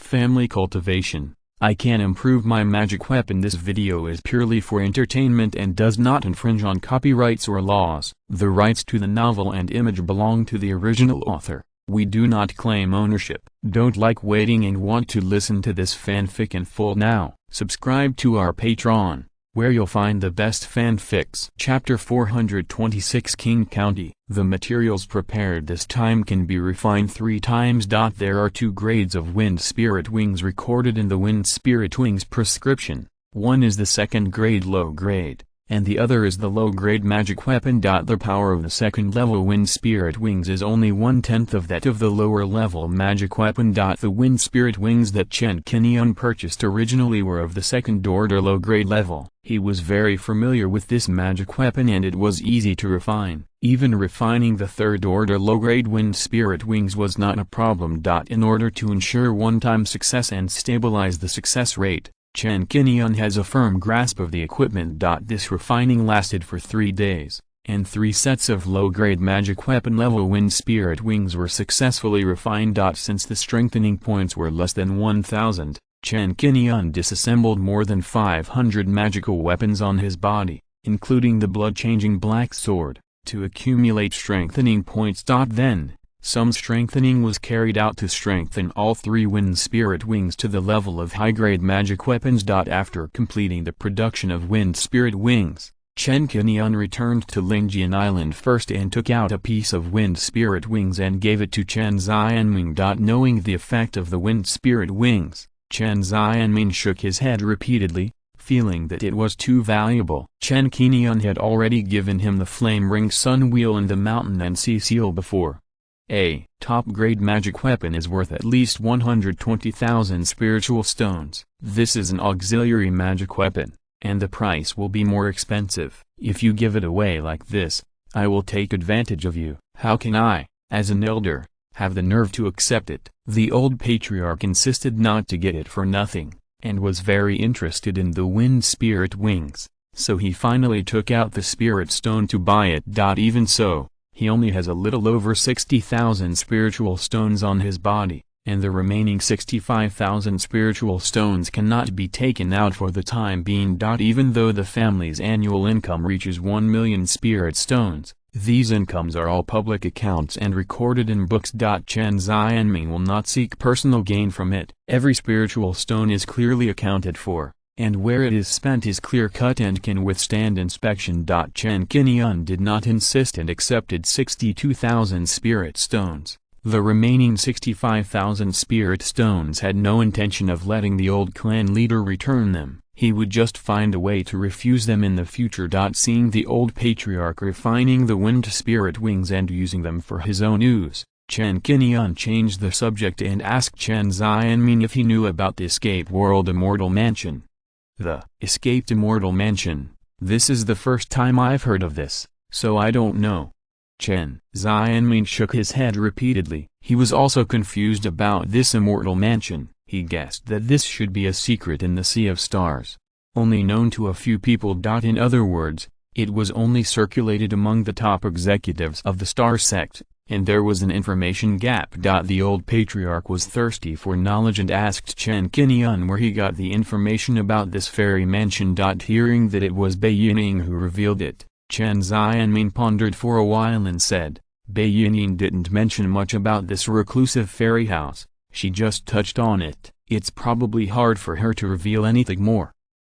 Family Cultivation. I can improve my magic weapon. This video is purely for entertainment and does not infringe on copyrights or laws. The rights to the novel and image belong to the original author. We do not claim ownership. Don't like waiting and want to listen to this fanfic in full now? Subscribe to our Patreon, where you'll find the best fanfics. Chapter 426 King County. The materials prepared this time can be refined 3 times. There are 2 grades of Wind Spirit Wings recorded in the Wind Spirit Wings prescription. One is the 2nd grade low grade, and the other is the low grade magic weapon. The power of the 2nd level Wind Spirit Wings is only 1/10 of that of the lower level magic weapon. The Wind Spirit Wings that Chen Qingyun purchased originally were of the 2nd order low grade level. He was very familiar with this magic weapon and it was easy to refine. Even refining the 3rd order low grade Wind Spirit Wings was not a problem. In order to ensure one-time success and stabilize the success rate, Chen Qingyun has a firm grasp of the equipment. This refining lasted for 3 days, and 3 sets of low-grade magic weapon level Wind Spirit Wings were successfully refined. Since the strengthening points were less than 1,000, Chen Qingyun disassembled more than 500 magical weapons on his body, including the blood-changing black sword, to accumulate strengthening points. Then, some strengthening was carried out to strengthen all 3 Wind Spirit Wings to the level of high-grade magic weapons. After completing the production of Wind Spirit Wings, Chen Qingyun returned to Lingjian Island first and took out a piece of Wind Spirit Wings and gave it to Chen Xianming. Knowing the effect of the Wind Spirit Wings, Chen Xianming shook his head repeatedly, feeling that it was too valuable. Chen Qingyun had already given him the Flame Ring Sun Wheel and the Mountain and Sea Seal before. A top-grade magic weapon is worth at least 120,000 spiritual stones. This is an auxiliary magic weapon, and the price will be more expensive. If you give it away like this, I will take advantage of you. How can I, as an elder, have the nerve to accept it? The old patriarch insisted not to get it for nothing, and was very interested in the Wind Spirit Wings, so he finally took out the Spirit Stone to buy it. Even so, he only has a little over 60,000 spiritual stones on his body, and the remaining 65,000 spiritual stones cannot be taken out for the time being. Even though the family's annual income reaches 1 million spirit stones, these incomes are all public accounts and recorded in books. Chen Xianming will not seek personal gain from it. Every spiritual stone is clearly accounted for, and where it is spent is clear-cut and can withstand inspection. Chen Qingyun did not insist and accepted 62,000 spirit stones. The remaining 65,000 spirit stones had no intention of letting the old clan leader return them. He would just find a way to refuse them in the future. Seeing the old patriarch refining the Wind Spirit Wings and using them for his own use, Chen Qingyun changed the subject and asked Chen Xianming if he knew about the Escape World Immortal Mansion. The Escaped Immortal Mansion. This is the first time I've heard of this, so I don't know. Chen Xianming shook his head repeatedly. He was also confused about this Immortal Mansion. He guessed that this should be a secret in the Sea of Stars, only known to a few people. In other words, it was only circulated among the top executives of the Star Sect, and there was an information gap. The old patriarch was thirsty for knowledge and asked Chen Qingyun where he got the information about this fairy mansion. Hearing that it was Bai Yining who revealed it, Chen Xianming pondered for a while and said, Bai Yining didn't mention much about this reclusive fairy house, she just touched on it. It's probably hard for her to reveal anything more.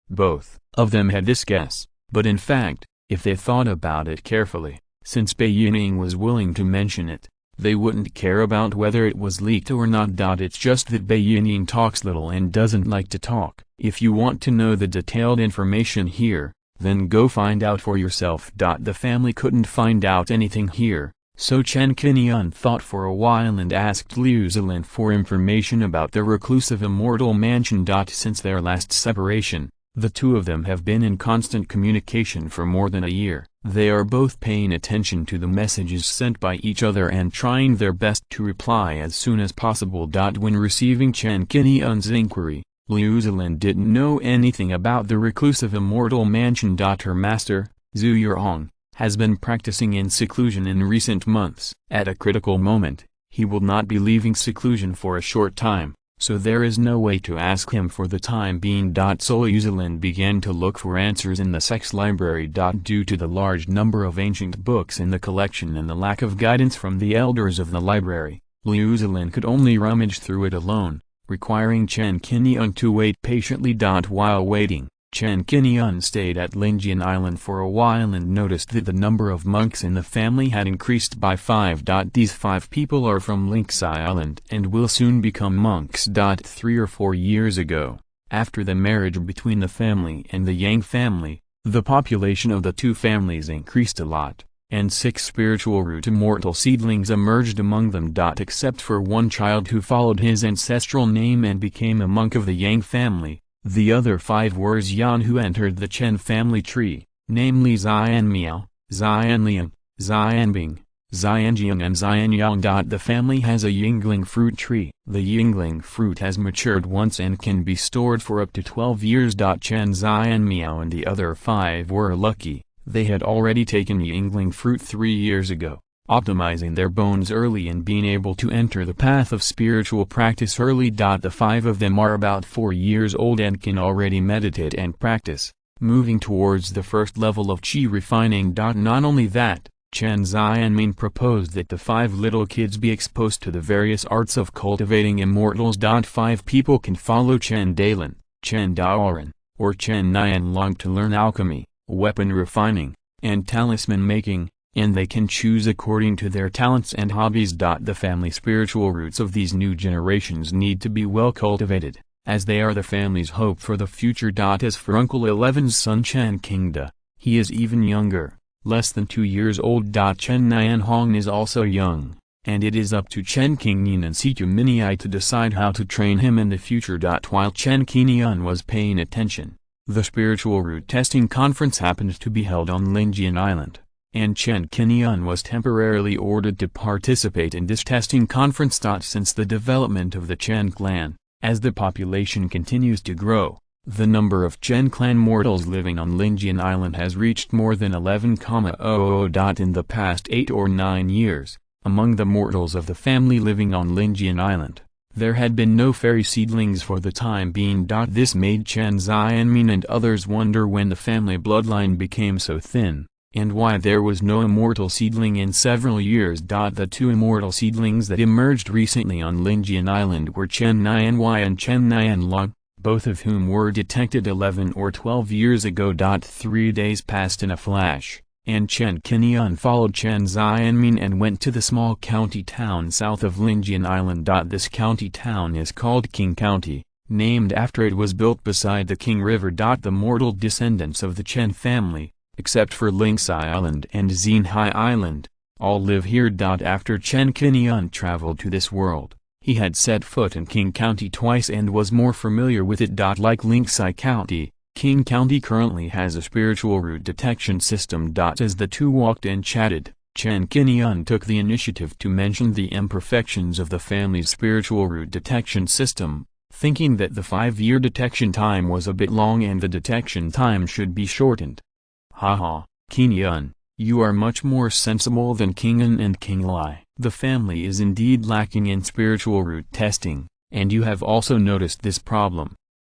Both of them had this guess, but in fact, if they thought about it carefully, since Bai Yining was willing to mention it, they wouldn't care about whether it was leaked or not. It's just that Bai Yining talks little and doesn't like to talk. If you want to know the detailed information here, then go find out for yourself. The family couldn't find out anything here, so Chen Qingyun thought for a while and asked Liu Zilin for information about the reclusive Immortal Mansion. Since their last separation, the two of them have been in constant communication for more than a year. They are both paying attention to the messages sent by each other and trying their best to reply as soon as possible. When receiving Chen Qingyun's inquiry, Liu Zilin didn't know anything about the reclusive Immortal Mansion. Her master, Zhu Yurong, has been practicing in seclusion in recent months. At a critical moment, he will not be leaving seclusion for a short time, so there is no way to ask him for the time being. So Yuzilin began to look for answers in the sex library. Due to the large number of ancient books in the collection and the lack of guidance from the elders of the library, Yuzilin could only rummage through it alone, requiring Chen Qingyun to wait patiently. While waiting, Chen Qingyun stayed at Linjian Island for a while and noticed that the number of monks in the family had increased by 5. These 5 people are from Linxi Island and will soon become monks. 3 or 4 years ago, after the marriage between the family and the Yang family, the population of the two families increased a lot, and 6 spiritual root immortal seedlings emerged among them. Except for one child who followed his ancestral name and became a monk of the Yang family, the other 5 were Xian who entered the Chen family tree, namely Xianmiao, Xianliang, Xianbing, Xianjiang and Xianyang. The family has a Yingling fruit tree. The Yingling fruit has matured once and can be stored for up to 12 years. Chen Xianmiao and the other 5 were lucky, they had already taken Yingling fruit 3 years ago, optimizing their bones early and being able to enter the path of spiritual practice early. The 5 of them are about 4 years old and can already meditate and practice, moving towards the first level of qi refining. Not only that, Chen Xianmin proposed that the 5 little kids be exposed to the various arts of cultivating immortals. 5 people can follow Chen Dalin, Chen Daoran, or Chen Nianlong to learn alchemy, weapon refining, and talisman making, and they can choose according to their talents and hobbies. The family spiritual roots of these new generations need to be well cultivated, as they are the family's hope for the future. As for Uncle 11's son Chen Qingda, he is even younger, less than 2 years old. Chen Nianhong is also young, and it is up to Chen Qingyun and Situ Minai to decide how to train him in the future. While Chen Qingyun was paying attention, the spiritual root testing conference happened to be held on Linjian Island, and Chen Qingyun was temporarily ordered to participate in this testing conference. Since the development of the Chen clan, as the population continues to grow, the number of Chen clan mortals living on Linjian Island has reached more than 11,000. In the past 8 or 9 years, among the mortals of the family living on Linjian Island, there had been no fairy seedlings for the time being. This made Chen Xianmin and others wonder when the family bloodline became so thin, and why there was no immortal seedling in several years. The 2 immortal seedlings that emerged recently on Linjian Island were Chen Nianwei and Chen Nianlong, both of whom were detected 11 or 12 years ago. 3 days passed in a flash, and Chen Qingyun followed Chen Xianmin and went to the small county town south of Linjian Island. This county town is called Qing County, named after it was built beside the Qing River. The mortal descendants of the Chen family, except for Linxi Island and Xinhai Island, all live here. After Chen Qingyun traveled to this world, he had set foot in Qing County twice and was more familiar with it. Like Linxi County, Qing County currently has a spiritual root detection system. As the two walked and chatted, Chen Qingyun took the initiative to mention the imperfections of the family's spiritual root detection system, thinking that the 5-year detection time was a bit long and the detection time should be shortened. Haha, Qingyun, you are much more sensible than Qing'an and Qinglai. The family is indeed lacking in spiritual root testing, and you have also noticed this problem.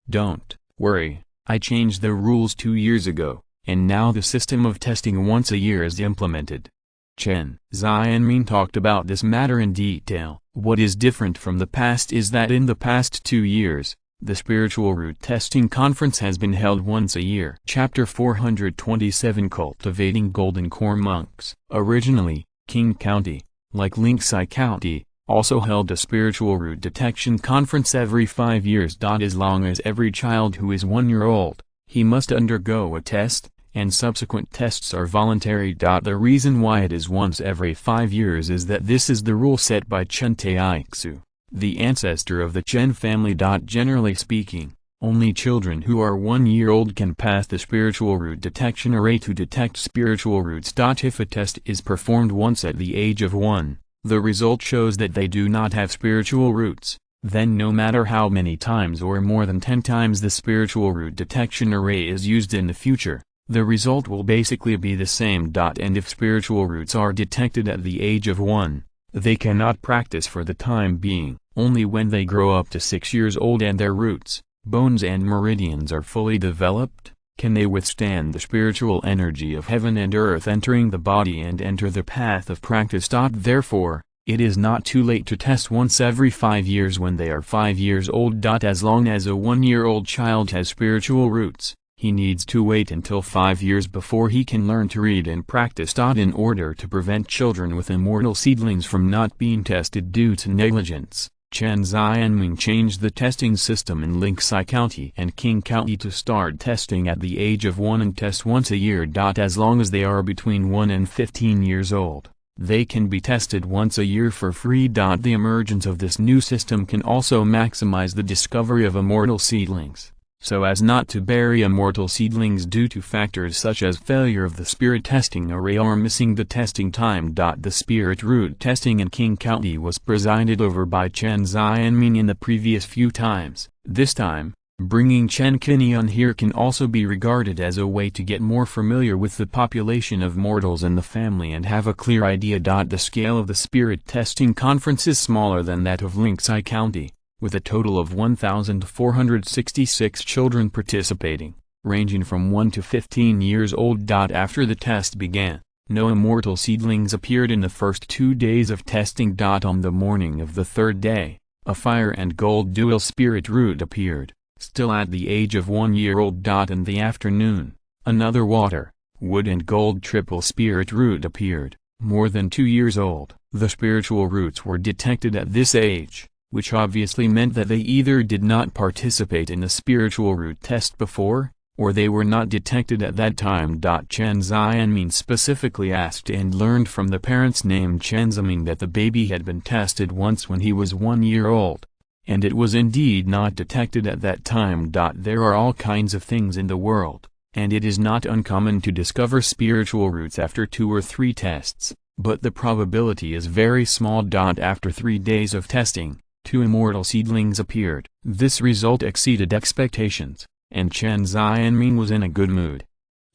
Don't worry, I changed the rules 2 years ago, and now the system of testing once a year is implemented. Chen Xianmin talked about this matter in detail. What is different from the past is that in the past 2 years, the spiritual root testing conference has been held once a year. Chapter 427 Cultivating Golden Core Monks. Originally, Qing County, like Linxi County, also held a spiritual root detection conference every 5 years. As long as every child who is 1 year old, he must undergo a test, and subsequent tests are voluntary. The reason why it is once every 5 years is that this is the rule set by Chen Taixu, the ancestor of the Chen family. Generally speaking, only children who are 1 year old can pass the spiritual root detection array to detect spiritual roots. If a test is performed once at the age of 1, the result shows that they do not have spiritual roots, then no matter how many times or more than 10 times the spiritual root detection array is used in the future, the result will basically be the same. And if spiritual roots are detected at the age of 1, They cannot practice for the time being. Only when they grow up to 6 years old and their roots, bones and meridians are fully developed, can they withstand the spiritual energy of heaven and earth entering the body and enter the path of practice. Therefore, it is not too late to test once every 5 years when they are 5 years old. As long as a 1-year-old child has spiritual roots, he needs to wait until 5 years before he can learn to read and practice. In order to prevent children with immortal seedlings from not being tested due to negligence, Chen Xianming changed the testing system in Linxi County and Qing County to start testing at the age of 1 and test once a year. As long as they are between 1 and 15 years old, they can be tested once a year for free. The emergence of this new system can also maximize the discovery of immortal seedlings, so as not to bury immortal seedlings due to factors such as failure of the spirit testing array or missing the testing time. The spirit root testing in Qing County was presided over by Chen Xianming in the previous few times. This time, bringing Chen Qingyun here can also be regarded as a way to get more familiar with the population of mortals in the family and have a clear idea. The scale of the spirit testing conference is smaller than that of Linxi County, with a total of 1,466 children participating, ranging from 1 to 15 years old. After the test began, no immortal seedlings appeared in the first 2 days of testing. On the morning of the third day, a fire and gold dual spirit root appeared, still at the age of 1 year old. In the afternoon, another water, wood and gold triple spirit root appeared, more than 2 years old. The spiritual roots were detected at this age, which obviously meant that they either did not participate in the spiritual root test before, or they were not detected at that time. Chen Xianming specifically asked and learned from the parents named Chen Ziming that the baby had been tested once when he was 1 year old, and it was indeed not detected at that time. There are all kinds of things in the world, and it is not uncommon to discover spiritual roots after 2 or 3 tests, but the probability is very small. After 3 days of testing, 2 immortal seedlings appeared. This result exceeded expectations, and Chen Xianming was in a good mood.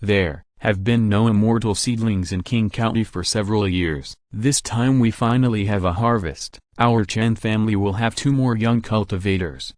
There have been no immortal seedlings in Qing County for several years. This time we finally have a harvest. Our Chen family will have 2 more young cultivators.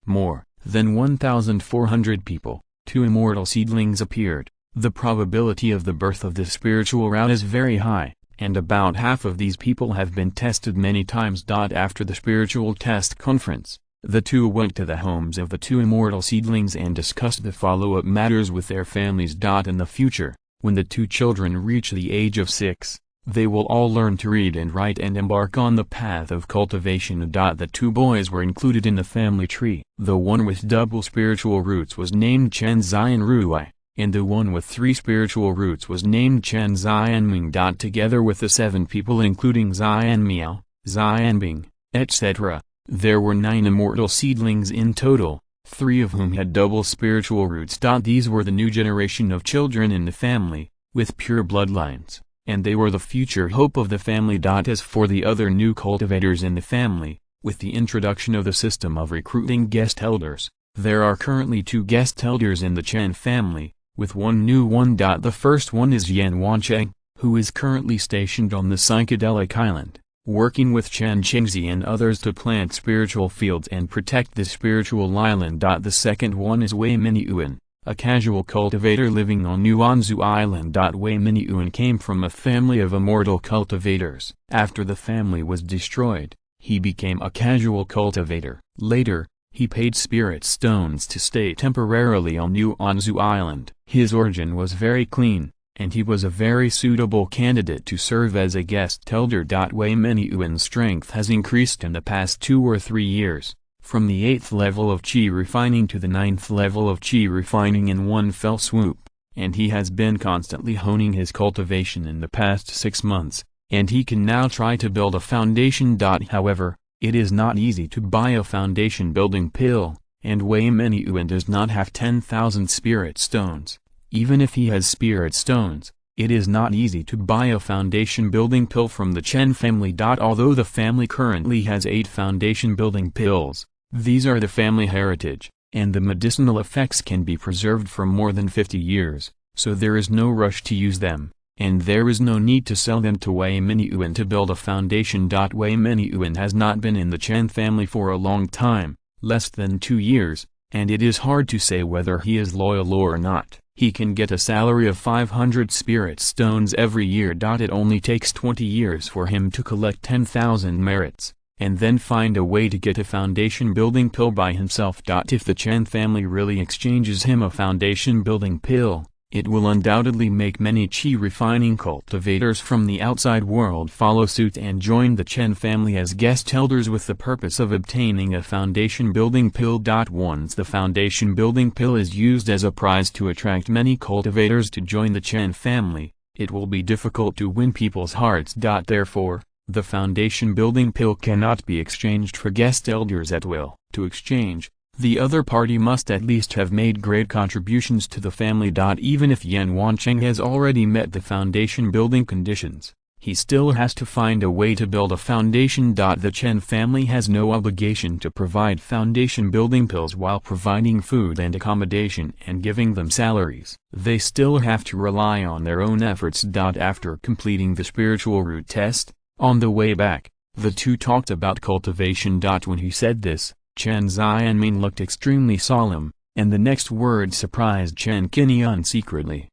More than 1,400 people, 2 immortal seedlings appeared. The probability of the birth of the spiritual route is very high, and about half of these people have been tested many times. After the spiritual test conference, the 2 went to the homes of the 2 immortal seedlings and discussed the follow-up matters with their families. In the future, when the 2 children reach the age of 6, they will all learn to read and write and embark on the path of cultivation. The 2 boys were included in the family tree. The one with double spiritual roots was named Chen Xianrui, and the one with 3 spiritual roots was named Chen Xianming. Together with the 7 people including Xianmiao, Xianbing, etc., there were 9 immortal seedlings in total, 3 of whom had double spiritual roots. These were the new generation of children in the family, with pure bloodlines, and they were the future hope of the family. As for the other new cultivators in the family, with the introduction of the system of recruiting guest elders, there are currently 2 guest elders in the Chen family, with 1 new one. The first one is Yan Wancheng, who is currently stationed on the psychedelic island, working with Chen Qingzi and others to plant spiritual fields and protect the spiritual island. The second one is Wei Minyuan, a casual cultivator living on Yuanzhu Island. Wei Minyuan came from a family of immortal cultivators. After the family was destroyed, he became a casual cultivator. Later, he paid spirit stones to stay temporarily on Yuanzhu Island. His origin was very clean, and he was a very suitable candidate to serve as a guest elder. Wei Minyuan's strength has increased in the past 2 or 3 years, from the 8th level of Qi refining to the 9th level of Qi refining in one fell swoop, and he has been constantly honing his cultivation in the past 6 months, and he can now try to build a foundation. However, it is not easy to buy a foundation building pill, and Wei Minyuan does not have 10,000 spirit stones. Even if he has spirit stones, it is not easy to buy a foundation building pill from the Chen family. Although the family currently has 8 foundation building pills, these are the family heritage, and the medicinal effects can be preserved for more than 50 years, so there is no rush to use them, and there is no need to sell them to Wei Minyuan to build a foundation. Wei Minyuan has not been in the Chen family for a long time, less than 2 years, and it is hard to say whether he is loyal or not. He can get a salary of 500 spirit stones every year. It only takes 20 years for him to collect 10,000 merits, and then find a way to get a foundation building pill by himself. If the Chen family really exchanges him a foundation building pill, it will undoubtedly make many qi refining cultivators from the outside world follow suit and join the Chen family as guest elders with the purpose of obtaining a foundation building pill. Once the foundation building pill is used as a prize to attract many cultivators to join the Chen family, it will be difficult to win people's hearts. Therefore, the foundation building pill cannot be exchanged for guest elders at will. To exchange, the other party must at least have made great contributions to the family. Even if Yan Wancheng has already met the foundation building conditions, he still has to find a way to build a foundation. The Chen family has no obligation to provide foundation building pills while providing food and accommodation and giving them salaries. They still have to rely on their own efforts. After completing the spiritual root test, on the way back, the two talked about cultivation. When he said this, Chen Xianming looked extremely solemn, and the next word surprised Chen Qingyun secretly.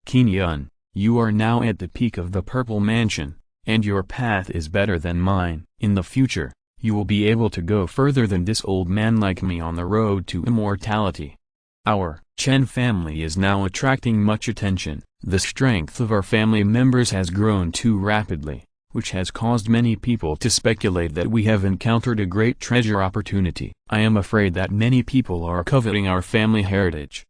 Qingyun, you are now at the peak of the Purple Mansion, and your path is better than mine. In the future, you will be able to go further than this old man like me on the road to immortality. Our Chen family is now attracting much attention. The strength of our family members has grown too rapidly, which has caused many people to speculate that we have encountered a great treasure opportunity. I am afraid that many people are coveting our family heritage.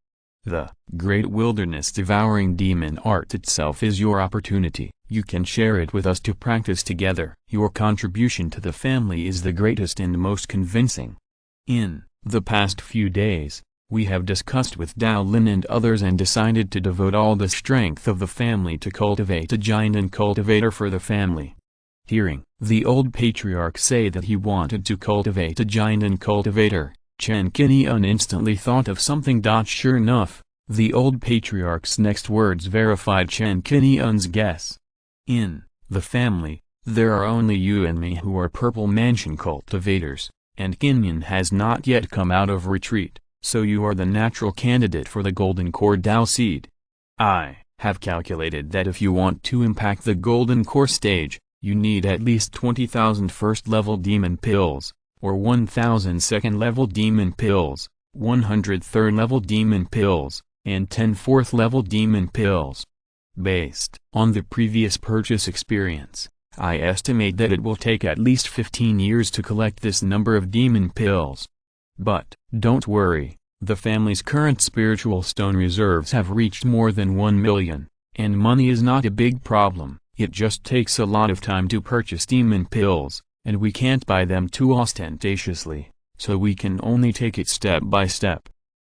The great wilderness devouring demon art itself is your opportunity. You can share it with us to practice together. Your contribution to the family is the greatest and most convincing. In the past few days, we have discussed with Dao Lin and others and decided to devote all the strength of the family to cultivate a giant cultivator for the family. Hearing the old patriarch say that he wanted to cultivate a giant cultivator, Chen Qingyun instantly thought of something. Sure enough, the old patriarch's next words verified Chen Qingyun's guess. In the family, there are only you and me who are Purple Mansion cultivators, and Qingyun has not yet come out of retreat. So you are the natural candidate for the Golden Core Dao Seed. I have calculated that if you want to impact the Golden Core stage, you need at least 20,000 first-level demon pills, or 1,000 second-level demon pills, 100 third-level demon pills, and 10 fourth-level demon pills. Based on the previous purchase experience, I estimate that it will take at least 15 years to collect this number of demon pills. But, don't worry, the family's current spiritual stone reserves have reached more than 1 million, and money is not a big problem. It just takes a lot of time to purchase demon pills, and we can't buy them too ostentatiously, so we can only take it step by step.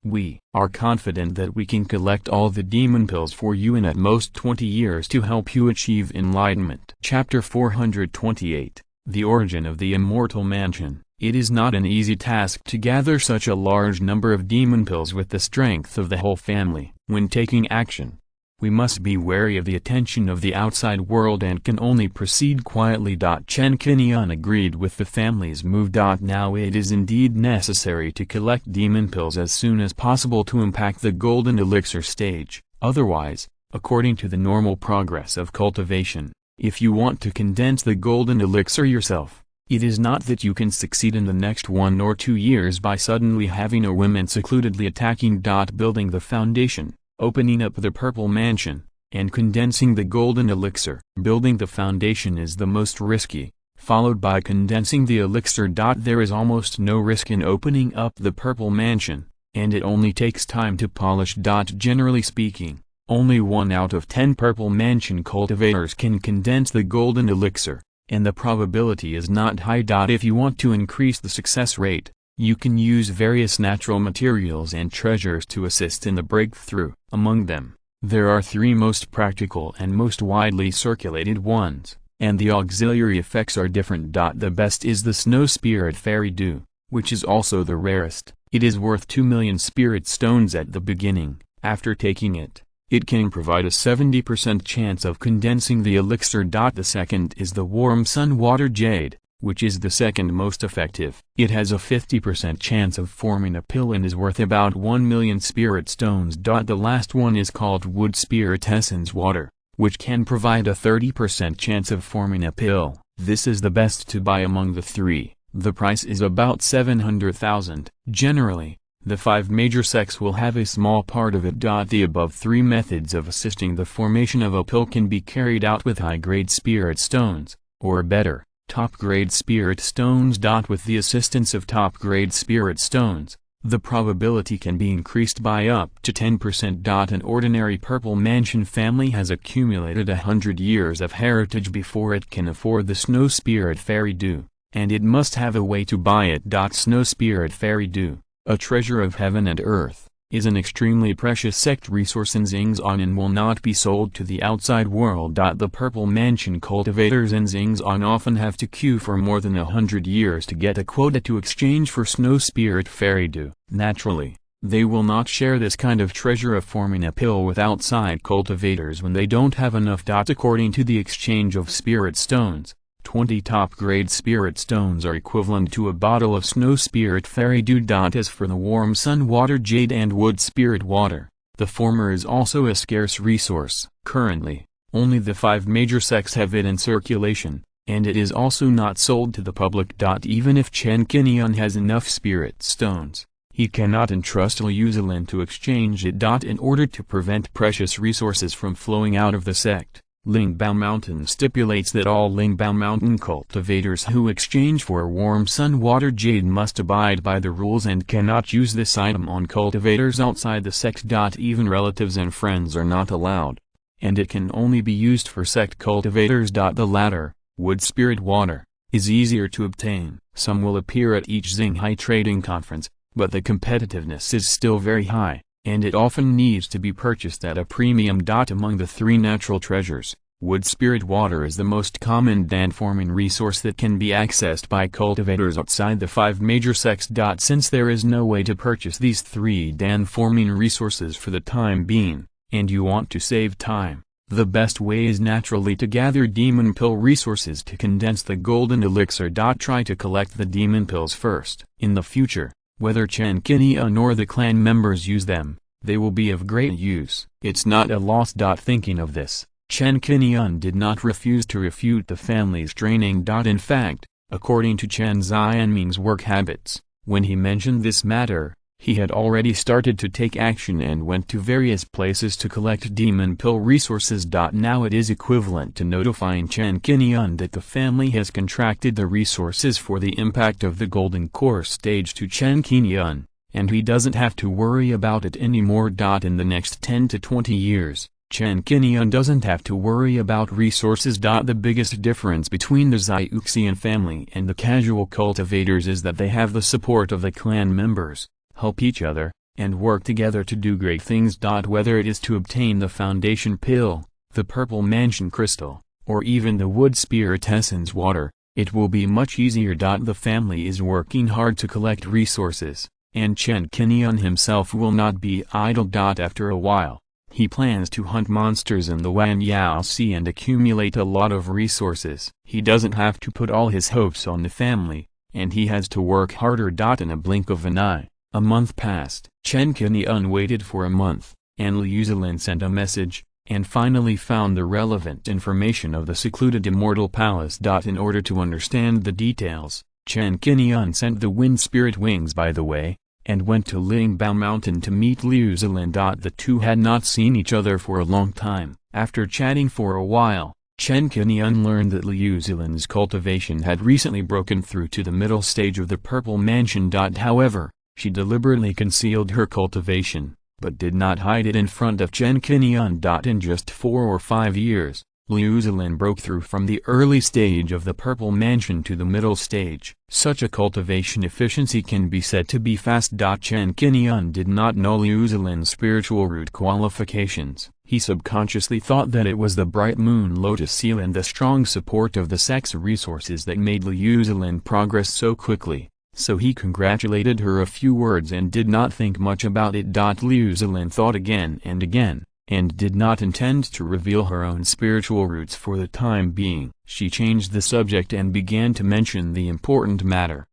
We are confident that we can collect all the demon pills for you in at most 20 years to help you achieve enlightenment. Chapter 428, The Origin of the Immortal Mansion. It is not an easy task to gather such a large number of demon pills with the strength of the whole family. When taking action, we must be wary of the attention of the outside world and can only proceed quietly. Chen Qingyun agreed with the family's move. Now it is indeed necessary to collect demon pills as soon as possible to impact the golden elixir stage. Otherwise, according to the normal progress of cultivation, if you want to condense the golden elixir yourself, it is not that you can succeed in the next 1 or 2 years by suddenly having a whim and secludedly attacking. Building the foundation, opening up the Purple Mansion, and condensing the golden elixir. Building the foundation is the most risky, followed by condensing the elixir. There is almost no risk in opening up the Purple Mansion, and it only takes time to polish. Generally speaking, only 1 out of 10 Purple Mansion cultivators can condense the golden elixir, and the probability is not high. If you want to increase the success rate, you can use various natural materials and treasures to assist in the breakthrough. Among them, there are 3 most practical and most widely circulated ones, and the auxiliary effects are different. The best is the Snow Spirit Fairy Dew, which is also the rarest. It is worth 2 million spirit stones at the beginning. After taking it, It can provide a 70% chance of condensing the elixir. The second is the warm sun water jade, which is the second most effective. It has a 50% chance of forming a pill and is worth about 1 million spirit stones. The last one is called wood spirit essence water, which can provide a 30% chance of forming a pill. This is the best to buy among the three. The price is about 700,000. Generally, the 5 major sects will have a small part of it. The above 3 methods of assisting the formation of a pill can be carried out with high-grade spirit stones, or better, top-grade spirit stones. With the assistance of top-grade spirit stones, the probability can be increased by up to 10%. An ordinary purple mansion family has accumulated 100 years of heritage before it can afford the snow spirit fairy dew, and it must have a way to buy it. Snow spirit fairy dew, a treasure of heaven and earth, is an extremely precious sect resource in Xingzan and will not be sold to the outside world. The Purple Mansion cultivators in Xingzan often have to queue for more than 100 years to get a quota to exchange for Snow Spirit Fairy Dew. Naturally, they will not share this kind of treasure of forming a pill with outside cultivators when they don't have enough. According to the exchange of spirit stones, 20 top-grade spirit stones are equivalent to a bottle of Snow Spirit Fairy Dew. As for the warm sun water jade and wood spirit water, the former is also a scarce resource. Currently, only the 5 major sects have it in circulation, and it is also not sold to the public. Even if Chen Qingyun has enough spirit stones, he cannot entrust Liu Zilin to exchange it. In order to prevent precious resources from flowing out of the sect, Lingbao Mountain stipulates that all Lingbao Mountain cultivators who exchange for warm sun water jade must abide by the rules and cannot use this item on cultivators outside the sect. Even relatives and friends are not allowed, and it can only be used for sect cultivators. The latter, wood spirit water, is easier to obtain. Some will appear at each Xinghai trading conference, but the competitiveness is still very high, and it often needs to be purchased at a premium. Among the 3 natural treasures, wood spirit water is the most common dan-forming resource that can be accessed by cultivators outside the 5 major sects. Since there is no way to purchase these 3 dan-forming resources for the time being, and you want to save time, the best way is naturally to gather demon pill resources to condense the golden elixir. Try to collect the demon pills first. In the future, whether Chen Qingyun or the clan members use them, they will be of great use. It's not a loss. Thinking of this, Chen Qingyun did not refuse to refute the family's training. In fact, according to Chen Xianming's work habits, when he mentioned this matter, he had already started to take action and went to various places to collect demon pill resources. Now it is equivalent to notifying Chen Qingyun that the family has contracted the resources for the impact of the golden core stage to Chen Qingyun, and he doesn't have to worry about it anymore. In the next 10 to 20 years, Chen Qingyun doesn't have to worry about resources. The biggest difference between the Zhuxian family and the casual cultivators is that they have the support of the clan members, help each other, and work together to do great things. Whether it is to obtain the foundation pill, the purple mansion crystal, or even the wood spirit essence water, it will be much easier. The family is working hard to collect resources, and Chen Qingyun himself will not be idle. After a while, he plans to hunt monsters in the Wanyao Sea and accumulate a lot of resources. He doesn't have to put all his hopes on the family, and he has to work harder. In a blink of an eye, a month passed. Chen Qingyun waited for a month, and Liu Zilin sent a message, and finally found the relevant information of the secluded Immortal Palace. In order to understand the details, Chen Qingyun sent the wind spirit wings by the way, and went to Lingbao Mountain to meet Liu Zilin. The two had not seen each other for a long time. After chatting for a while, Chen Qingyun learned that Liu Zilin's cultivation had recently broken through to the middle stage of the Purple Mansion. However, she deliberately concealed her cultivation, but did not hide it in front of Chen Qingyun. In just 4 or 5 years, Liu Zilin broke through from the early stage of the Purple Mansion to the middle stage. Such a cultivation efficiency can be said to be fast. Chen Qingyun did not know Liu Zilin's spiritual root qualifications. He subconsciously thought that it was the bright moon lotus seal and the strong support of the sect's resources that made Liu Zilin progress so quickly. So he congratulated her a few words and did not think much about it. Liu Zilin thought again and again, and did not intend to reveal her own spiritual roots for the time being. She changed the subject and began to mention the important matter.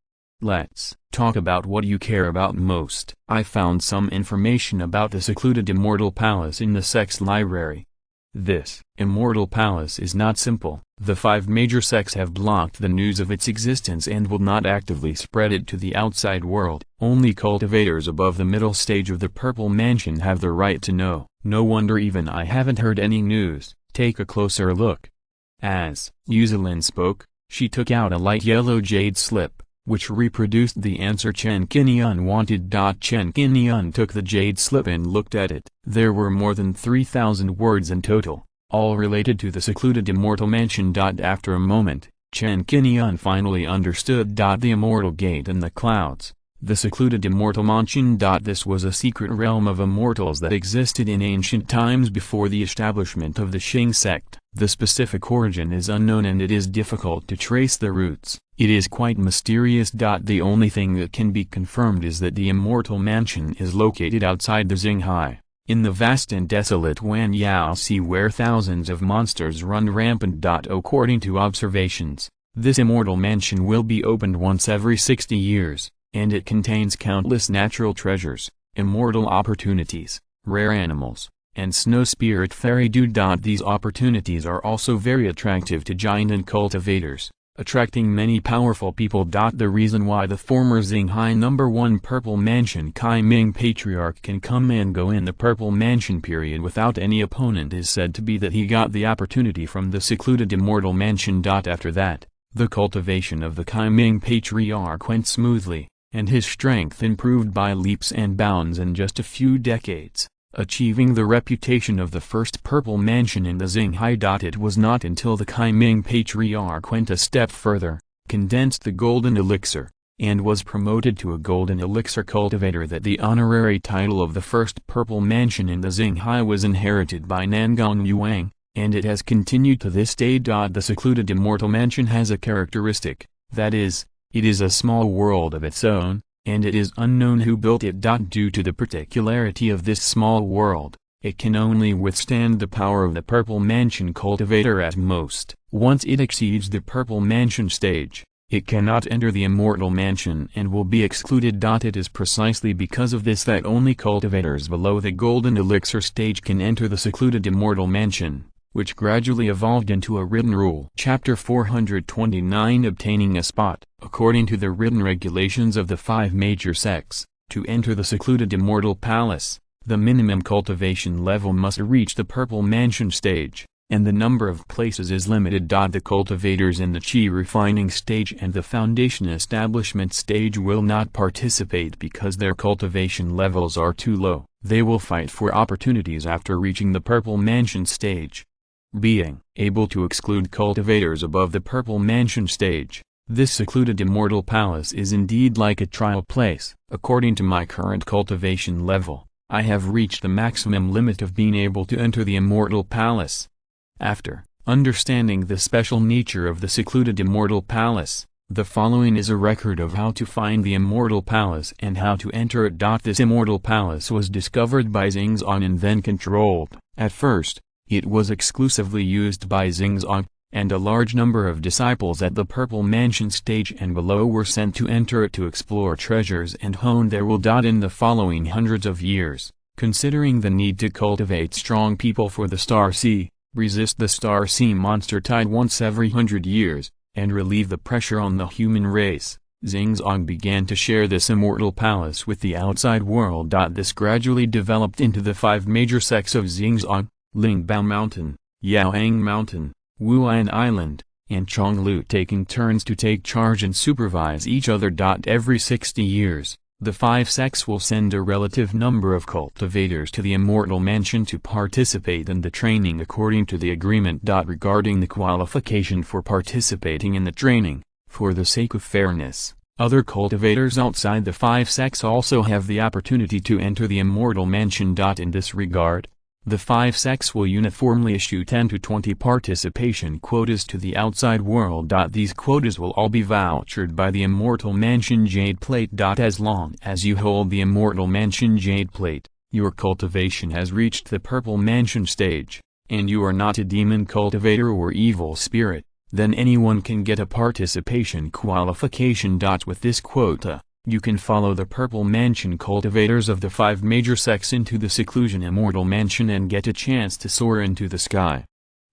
Let's talk about what you care about most. I found some information about the secluded Immortal Palace in the sect's library. This Immortal Palace is not simple. The 5 major sects have blocked the news of its existence and will not actively spread it to the outside world. Only cultivators above the middle stage of the Purple Mansion have the right to know. No wonder even I haven't heard any news. Take a closer look. As Yuzilin spoke, she took out a light yellow jade slip, which reproduced the answer Chen Qingyun wanted. Chen Qingyun took the jade slip and looked at it. There were more than 3,000 words in total, all related to the secluded Immortal Mansion. After a moment, Chen Qingyun finally understood. The Immortal Gate in the Clouds, the secluded Immortal Mansion. This was a secret realm of immortals that existed in ancient times before the establishment of the Qing sect. The specific origin is unknown and it is difficult to trace the roots. It is quite mysterious. The only thing that can be confirmed is that the Immortal Mansion is located outside the Xinghai, in the vast and desolate Wanjiantu, where thousands of monsters run rampant. According to observations, this Immortal Mansion will be opened once every 60 years, and it contains countless natural treasures, immortal opportunities, rare animals, and snow spirit fairy. These opportunities are also very attractive to giant and cultivators, attracting many powerful people. The reason why the former Xinghai No. 1 Purple Mansion Qingguang Patriarch can come and go in the Purple Mansion period without any opponent is said to be that he got the opportunity from the secluded Immortal Mansion. After that, the cultivation of the Qingguang Patriarch went smoothly, and his strength improved by leaps and bounds in just a few decades, achieving the reputation of the first Purple Mansion in the Xinghai. It was not until the Qingguang Patriarch went a step further, condensed the Golden Elixir, and was promoted to a Golden Elixir cultivator that the honorary title of the first Purple Mansion in the Xinghai was inherited by Nangang Yuang, and it has continued to this day. The secluded Immortal Mansion has a characteristic, that is, it is a small world of its own, and it is unknown who built it. Due to the particularity of this small world, it can only withstand the power of the Purple Mansion cultivator at most. Once it exceeds the Purple Mansion stage, it cannot enter the Immortal Mansion and will be excluded. It is precisely because of this that only cultivators below the Golden Elixir stage can enter the secluded Immortal Mansion, which gradually evolved into a written rule. Chapter 429 Obtaining a Spot. According to the written regulations of the 5 major sects, to enter the secluded Immortal Palace, the minimum cultivation level must reach the Purple Mansion stage, and the number of places is limited. The cultivators in the Qi refining stage and the foundation establishment stage will not participate because their cultivation levels are too low. They will fight for opportunities after reaching the Purple Mansion stage. Being able to exclude cultivators above the Purple Mansion stage, this secluded Immortal Palace is indeed like a trial place. According to my current cultivation level, I have reached the maximum limit of being able to enter the Immortal Palace. After understanding the special nature of the secluded Immortal Palace, the following is a record of how to find the Immortal Palace and how to enter it. This Immortal Palace was discovered by Xingzong and then controlled. At first, it was exclusively used by Xingzong, and a large number of disciples at the Purple Mansion stage and below were sent to enter it to explore treasures and hone their will. In the following hundreds of years, considering the need to cultivate strong people for the Star Sea, resist the Star Sea monster tide once every 100 years, and relieve the pressure on the human race, Xingzong began to share this Immortal Palace with the outside world. This gradually developed into the 5 major sects of Xingzong: Lingbao Mountain, Yaoang Mountain, Wuan Island, and Chonglu, taking turns to take charge and supervise each other. Every 60 years, the 5 sects will send a relative number of cultivators to the Immortal Mansion to participate in the training according to the agreement. Regarding the qualification for participating in the training, for the sake of fairness, other cultivators outside the 5 sects also have the opportunity to enter the Immortal Mansion. In this regard, the 5 sects will uniformly issue 10 to 20 participation quotas to the outside world. These quotas will all be vouchered by the Immortal Mansion Jade Plate. As long as you hold the Immortal Mansion Jade Plate, Your cultivation has reached the Purple Mansion stage, and you are not a demon cultivator or evil spirit, then anyone can get a participation qualification. With this quota, you can follow the Purple Mansion cultivators of the 5 major sects into the seclusion Immortal Mansion and get a chance to soar into the sky.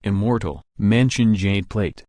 Immortal Mansion Jade Plate.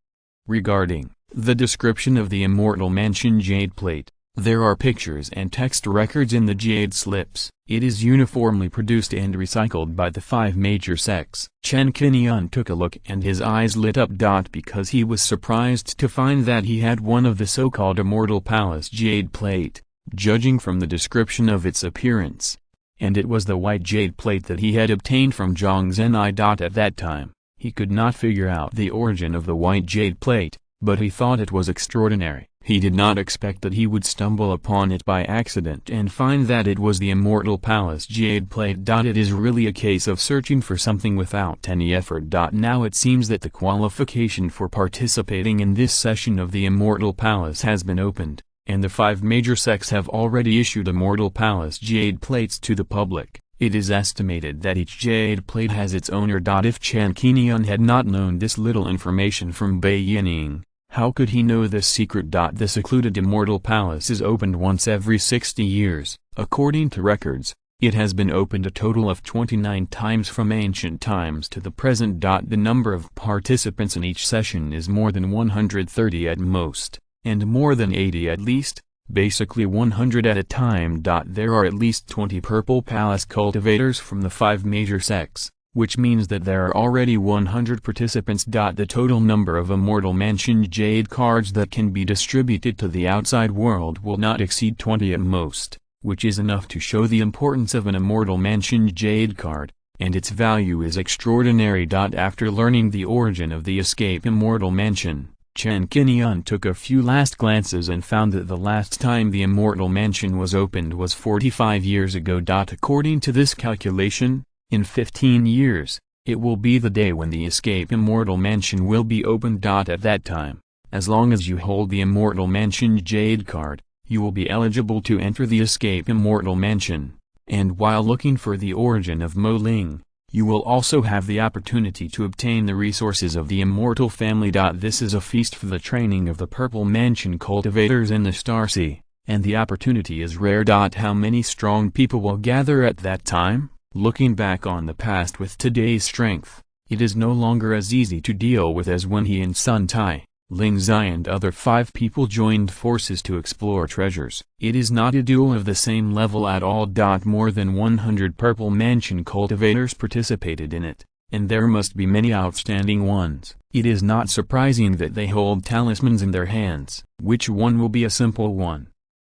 Regarding the description of the Immortal Mansion Jade Plate, there are pictures and text records in the jade slips. It is uniformly produced and recycled by the 5 major sects. Chen Qingyun took a look and his eyes lit up. Because he was surprised to find that he had one of the so-called Immortal Palace Jade Plate, judging from the description of its appearance. And it was the white jade plate that he had obtained from Zhuxiantu. At that time, he could not figure out the origin of the white jade plate, but he thought it was extraordinary. He did not expect that he would stumble upon it by accident and find that it was the Immortal Palace Jade Plate. It is really a case of searching for something without any effort. Now it seems that the qualification for participating in this session of the Immortal Palace has been opened, and the 5 major sects have already issued Immortal Palace Jade Plates to the public. It is estimated that each jade plate has its owner. If Chen Qingyun had not known this little information from Bai Yining, how could he know this secret? The secluded Immortal Palace is opened once every 60 years. According to records, it has been opened a total of 29 times from ancient times to the present. The number of participants in each session is more than 130 at most, and more than 80 at least, basically 100 at a time. There are at least 20 Purple Palace cultivators from the 5 major sects, which means that there are already 100 participants. The total number of Immortal Mansion Jade cards that can be distributed to the outside world will not exceed 20 at most, which is enough to show the importance of an Immortal Mansion Jade card, and its value is extraordinary. After learning the origin of the escape Immortal Mansion, Chen Qingyun took a few last glances and found that the last time the Immortal Mansion was opened was 45 years ago. According to this calculation, in 15 years, it will be the day when the Escape Immortal Mansion will be opened. At that time, as long as you hold the Immortal Mansion Jade card, you will be eligible to enter the Escape Immortal Mansion, and while looking for the origin of Mo Ling, you will also have the opportunity to obtain the resources of the Immortal Family. This is a feast for the training of the Purple Mansion cultivators in the Star Sea, and the opportunity is rare. How many strong people will gather at that time? Looking back on the past with today's strength, it is no longer as easy to deal with as when he and Sun Tai, Ling Zai and other 5 people joined forces to explore treasures. It is not a duel of the same level at all. More than 100 Purple Mansion cultivators participated in it, and there must be many outstanding ones. It is not surprising that they hold talismans in their hands. Which one will be a simple one?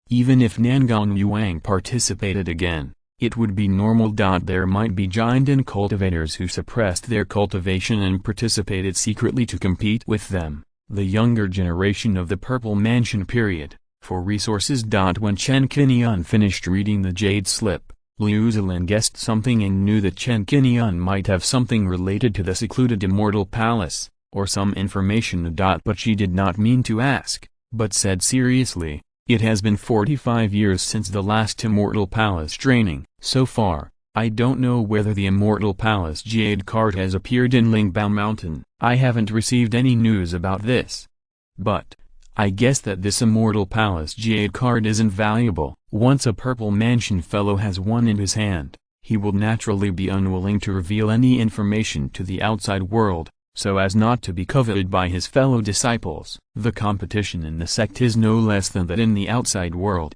Even if Nangang Yuang participated again, it would be normal. There might be giant cultivators who suppressed their cultivation and participated secretly to compete with them, the younger generation of the Purple Mansion period, for resources. When Chen Qingyun finished reading the jade slip, Liu Zilin guessed something and knew that Chen Qingyun might have something related to the secluded Immortal Palace, or some information. But she did not mean to ask, but said seriously, "It has been 45 years since the last Immortal Palace training. So far, I don't know whether the Immortal Palace Jade card has appeared in Lingbao Mountain. I haven't received any news about this. But I guess that this Immortal Palace Jade card is invaluable. Once a Purple Mansion fellow has one in his hand, he will naturally be unwilling to reveal any information to the outside world, so as not to be coveted by his fellow disciples. The competition in the sect is no less than that in the outside world."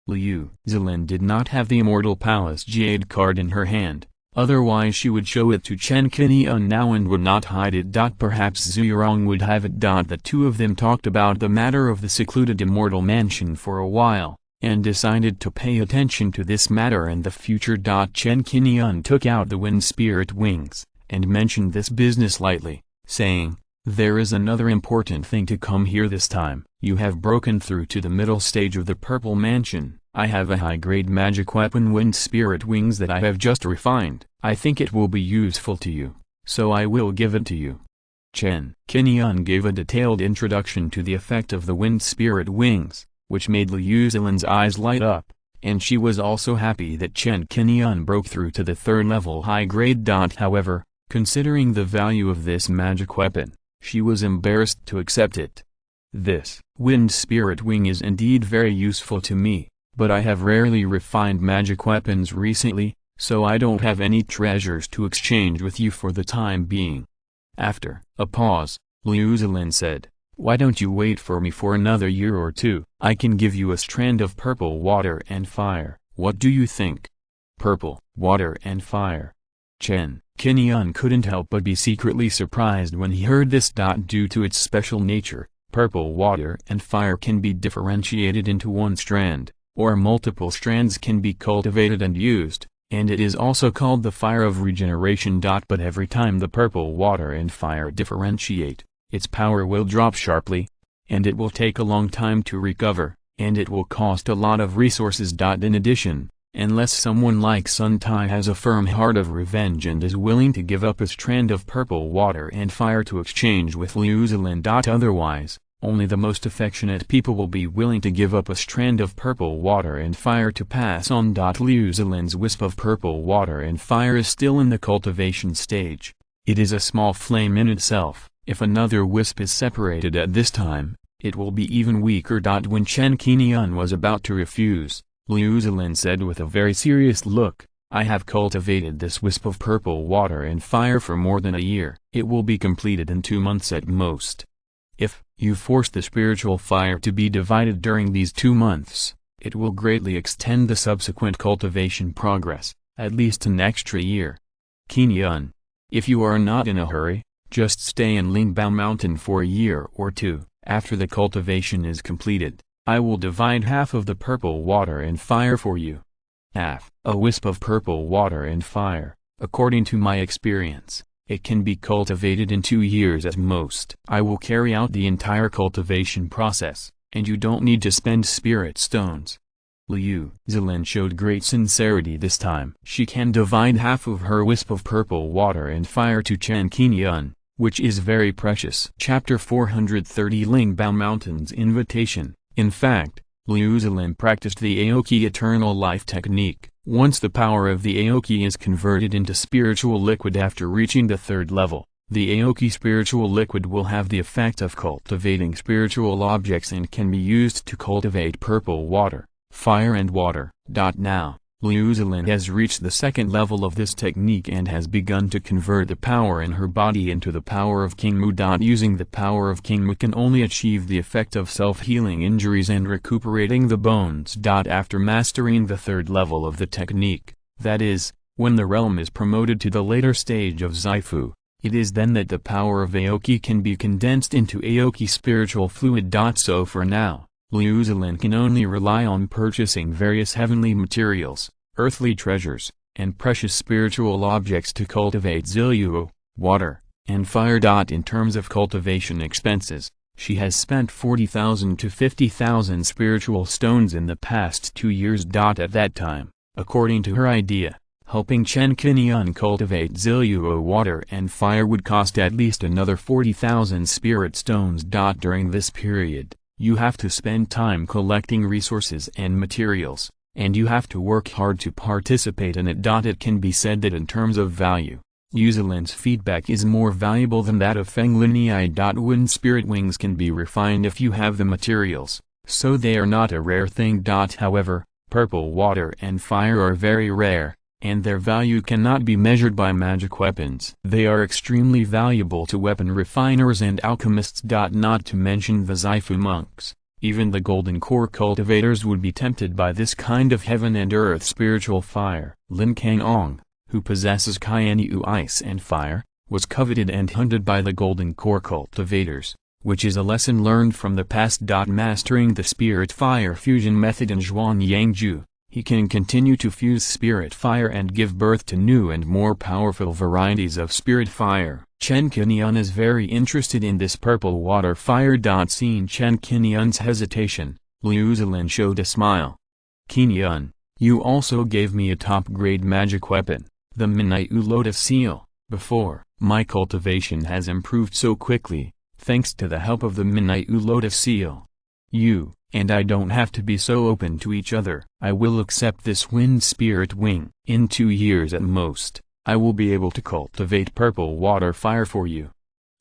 Liu Zilin did not have the Immortal Palace Jade card in her hand, otherwise she would show it to Chen Qingyun now and would not hide it. Perhaps Zuyurong would have it. The two of them talked about the matter of the secluded Immortal Mansion for a while, and decided to pay attention to this matter in the future. Chen Qingyun took out the wind spirit wings, and mentioned this business lightly, saying, "There is another important thing to come here this time. You have broken through to the middle stage of the Purple Mansion. I have a high-grade magic weapon, wind spirit wings, that I have just refined. I think it will be useful to you, so I will give it to you." Chen Qingyun gave a detailed introduction to the effect of the wind spirit wings, which made Liu Zilin's eyes light up, and she was also happy that Chen Qingyun broke through to the 3rd level high grade. However, considering the value of this magic weapon, she was embarrassed to accept it. This wind spirit wing is indeed very useful to me, but I have rarely refined magic weapons recently, so I don't have any treasures to exchange with you for the time being. After a pause, Liu Zilin said, "Why don't you wait for me for another year or two? I can give you a strand of purple water and fire. What do you think?" Purple water and fire. Chen Qingyun couldn't help but be secretly surprised when he heard this. Due to its special nature, purple water and fire can be differentiated into one strand, or multiple strands can be cultivated and used, and it is also called the fire of regeneration. But every time the purple water and fire differentiate, its power will drop sharply, and it will take a long time to recover, and it will cost a lot of resources. In addition, unless someone like Sun Tai has a firm heart of revenge and is willing to give up a strand of purple water and fire to exchange with Liu Zilin. Otherwise, only the most affectionate people will be willing to give up a strand of purple water and fire to pass on. Liu Zilin's wisp of purple water and fire is still in the cultivation stage. It is a small flame in itself. If another wisp is separated at this time, it will be even weaker. When Chen Qingyun was about to refuse, Liu Zilin said with a very serious look, "I have cultivated this wisp of purple water and fire for more than a year. It will be completed in 2 months at most. If you force the spiritual fire to be divided during these 2 months, it will greatly extend the subsequent cultivation progress, at least an extra year. Qingyun, if you are not in a hurry, just stay in Lingbao Mountain for a year or two. After the cultivation is completed, I will divide half of the purple water and fire for you." Half a wisp of purple water and fire, according to my experience, it can be cultivated in 2 years at most. I will carry out the entire cultivation process, and you don't need to spend spirit stones. Liu Zilin showed great sincerity this time. She can divide half of her wisp of purple water and fire to Chen Qingyun, which is very precious. Chapter 430 Lingbao Mountain's Invitation. In fact, Liu Zilin practiced the Aoki Eternal Life technique. Once the power of the Aoki is converted into spiritual liquid after reaching the 3rd level, the Aoki spiritual liquid will have the effect of cultivating spiritual objects and can be used to cultivate purple water, fire and water. Now, Liu Zilin has reached the 2nd level of this technique and has begun to convert the power in her body into the power of Qingmu. Using the power of Qingmu can only achieve the effect of self-healing injuries and recuperating the bones. After mastering the 3rd level of the technique, that is, when the realm is promoted to the later stage of Zaifu, it is then that the power of Aoki can be condensed into Aoki spiritual fluid. So for now, Liu Zilin can only rely on purchasing various heavenly materials, earthly treasures, and precious spiritual objects to cultivate Ziluo, water, and fire. In terms of cultivation expenses, she has spent 40,000 to 50,000 spiritual stones in the past 2 years. At that time, according to her idea, helping Chen Qingyun cultivate Ziluo water and fire would cost at least another 40,000 spirit stones. During this period, you have to spend time collecting resources and materials, and you have to work hard to participate in it. It can be said that in terms of value, Liu Zilin's feedback is more valuable than that of Feng Linyi. Wind spirit wings can be refined if you have the materials, so they are not a rare thing. However, purple water and fire are very rare, and their value cannot be measured by magic weapons. They are extremely valuable to weapon refiners and alchemists. Not to mention the Zaifu monks, even the golden core cultivators would be tempted by this kind of heaven and earth spiritual fire. Lin Kangong, who possesses Kaianyu ice and fire, was coveted and hunted by the golden core cultivators, which is a lesson learned from the past. Mastering the spirit fire fusion method in Zhuanyangju, he can continue to fuse spirit fire and give birth to new and more powerful varieties of spirit fire. Chen Qingyun is very interested in this purple water fire. Seeing Chen Qingyun's hesitation, Liu Zilin showed a smile. "Qingyun, you also gave me a top-grade magic weapon, the Midnight Lotus Seal, before. My cultivation has improved so quickly, thanks to the help of the Midnight Lotus Seal. You and I don't have to be so open to each other. I will accept this wind spirit wing. In 2 years at most, I will be able to cultivate purple water fire for you."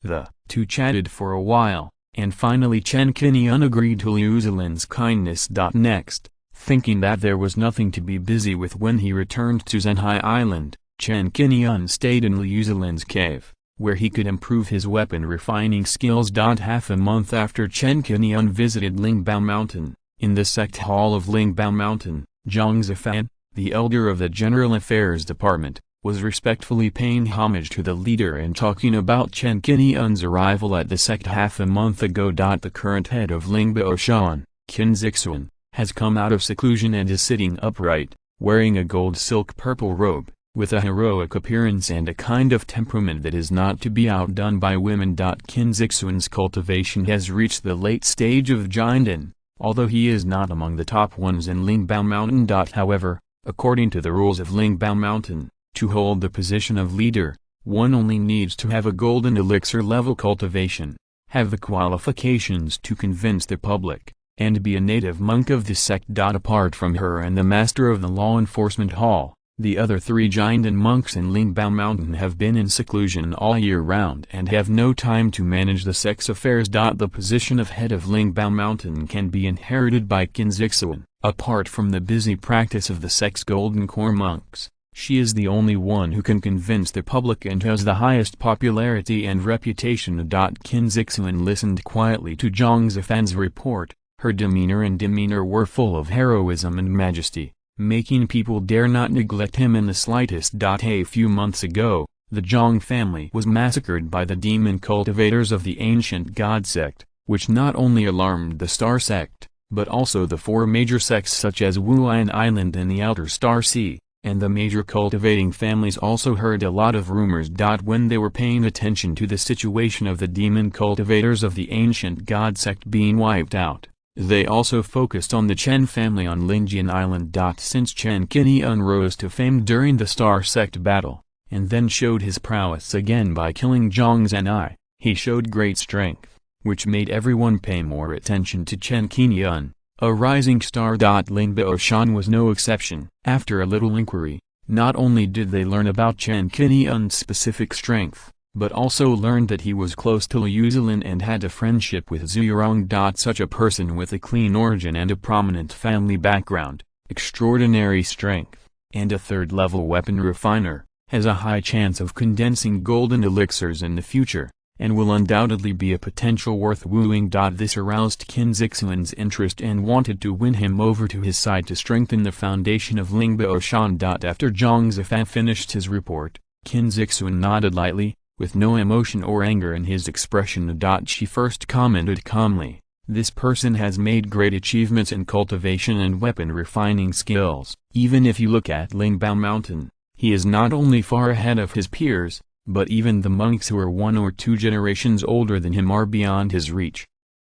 The two chatted for a while, and finally Chen Qingyun agreed to Liu Zilin's kindness. Next, thinking that there was nothing to be busy with when he returned to Zhenhai Island, Chen Qingyun stayed in Liu Zilin's cave, where he could improve his weapon refining skills. Half a month after Chen Qingyun visited Lingbao Mountain, in the sect hall of Lingbao Mountain, Zhang Zifan, the elder of the General Affairs Department, was respectfully paying homage to the leader and talking about Chen Qingyun's arrival at the sect half a month ago. The current head of Lingbao Shan, Qin Zixuan, has come out of seclusion and is sitting upright, wearing a gold silk purple robe, with a heroic appearance and a kind of temperament that is not to be outdone by women. Qin Zixuan's cultivation has reached the late stage of Jinden, although he is not among the top ones in Lingbao Mountain. However, according to the rules of Lingbao Mountain, to hold the position of leader, one only needs to have a golden elixir level cultivation, have the qualifications to convince the public, and be a native monk of the sect. Apart from her and the master of the law enforcement hall, the other 3 Jinden monks in Lingbao Mountain have been in seclusion all year round and have no time to manage the sect's affairs. The position of head of Lingbao Mountain can be inherited by Qin Zixuan. Apart from the busy practice of the sect's Golden Core monks, she is the only one who can convince the public and has the highest popularity and reputation. Qin Zixuan listened quietly to Zhang Zifan's report. Her demeanor were full of heroism and majesty, making people dare not neglect him in the slightest. A few months ago, the Zhang family was massacred by the demon cultivators of the ancient god sect, which not only alarmed the Star sect, but also the 4 major sects such as Hunyuan Island and the Outer Star Sea, and the major cultivating families also heard a lot of rumors. When they were paying attention to the situation of the demon cultivators of the ancient god sect being wiped out, they also focused on the Chen family on Linjian Island. Since Chen Qingyun rose to fame during the Star Sect battle, and then showed his prowess again by killing Zhang Zanai, he showed great strength, which made everyone pay more attention to Chen Qingyun, a rising star. Lingbao Shan was no exception. After a little inquiry, not only did they learn about Chen Qingyun's specific strength, but also learned that he was close to Liu Zilin and had a friendship with Zhu Yurong. Such a person with a clean origin and a prominent family background, extraordinary strength, and a third-level weapon refiner, has a high chance of condensing golden elixirs in the future, and will undoubtedly be a potential worth wooing. This aroused Qin Zixuan's interest and wanted to win him over to his side to strengthen the foundation of Lingbao Shan. After Zhang Zifan finished his report, Qin Zixuan nodded lightly, with no emotion or anger in his expression. She first commented calmly, "This person has made great achievements in cultivation and weapon refining skills. Even if you look at Lingbao Mountain, he is not only far ahead of his peers, but even the monks who are 1 or 2 generations older than him are beyond his reach."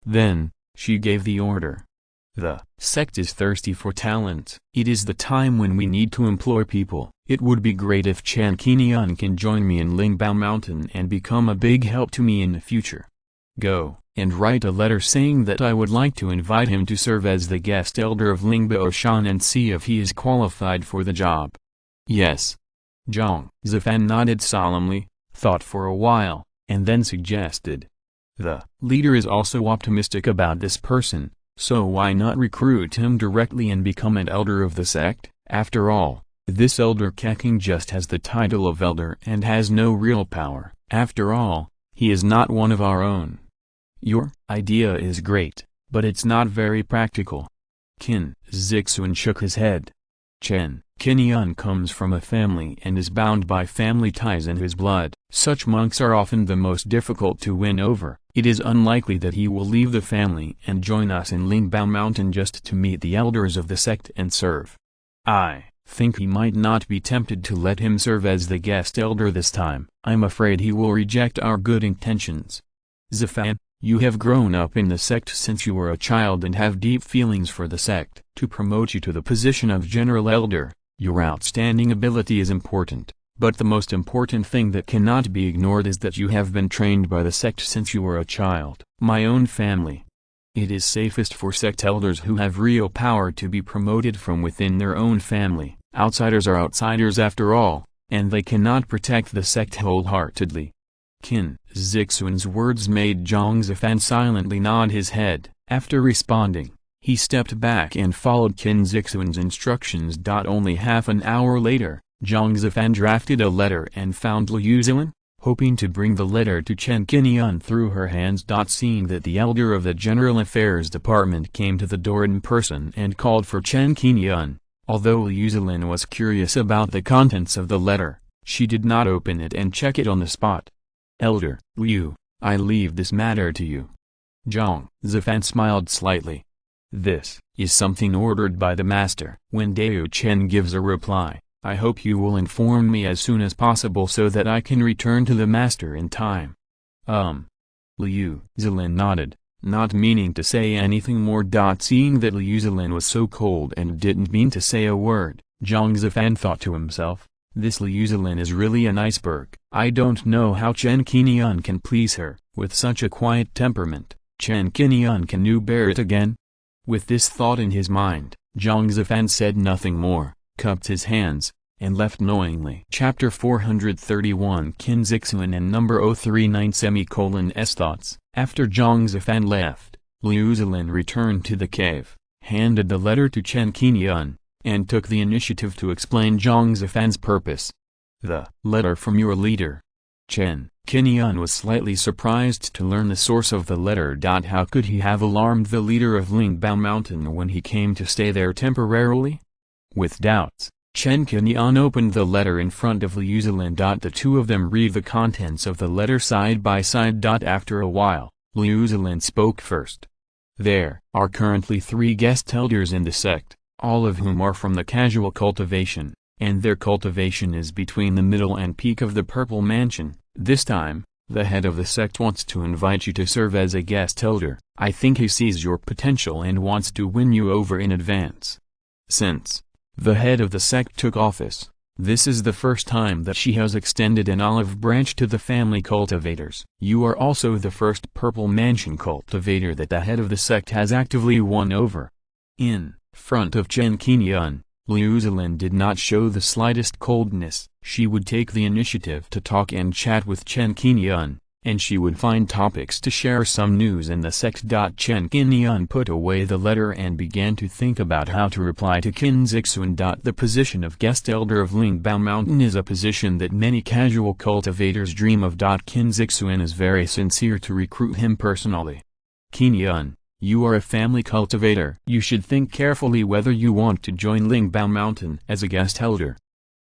Then, she gave the order. "The sect is thirsty for talent. It is the time when we need to employ people. It would be great if Chen Qingyun can join me in Lingbao Mountain and become a big help to me in the future. Go and write a letter saying that I would like to invite him to serve as the guest elder of Lingbao Shan and see if he is qualified for the job." "Yes." Zhang Zifan nodded solemnly, thought for a while, and then suggested, "The leader is also optimistic about this person, so why not recruit him directly and become an elder of the sect? After all, this elder Keqing just has the title of elder and has no real power. After all, he is not one of our own." "Your idea is great, but it's not very practical." Qin Zixuan shook his head. Chen Qingyun comes from a family and is bound by family ties in his blood. Such monks are often the most difficult to win over. It is unlikely that he will leave the family and join us in Lingbao Mountain just to meet the elders of the sect and serve. I think he might not be tempted to let him serve as the guest elder this time. I'm afraid he will reject our good intentions. Zifan, you have grown up in the sect since you were a child and have deep feelings for the sect. To promote you to the position of general elder, your outstanding ability is important, but the most important thing that cannot be ignored is that you have been trained by the sect since you were a child. My own family It is safest for sect elders who have real power to be promoted from within their own family. Outsiders are outsiders after all, and they cannot protect the sect wholeheartedly. Qin Zixuan's words made Zhang Zifan silently nod his head. After responding, he stepped back and followed Qin Zixuan's instructions. Only half an hour later, Zhang Zifan drafted a letter and found Liu Zilan, hoping to bring the letter to Chen Qingyun through her hands. Seeing that the elder of the General Affairs Department came to the door in person and called for Chen Qingyun, although Liu Zilan was curious about the contents of the letter, she did not open it and check it on the spot. "Elder Liu, I leave this matter to you." Zhang Zifan smiled slightly. "This is something ordered by the master." When Dao Chen gives a reply, "I hope you will inform me as soon as possible so that I can return to the master in time." Liu Zilan nodded, not meaning to say anything more. Seeing that Liu Zilan was so cold and didn't mean to say a word, Zhang Zifan thought to himself, "This Liu Zilan is really an iceberg. I don't know how Chen Qingyun can please her. With such a quiet temperament, Chen Qingyun can you bear it again?" With this thought in his mind, Zhang Zifan said nothing more, cupped his hands, and left knowingly. Chapter 431 Qin Zixuan and number 039:S thoughts. After Zhang Zifan left, Liu Zilan returned to the cave, handed the letter to Chen Qingyun, and took the initiative to explain Zhang Zifan's purpose. "The letter from your leader." Chen Qingyun was slightly surprised to learn the source of the letter. How could he have alarmed the leader of Lingbao Mountain when he came to stay there temporarily? With doubts, Chen Qingyun opened the letter in front of Liu Zilan. The two of them read the contents of the letter side by side. After a while, Liu Zilan spoke first. "There are currently 3 guest elders in the sect, all of whom are from the casual cultivation, and their cultivation is between the middle and peak of the Purple Mansion. This time, the head of the sect wants to invite you to serve as a guest elder. I think he sees your potential and wants to win you over in advance. Since the head of the sect took office, this is the first time that she has extended an olive branch to the family cultivators. You are also the first Purple Mansion cultivator that the head of the sect has actively won over." In front of Chen Qingyun, Liu Zilan did not show the slightest coldness. She would take the initiative to talk and chat with Chen Qingyun, and she would find topics to share some news in the sect. Chen Qingyun put away the letter and began to think about how to reply to Qin Zixuan. The position of guest elder of Lingbao Mountain is a position that many casual cultivators dream of. Qin Zixuan is very sincere to recruit him personally. "Qingyun, you are a family cultivator. You should think carefully whether you want to join Lingbao Mountain as a guest elder."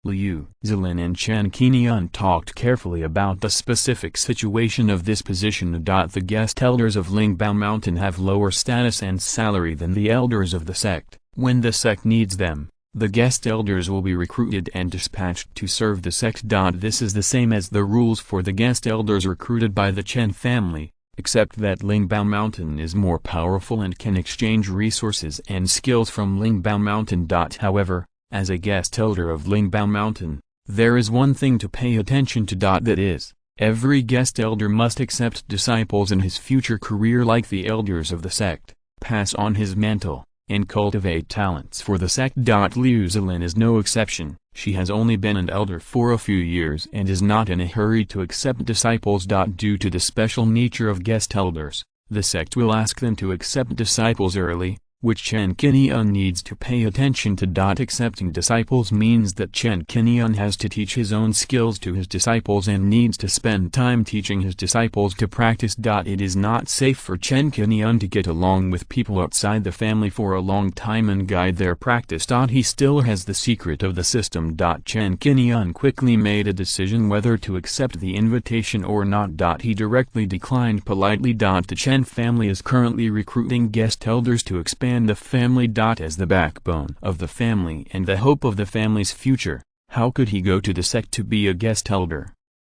Liu Zilan and Chen Qingyun talked carefully about the specific situation of this position. The guest elders of Lingbao Mountain have lower status and salary than the elders of the sect. When the sect needs them, the guest elders will be recruited and dispatched to serve the sect. This is the same as the rules for the guest elders recruited by the Chen family, except that Lingbao Mountain is more powerful and can exchange resources and skills from Lingbao Mountain. However, as a guest elder of Lingbao Mountain, there is one thing to pay attention to. That is, every guest elder must accept disciples in his future career like the elders of the sect, pass on his mantle, and cultivate talents for the sect. Liu Zilan is no exception. She has only been an elder for a few years and is not in a hurry to accept disciples. Due to the special nature of guest elders, the sect will ask them to accept disciples early, which Chen Qingyun needs to pay attention to. Accepting disciples means that Chen Qingyun has to teach his own skills to his disciples and needs to spend time teaching his disciples to practice. It is not safe for Chen Qingyun to get along with people outside the family for a long time and guide their practice. He still has the secret of the system. Chen Qingyun quickly made a decision whether to accept the invitation or not. He directly declined politely. The Chen family is currently recruiting guest elders to expand the family. As the backbone of the family and the hope of the family's future, how could he go to the sect to be a guest elder?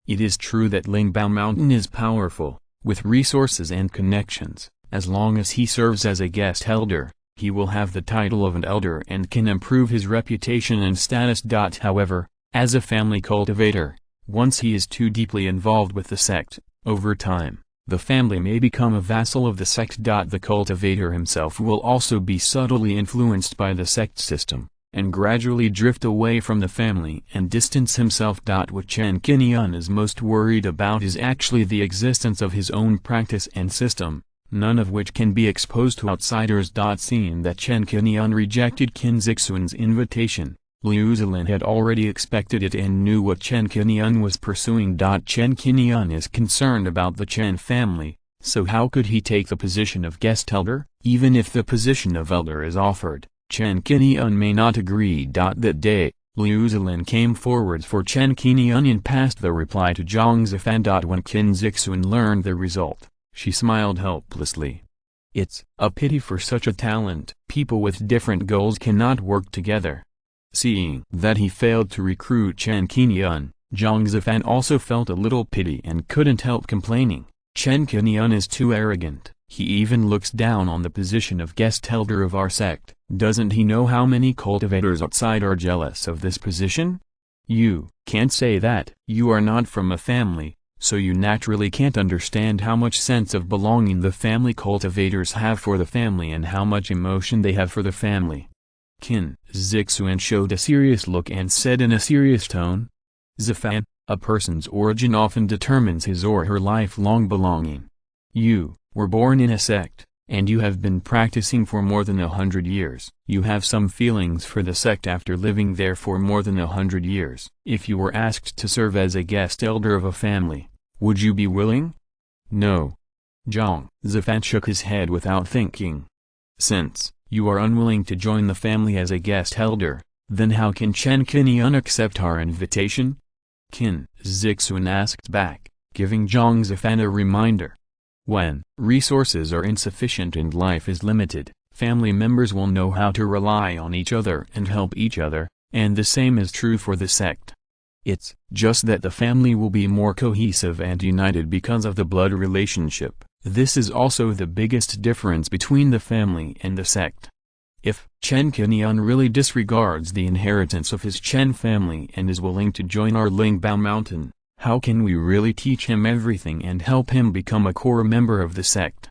It is true that Lingbao Mountain is powerful, with resources and connections. As long as he serves as a guest elder, he will have the title of an elder and can improve his reputation and status. However, as a family cultivator, once he is too deeply involved with the sect, over time, the family may become a vassal of the sect. The cultivator himself will also be subtly influenced by the sect system, and gradually drift away from the family and distance himself. What Chen Qingyun is most worried about is actually the existence of his own practice and system, none of which can be exposed to outsiders. Seeing that Chen Qingyun rejected Qin Zixuan's invitation, Liu Zilin had already expected it and knew what Chen Qingyun was pursuing. Chen Qingyun is concerned about the Chen family, so how could he take the position of guest elder? Even if the position of elder is offered, Chen Qingyun may not agree. That day, Liu Zilin came forwards for Chen Qingyun and passed the reply to Zhang Zifan. When Qin Zixuan learned the result, she smiled helplessly. It's a pity for such a talent. People with different goals cannot work together. Seeing that he failed to recruit Chen Qingyun, Zhang Zifan also felt a little pity and couldn't help complaining. Chen Qingyun is too arrogant. He even looks down on the position of guest elder of our sect. Doesn't he know how many cultivators outside are jealous of this position? You can't say that. You are not from a family, so you naturally can't understand how much sense of belonging the family cultivators have for the family and how much emotion they have for the family. Qin Zixuan showed a serious look and said in a serious tone, Zifan, a person's origin often determines his or her lifelong belonging. You were born in a sect, and you have been practicing for more than 100 years. You have some feelings for the sect after living there for more than 100 years. If you were asked to serve as a guest elder of a family, would you be willing? No. Zhang Zifan shook his head without thinking. Since you are unwilling to join the family as a guest elder, then how can Chen Qingyun accept our invitation? Qin Zixuan asked back, giving Zhang Zifan a reminder. When resources are insufficient and life is limited, family members will know how to rely on each other and help each other, and the same is true for the sect. It's just that the family will be more cohesive and united because of the blood relationship. This is also the biggest difference between the family and the sect. If Chen Qingyun really disregards the inheritance of his Chen family and is willing to join our Lingbao Mountain, how can we really teach him everything and help him become a core member of the sect?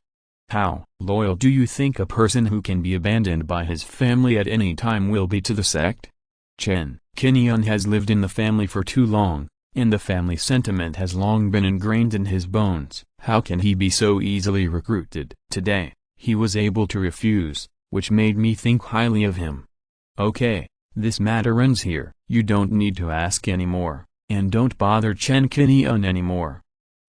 How loyal do you think a person who can be abandoned by his family at any time will be to the sect? Chen Qingyun has lived in the family for too long, and the family sentiment has long been ingrained in his bones. How can he be so easily recruited? Today, he was able to refuse, which made me think highly of him. Okay, this matter ends here. You don't need to ask anymore, and don't bother Chen Qingyun anymore.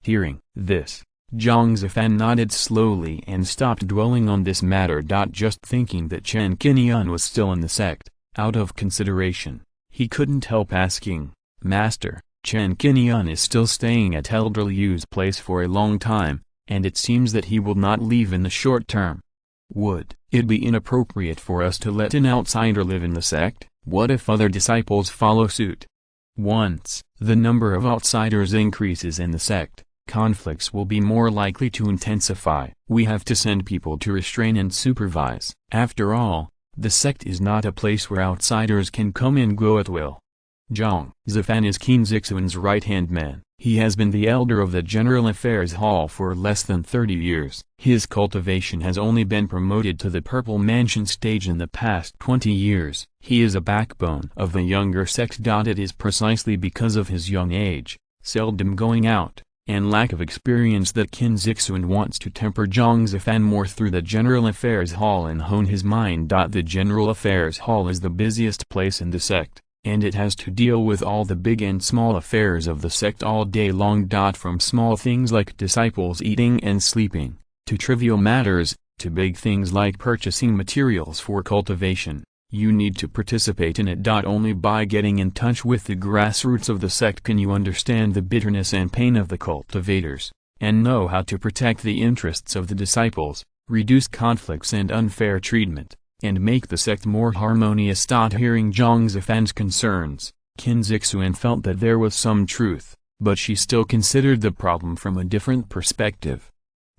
Hearing this, Zhang Zifan nodded slowly and stopped dwelling on this matter. Just thinking that Chen Qingyun was still in the sect, out of consideration, he couldn't help asking, Master, Chen Qingyun is still staying at Elder Liu's place for a long time, and it seems that he will not leave in the short term. Would it be inappropriate for us to let an outsider live in the sect? What if other disciples follow suit? Once the number of outsiders increases in the sect, conflicts will be more likely to intensify. We have to send people to restrain and supervise. After all, the sect is not a place where outsiders can come and go at will. Zhang Zifan is Qin Zixuan's right-hand man. He has been the elder of the General Affairs Hall for less than 30 years. His cultivation has only been promoted to the Purple Mansion stage in the past 20 years. He is a backbone of the younger sect. It is precisely because of his young age, seldom going out, and lack of experience that Qin Zixuan wants to temper Zhang Zifan more through the General Affairs Hall and hone his mind. The General Affairs Hall is the busiest place in the sect, and it has to deal with all the big and small affairs of the sect all day long. From small things like disciples eating and sleeping, to trivial matters, to big things like purchasing materials for cultivation. You need to participate in it. Only by getting in touch with the grassroots of the sect can you understand the bitterness and pain of the cultivators, and know how to protect the interests of the disciples, reduce conflicts and unfair treatment, and make the sect more harmonious. Hearing Zhang Zifan's concerns, Qin Zixuan felt that there was some truth, but she still considered the problem from a different perspective.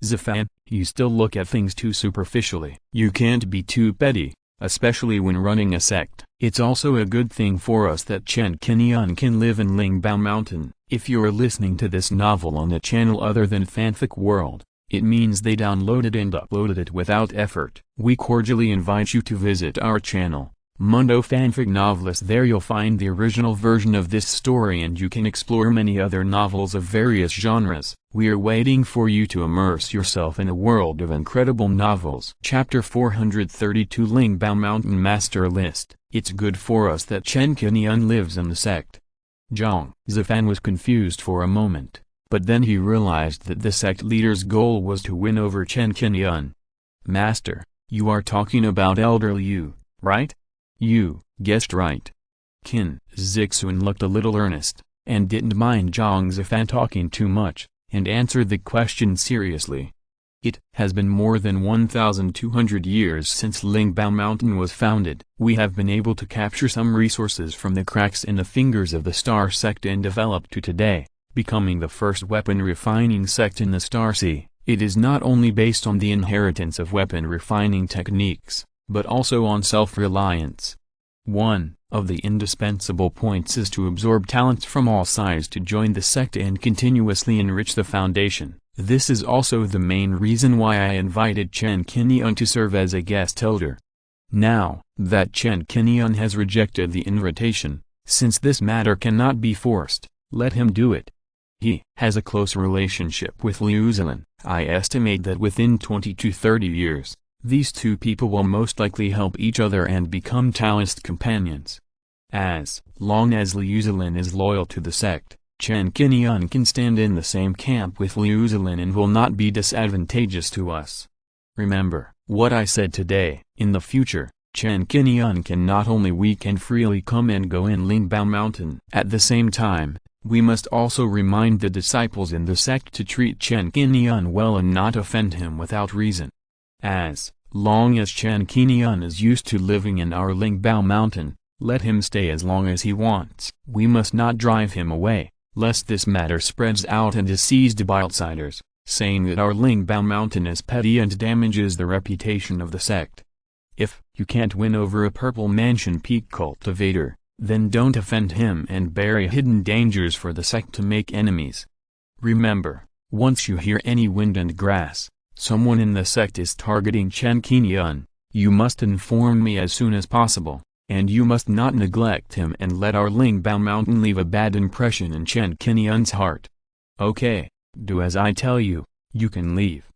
Zifan, you still look at things too superficially. You can't be too petty, especially when running a sect. It's also a good thing for us that Chen Qingyun can live in Lingbao Mountain. If you're listening to this novel on a channel other than Fanfic World, it means they downloaded and uploaded it without effort. We cordially invite you to visit our channel, Mundo Fanfic Novelist. There you'll find the original version of this story and you can explore many other novels of various genres. We are waiting for you to immerse yourself in a world of incredible novels. Chapter 432 Lingbao Mountain Master List. It's good for us that Chen Qingyun lives in the sect. Zhang Zifan was confused for a moment, but then he realized that the sect leader's goal was to win over Chen Qingyun. Master, you are talking about Elder Liu, right? You guessed right. Qin Zixuan looked a little earnest, and didn't mind Zhang Zifan talking too much, and answered the question seriously. It has been more than 1,200 years since Lingbao Mountain was founded. We have been able to capture some resources from the cracks in the fingers of the Star Sect and developed to today, becoming the first weapon refining sect in the Star Sea. It is not only based on the inheritance of weapon refining techniques, but also on self-reliance. One of the indispensable points is to absorb talents from all sides to join the sect and continuously enrich the foundation. This is also the main reason why I invited Chen Qingyun to serve as a guest elder. Now that Chen Qingyun has rejected the invitation, since this matter cannot be forced, let him do it. He has a close relationship with Liu Zilin. I estimate that within 20 to 30 years, these two people will most likely help each other and become Taoist companions. As long as Liu Zilin is loyal to the sect, Chen Qingyun can stand in the same camp with Liu Zilin and will not be disadvantageous to us. Remember what I said today. In the future, Chen Qingyun can not only weak and freely come and go in Lingbao Mountain. At the same time, we must also remind the disciples in the sect to treat Chen Qingyun well and not offend him without reason. As long as Chen Qingyun is used to living in our Lingbao Mountain, let him stay as long as he wants. We must not drive him away, lest this matter spreads out and is seized by outsiders, saying that our Lingbao Mountain is petty and damages the reputation of the sect. If you can't win over a Purple Mansion Peak cultivator, then don't offend him and bury hidden dangers for the sect to make enemies. Remember, once you hear any wind and grass, someone in the sect is targeting Chen Qingyun, you must inform me as soon as possible, and you must not neglect him and let our Lingbao Mountain leave a bad impression in Chen Qingyun's heart. Okay, do as I tell you, you can leave.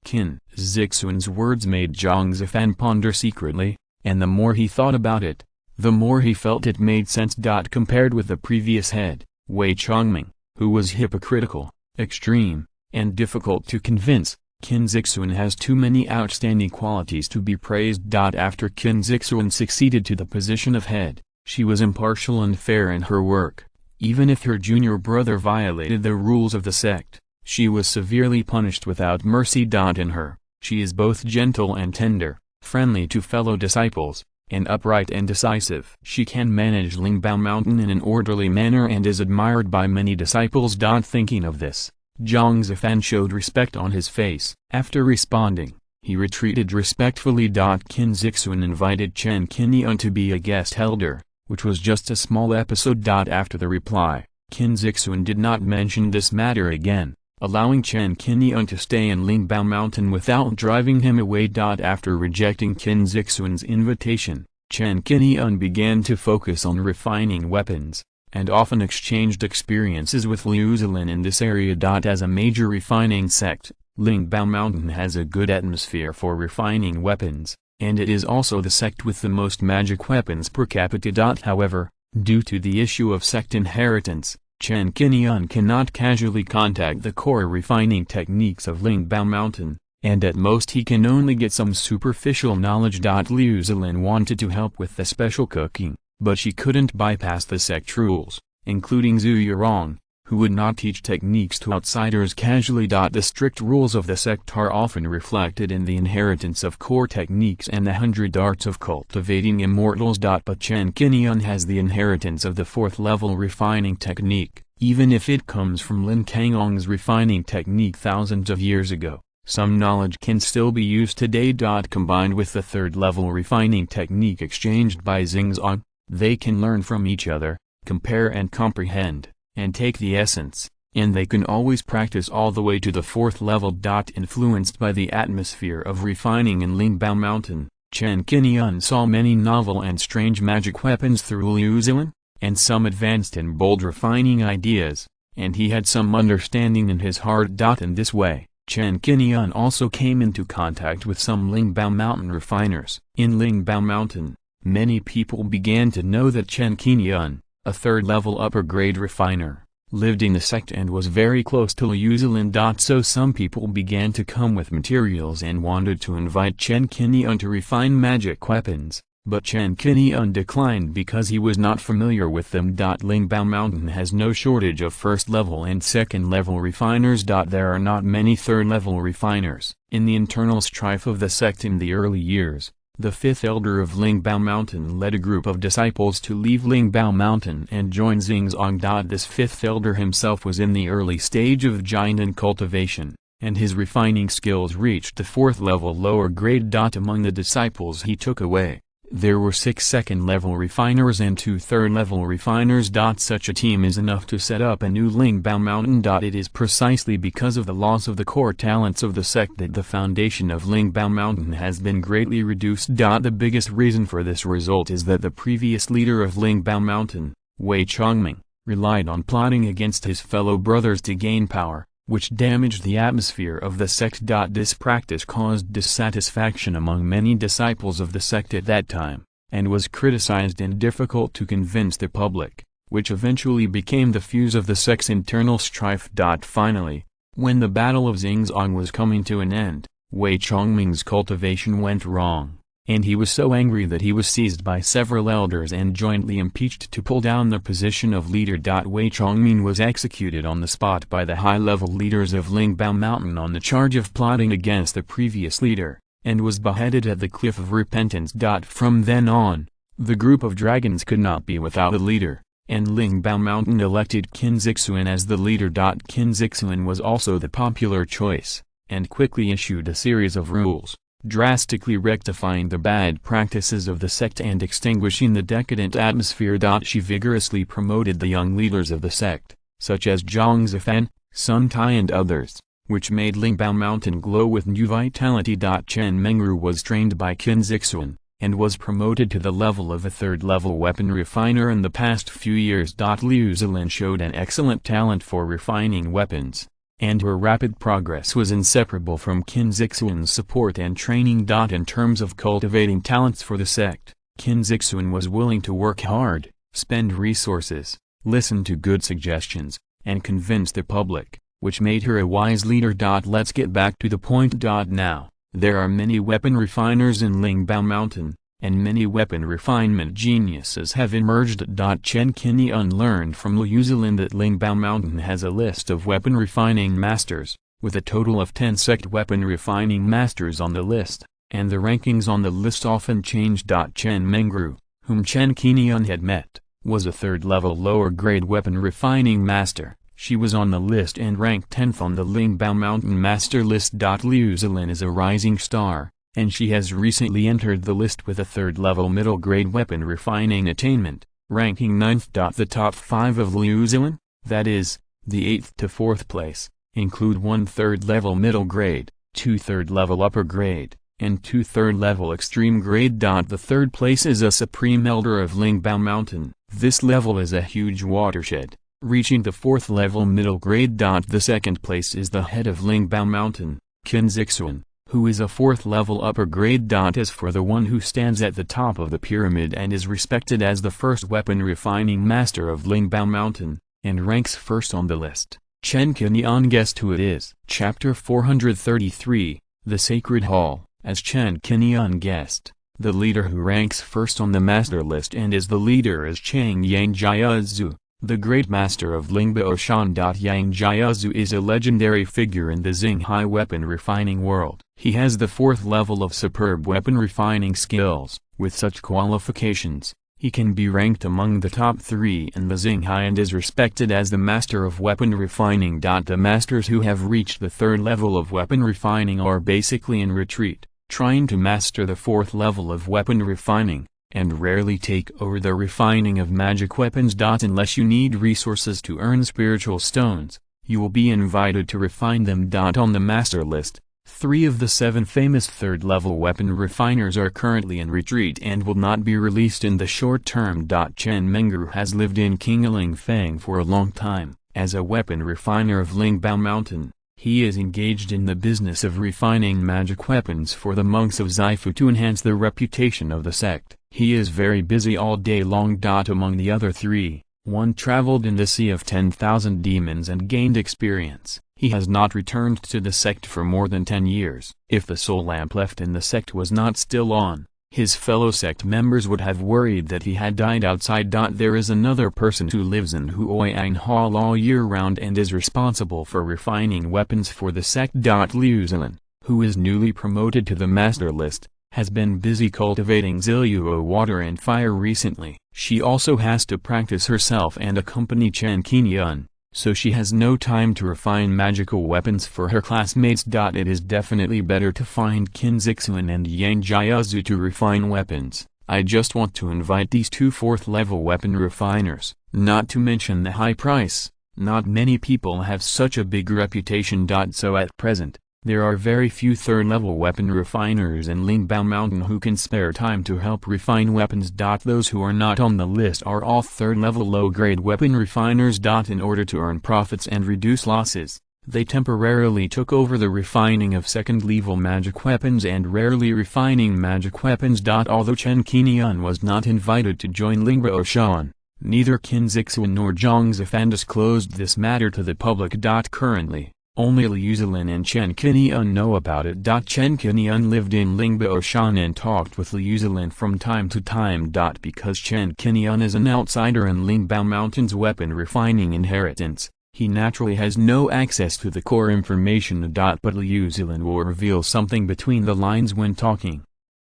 Qin Zixuan's words made Zhang Zifan ponder secretly, and the more he thought about it, the more he felt it made sense. Compared with the previous head, Wei Chongming, who was hypocritical, extreme, and difficult to convince, Qin Zixuan has too many outstanding qualities to be praised. After Qin Zixuan succeeded to the position of head, she was impartial and fair in her work. Even if her junior brother violated the rules of the sect, she was severely punished without mercy. In her, she is both gentle and tender, friendly to fellow disciples, and upright and decisive. She can manage Lingbao Mountain in an orderly manner and is admired by many disciples. Thinking of this, Zhang Zifan showed respect on his face. After responding, he retreated respectfully. Qin Zixuan invited Chen Qingyun to be a guest elder, which was just a small episode. After the reply, Qin Zixuan did not mention this matter again, allowing Chen Qingyun to stay in Lingbao Mountain without driving him away. After rejecting Qin Zixuan's invitation, Chen Qingyun began to focus on refining weapons, and often exchanged experiences with Liu Zilin in this area. As a major refining sect, Lingbao Mountain has a good atmosphere for refining weapons, and it is also the sect with the most magic weapons per capita. However, due to the issue of sect inheritance, Chen Qingyun cannot casually contact the core refining techniques of Lingbao Mountain, and at most he can only get some superficial knowledge. Liu Zilin wanted to help with the special cooking, but she couldn't bypass the sect rules, including Zhu Yurong, who would not teach techniques to outsiders casually. The strict rules of the sect are often reflected in the inheritance of core techniques and the 100 arts of cultivating immortals. But Chen Qingyun has the inheritance of the 4th level refining technique, even if it comes from Lin Kangong's refining technique thousands of years ago. Some knowledge can still be used today. Combined with the 3rd level refining technique exchanged by Xingzong, they can learn from each other, compare and comprehend, and take the essence, and they can always practice all the way to the 4th level. Influenced by the atmosphere of refining in Lingbao Mountain, Chen Qingyun saw many novel and strange magic weapons through Liu Zilin, and some advanced and bold refining ideas, and he had some understanding in his heart. In this way, Chen Qingyun also came into contact with some Lingbao Mountain refiners. In Lingbao Mountain, many people began to know that Chen Qingyun, a 3rd level upper grade refiner, lived in the sect and was very close to Liu Zilin. So some people began to come with materials and wanted to invite Chen Qingyun to refine magic weapons, but Chen Qingyun declined because he was not familiar with them. Lingbao Mountain has no shortage of 1st level and 2nd level refiners. There are not many 3rd level refiners. In the internal strife of the sect in the early years, the 5th elder of Lingbao Mountain led a group of disciples to leave Lingbao Mountain and join Xingzong. This 5th elder himself was in the early stage of Jinan cultivation, and his refining skills reached the 4th level lower grade. Among the disciples he took away, there were 6 2nd-level refiners and 2 3rd-level refiners. Such a team is enough to set up a new Lingbao Mountain. It is precisely because of the loss of the core talents of the sect that the foundation of Lingbao Mountain has been greatly reduced. The biggest reason for this result is that the previous leader of Lingbao Mountain, Wei Chongming, relied on plotting against his fellow brothers to gain power, which damaged the atmosphere of the sect. This practice caused dissatisfaction among many disciples of the sect at that time, and was criticized and difficult to convince the public, which eventually became the fuse of the sect's internal strife. Finally, when the Battle of Xingzong was coming to an end, Wei Chongming's cultivation went wrong, and he was so angry that he was seized by several elders and jointly impeached to pull down the position of leader. Wei Chongming was executed on the spot by the high-level leaders of Lingbao Mountain on the charge of plotting against the previous leader, and was beheaded at the Cliff of Repentance. From then on, the group of dragons could not be without a leader, and Lingbao Mountain elected Qin Zixuan as the leader. Qin Zixuan was also the popular choice, and quickly issued a series of rules, drastically rectifying the bad practices of the sect and extinguishing the decadent atmosphere. She vigorously promoted the young leaders of the sect, such as Zhang Zifan, Sun Tai and others, which made Lingbao Mountain glow with new vitality. Chen Mengru was trained by Qin Zixuan, and was promoted to the level of a 3rd-level weapon refiner in the past few years. Liu Zilin showed an excellent talent for refining weapons, and her rapid progress was inseparable from Qin Zixuan's support and training. In terms of cultivating talents for the sect, Qin Zixuan was willing to work hard, spend resources, listen to good suggestions, and convince the public, which made her a wise leader. Let's get back to the point. Now, there are many weapon refiners in Lingbao Mountain, and many weapon refinement geniuses have emerged. Chen Qingyun learned from Liu Zilin that Lingbao Mountain has a list of weapon refining masters, with a total of 10 sect weapon refining masters on the list, and the rankings on the list often change. Chen Mengru, whom Chen Qingyun had met, was a 3rd-level lower-grade weapon refining master. She was on the list and ranked 10th on the Lingbao Mountain master list. Liu Zilin is a rising star, and she has recently entered the list with a 3rd-level middle-grade weapon refining attainment, ranking 9th. The top 5 of Liu Zilin, that is, the 8th to 4th place, include 1 3rd-level middle grade, 2 3rd-level upper grade, and 2 3rd-level extreme grade. The 3rd place is a supreme elder of Lingbao Mountain. This level is a huge watershed, reaching the 4th level middle grade. The 2nd place is the head of Lingbao Mountain, Qin Zixuan, who is a 4th level upper grade. As for the one who stands at the top of the pyramid and is respected as the first weapon refining master of Lingbao Mountain, and ranks first on the list, Chen Qingyun guessed who it is. Chapter 433, The Sacred Hall. As Chen Qingyun guessed, the leader who ranks first on the master list and is the leader is Chang Yang Jiazu, the great master of Lingbao Shan. Yang Jiazu is a legendary figure in the Xinghai weapon refining world. He has the 4th level of superb weapon refining skills. With such qualifications, he can be ranked among the top 3 in the Xinghai and is respected as the master of weapon refining. The masters who have reached the 3rd level of weapon refining are basically in retreat, trying to master the 4th level of weapon refining, and rarely take over the refining of magic weapons. Unless you need resources to earn spiritual stones, you will be invited to refine them. On the master list, 3 of the 7 famous third-level weapon refiners are currently in retreat and will not be released in the short term. Chen Mengru has lived in Qingguang Fang for a long time. As a weapon refiner of Lingbao Mountain, he is engaged in the business of refining magic weapons for the monks of Zaifu to enhance the reputation of the sect. He is very busy all day long. Among the other 3, one traveled in the Sea of 10,000 Demons and gained experience. He has not returned to the sect for more than 10 years. If the soul lamp left in the sect was not still on, his fellow sect members would have worried that he had died outside. There is another person who lives in Hunyuan Hall all year round and is responsible for refining weapons for the sect. Liu Zilin, who is newly promoted to the master list, has been busy cultivating Ziluo water and fire recently. She also has to practice herself and accompany Chen Qingyun, so she has no time to refine magical weapons for her classmates. It is definitely better to find Qin Zixuan and Yang Jiazu to refine weapons. I just want to invite these 2 4th-level weapon refiners, not to mention the high price. Not many people have such a big reputation. So at present, there are very few 3rd-level weapon refiners in Lingbao Mountain who can spare time to help refine weapons. Those who are not on the list are all 3rd-level low-grade weapon refiners. In order to earn profits and reduce losses, they temporarily took over the refining of 2nd-level magic weapons and rarely refining magic weapons. Although Chen Qingyun was not invited to join Lingbao Shan, neither Qin Zixuan nor Zhang Zifan disclosed this matter to the public. Currently, only Liu Zilin and Chen Qingyun know about it. Chen Qingyun lived in Lingbao Shan and talked with Liu Zilin from time to time. Because Chen Qingyun is an outsider in Lingbao Mountain's weapon refining inheritance, he naturally has no access to the core information. But Liu Zilin will reveal something between the lines when talking.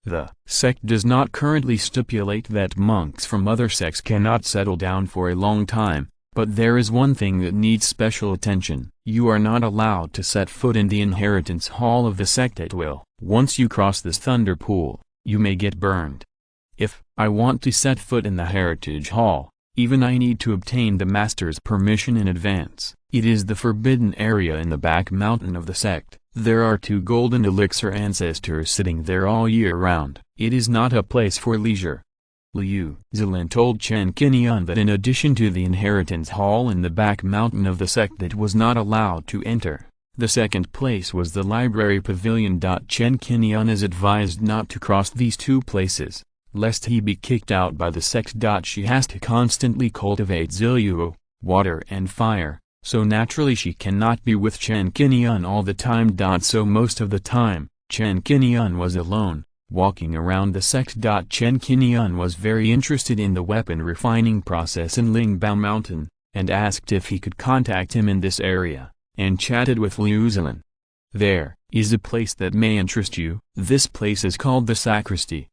The sect does not currently stipulate that monks from other sects cannot settle down for a long time. But there is one thing that needs special attention. You are not allowed to set foot in the inheritance hall of the sect at will. Once you cross this thunder pool, you may get burned. If I want to set foot in the heritage hall, even I need to obtain the master's permission in advance. It is the forbidden area in the back mountain of the sect. There are 2 golden elixir ancestors sitting there all year round. It is not a place for leisure. Liu Zilin told Chen Qingyun that in addition to the inheritance hall in the back mountain of the sect it was not allowed to enter, the second place was the library pavilion. Chen Qingyun is advised not to cross these 2 places, lest he be kicked out by the sect. She has to constantly cultivate Ziluo, water and fire, so naturally she cannot be with Chen Qingyun all the time. So most of the time, Chen Qingyun was alone, walking around the sect. Chen Qingyun was very interested in the weapon refining process in Lingbao Mountain, and asked if he could contact him in this area, and chatted with Liu Zilin. There is a place that may interest you. This place is called the Sacristy.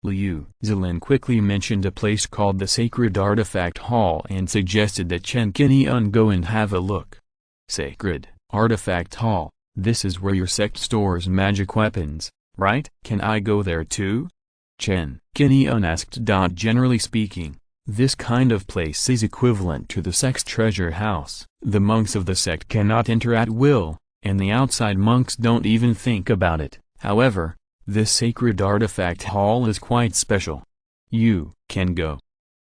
Liu Zilin quickly mentioned a place called the Sacred Artifact Hall and suggested that Chen Qingyun go and have a look. Sacred Artifact Hall, this is where your sect stores magic weapons, right? Can I go there too? Chen Qingyun asked. Generally speaking, this kind of place is equivalent to the sect's treasure house. The monks of the sect cannot enter at will, and the outside monks don't even think about it. However, this sacred artifact hall is quite special. You can go.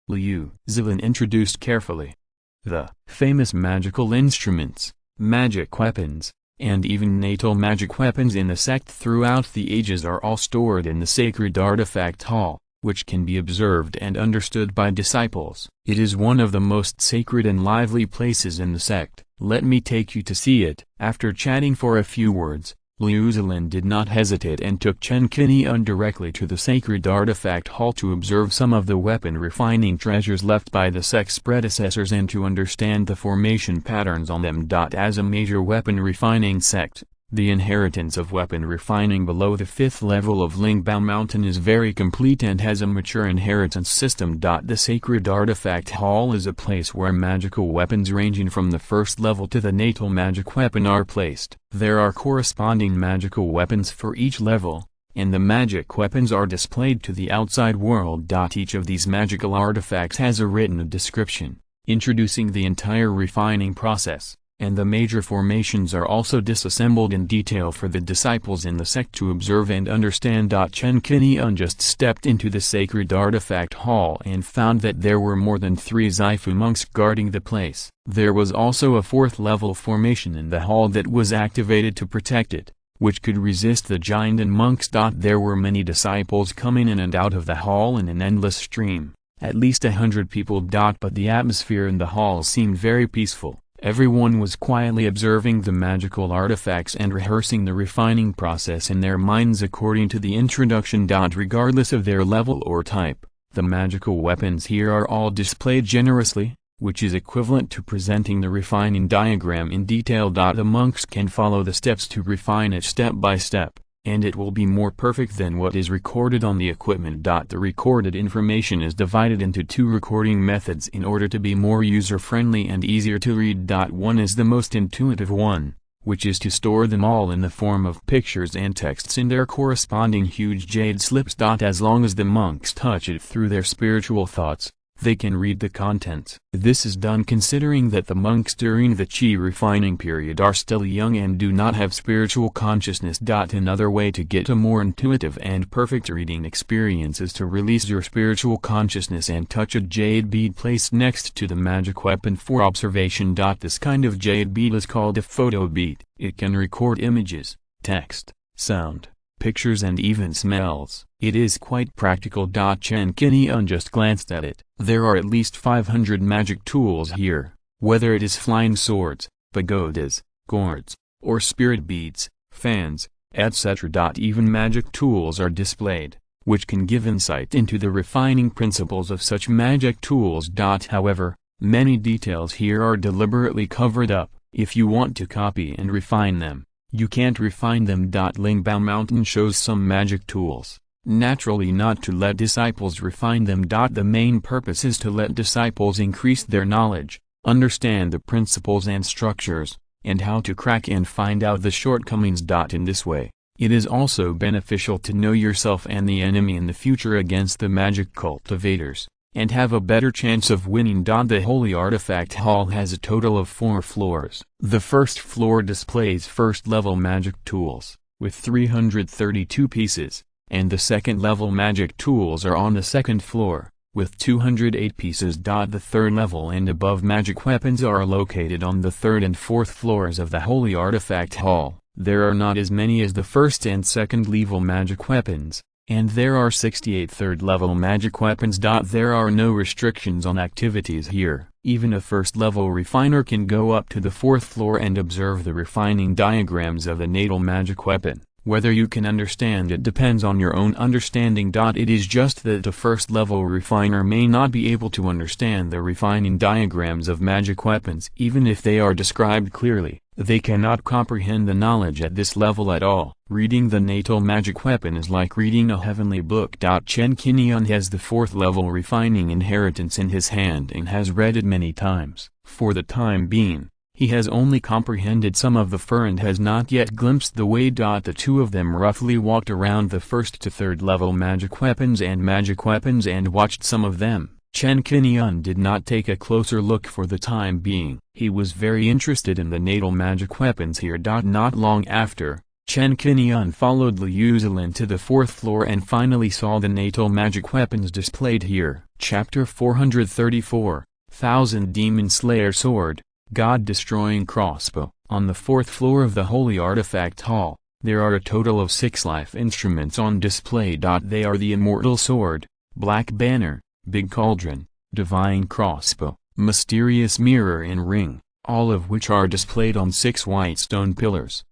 Liu Zilin introduced carefully. The famous magical instruments, magic weapons, and even natal magic weapons in the sect throughout the ages are all stored in the Sacred Artifact Hall, which can be observed and understood by disciples. It is one of the most sacred and lively places in the sect. Let me take you to see it. After chatting for a few words, Liu Zilin did not hesitate and took Chen Qingyun directly to the Sacred Artifact Hall to observe some of the weapon refining treasures left by the sect's predecessors and to understand the formation patterns on them. As a major weapon refining sect, the inheritance of weapon refining below the 5th level of Lingbao Mountain is very complete and has a mature inheritance system. The Sacred Artifact Hall is a place where magical weapons ranging from the 1st level to the natal magic weapon are placed. There are corresponding magical weapons for each level, and the magic weapons are displayed to the outside world. Each of these magical artifacts has a written description, introducing the entire refining process, and the major formations are also disassembled in detail for the disciples in the sect to observe and understand. Chen Qingyun just stepped into the sacred artifact hall and found that there were more than 3 Zaifu monks guarding the place. There was also a 4th level formation in the hall that was activated to protect it, which could resist the giant and monks. There were many disciples coming in and out of the hall in an endless stream, at least 100 people. But the atmosphere in the hall seemed very peaceful. Everyone was quietly observing the magical artifacts and rehearsing the refining process in their minds according to the introduction. Regardless of their level or type, the magical weapons here are all displayed generously, which is equivalent to presenting the refining diagram in detail. The monks can follow the steps to refine it step by step, and it will be more perfect than what is recorded on the equipment. The recorded information is divided into 2 recording methods in order to be more user-friendly and easier to read. One is the most intuitive one, which is to store them all in the form of pictures and texts in their corresponding huge jade slips. As long as the monks touch it through their spiritual thoughts, they can read the contents. This is done considering that the monks during the Qi refining period are still young and do not have spiritual consciousness. Another way to get a more intuitive and perfect reading experience is to release your spiritual consciousness and touch a jade bead placed next to the magic weapon for observation. This kind of jade bead is called a photo bead. It can record images, text, sound, pictures and even smells. It is quite practical. Chen Qingyun just glanced at it. There are at least 500 magic tools here, whether it is flying swords, pagodas, gourds, or spirit beads, fans, etc. Even magic tools are displayed, which can give insight into the refining principles of such magic tools. However, many details here are deliberately covered up. If you want to copy and refine them, you can't refine them. Lingbao Mountain shows some magic tools, naturally not to let disciples refine them. The main purpose is to let disciples increase their knowledge, understand the principles and structures, and how to crack and find out the shortcomings. In this way, it is also beneficial to know yourself and the enemy in the future against the magic cultivators, and have a better chance of winning. The Holy Artifact Hall has a total of 4 floors. The first floor displays first-level magic tools, with 332 pieces, and the second-level magic tools are on the second floor, with 208 pieces. The third-level and above magic weapons are located on the third and fourth floors of the Holy Artifact Hall. There are not as many as the first and second-level magic weapons, and there are 68 third-level magic weapons. There are no restrictions on activities here. Even a first-level refiner can go up to the 4th floor and observe the refining diagrams of the natal magic weapon. Whether you can understand it depends on your own understanding. It is just that a first-level refiner may not be able to understand the refining diagrams of magic weapons. Even if they are described clearly, they cannot comprehend the knowledge at this level at all. Reading the natal magic weapon is like reading a heavenly book. Chen Qingyun has the 4th-level refining inheritance in his hand and has read it many times. For the time being, he has only comprehended some of the fur and has not yet glimpsed the way. The two of them roughly walked around the 1st to 3rd level magic weapons and watched some of them. Chen Qingyun did not take a closer look for the time being. He was very interested in the natal magic weapons here. Not long after, Chen Qingyun followed Liu Zilin to the 4th floor and finally saw the natal magic weapons displayed here. Chapter 434, Thousand Demon Slayer Sword, God-Destroying Crossbow. On the 4th floor of the Holy Artifact Hall, there are a total of 6 life instruments on display. They are the Immortal Sword, Black Banner, Big Cauldron, Divine Crossbow, Mysterious Mirror and Ring, all of which are displayed on 6 white stone pillars.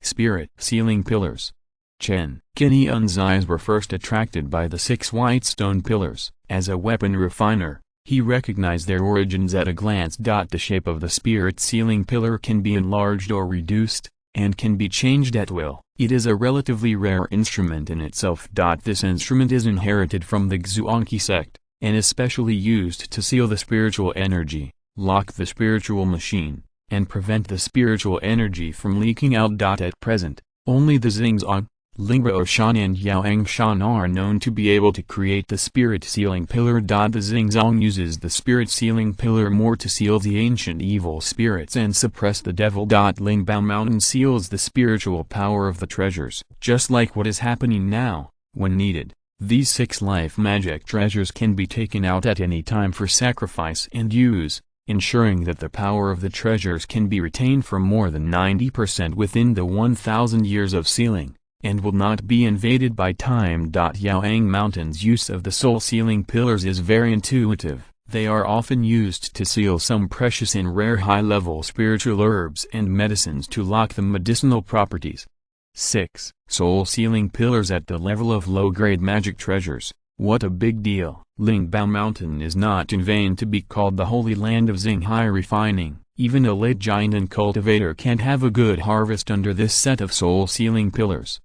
Spirit Sealing Pillars. Chen Qingyun's eyes were first attracted by the 6 white stone pillars. As a weapon refiner, he recognized their origins at a glance. The shape of the spirit sealing pillar can be enlarged or reduced, and can be changed at will. It is a relatively rare instrument in itself. This instrument is inherited from the Xuanqi sect, and especially used to seal the spiritual energy, lock the spiritual machine, and prevent the spiritual energy from leaking out. At present, only the Xingzong, Lingbo Shan and Yaoang Shan are known to be able to create the spirit sealing pillar. The Xingzong uses the spirit sealing pillar more to seal the ancient evil spirits and suppress the devil. Lingbao Mountain seals the spiritual power of the treasures. Just like what is happening now, when needed, these 6 life magic treasures can be taken out at any time for sacrifice and use, ensuring that the power of the treasures can be retained for more than 90% within the 1000 years of sealing, and will not be invaded by time. Yaoang Mountain's use of the soul sealing pillars is very intuitive. They are often used to seal some precious and rare high-level spiritual herbs and medicines to lock the medicinal properties. 6. Soul sealing pillars at the level of low-grade magic treasures. What a big deal. Lingbao Mountain is not in vain to be called the Holy Land of Xinghai refining. Even a late giant and cultivator can't have a good harvest under this set of soul sealing pillars.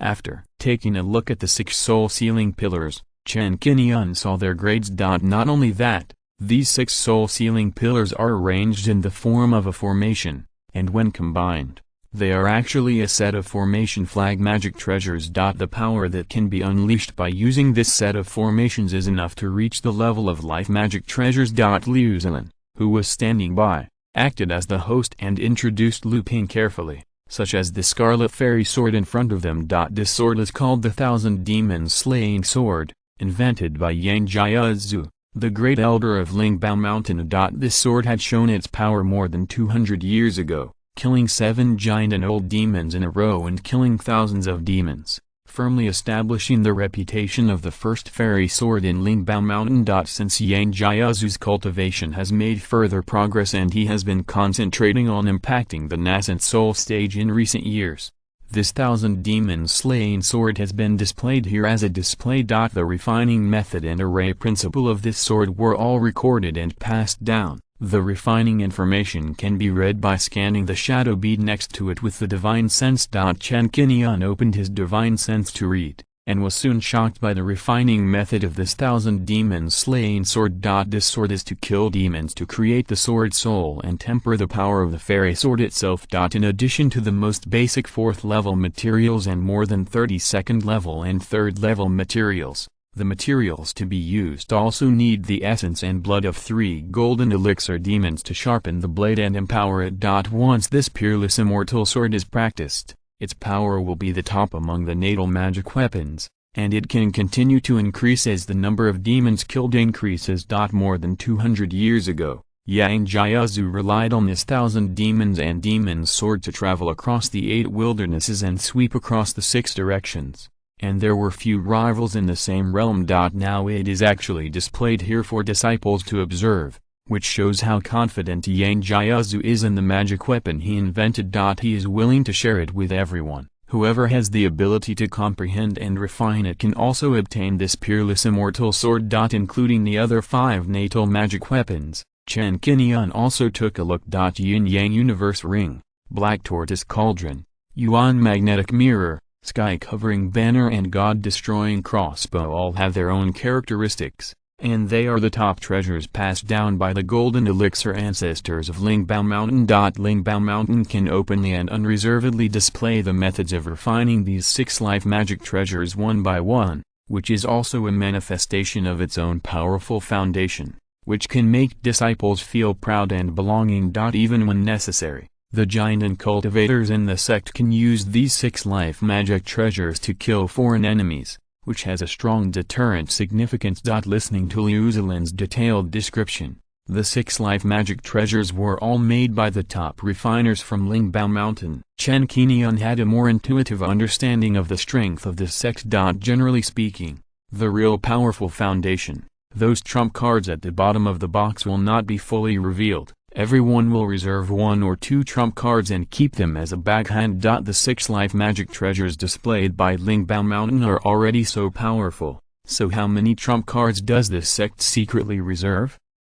After taking a look at the 6 soul sealing pillars, Chen Qingyun saw their grades. Not only that, these 6 soul sealing pillars are arranged in the form of a formation, and when combined, they are actually a set of formation flag magic treasures. The power that can be unleashed by using this set of formations is enough to reach the level of life magic treasures. Liu Zilin, who was standing by, acted as the host and introduced Lu Ping carefully, such as the Scarlet Fairy Sword in front of them. This sword is called the Thousand Demons Slaying Sword, invented by Yang Jiazu, the great elder of Lingbao Mountain. This sword had shown its power more than 200 years ago, killing 7 giant and old demons in a row and killing thousands of demons, firmly establishing the reputation of the first fairy sword in Lingbao Mountain. Since Yang Jiazu's cultivation has made further progress and he has been concentrating on impacting the nascent soul stage in recent years, this Thousand Demons Slaying Sword has been displayed here as a display. The refining method and array principle of this sword were all recorded and passed down. The refining information can be read by scanning the shadow bead next to it with the divine sense. Chen Qingyun opened his divine sense to read, and was soon shocked by the refining method of this Thousand Demons Slaying Sword. This sword is to kill demons to create the sword soul and temper the power of the fairy sword itself. In addition to the most basic 4th level materials and more than 30 2nd level and 3rd level materials, the materials to be used also need the essence and blood of 3 golden elixir demons to sharpen the blade and empower it. Once this peerless immortal sword is practiced, its power will be the top among the natal magic weapons, and it can continue to increase as the number of demons killed increases. More than 200 years ago, Yang Jiazu relied on this Thousand Demons and Demons sword to travel across the 8 wildernesses and sweep across the 6 directions. And there were few rivals in the same realm. Now it is actually displayed here for disciples to observe, which shows how confident Yang Jiazu is in the magic weapon he invented. He is willing to share it with everyone. Whoever has the ability to comprehend and refine it can also obtain this peerless immortal sword. Including the other 5 natal magic weapons, Chen Qingyun also took a look. Yin Yang Universe Ring, Black Tortoise Cauldron, Yuan Magnetic Mirror, Sky-covering banner and God-destroying crossbow all have their own characteristics, and they are the top treasures passed down by the golden elixir ancestors of Lingbao Mountain. Lingbao Mountain can openly and unreservedly display the methods of refining these 6 life magic treasures one by one, which is also a manifestation of its own powerful foundation, which can make disciples feel proud and belonging. Even when necessary, the giant and cultivators in the sect can use these 6 life magic treasures to kill foreign enemies, which has a strong deterrent significance. Listening to Liu Zilin's detailed description, the 6 life magic treasures were all made by the top refiners from Lingbao Mountain. Chen Qingyun had a more intuitive understanding of the strength of this sect. Generally speaking, the real powerful foundation, those trump cards at the bottom of the box, will not be fully revealed. Everyone will reserve 1 or 2 trump cards and keep them as a backhand. The 6 life magic treasures displayed by Lingbao Mountain are already so powerful, so how many trump cards does this sect secretly reserve?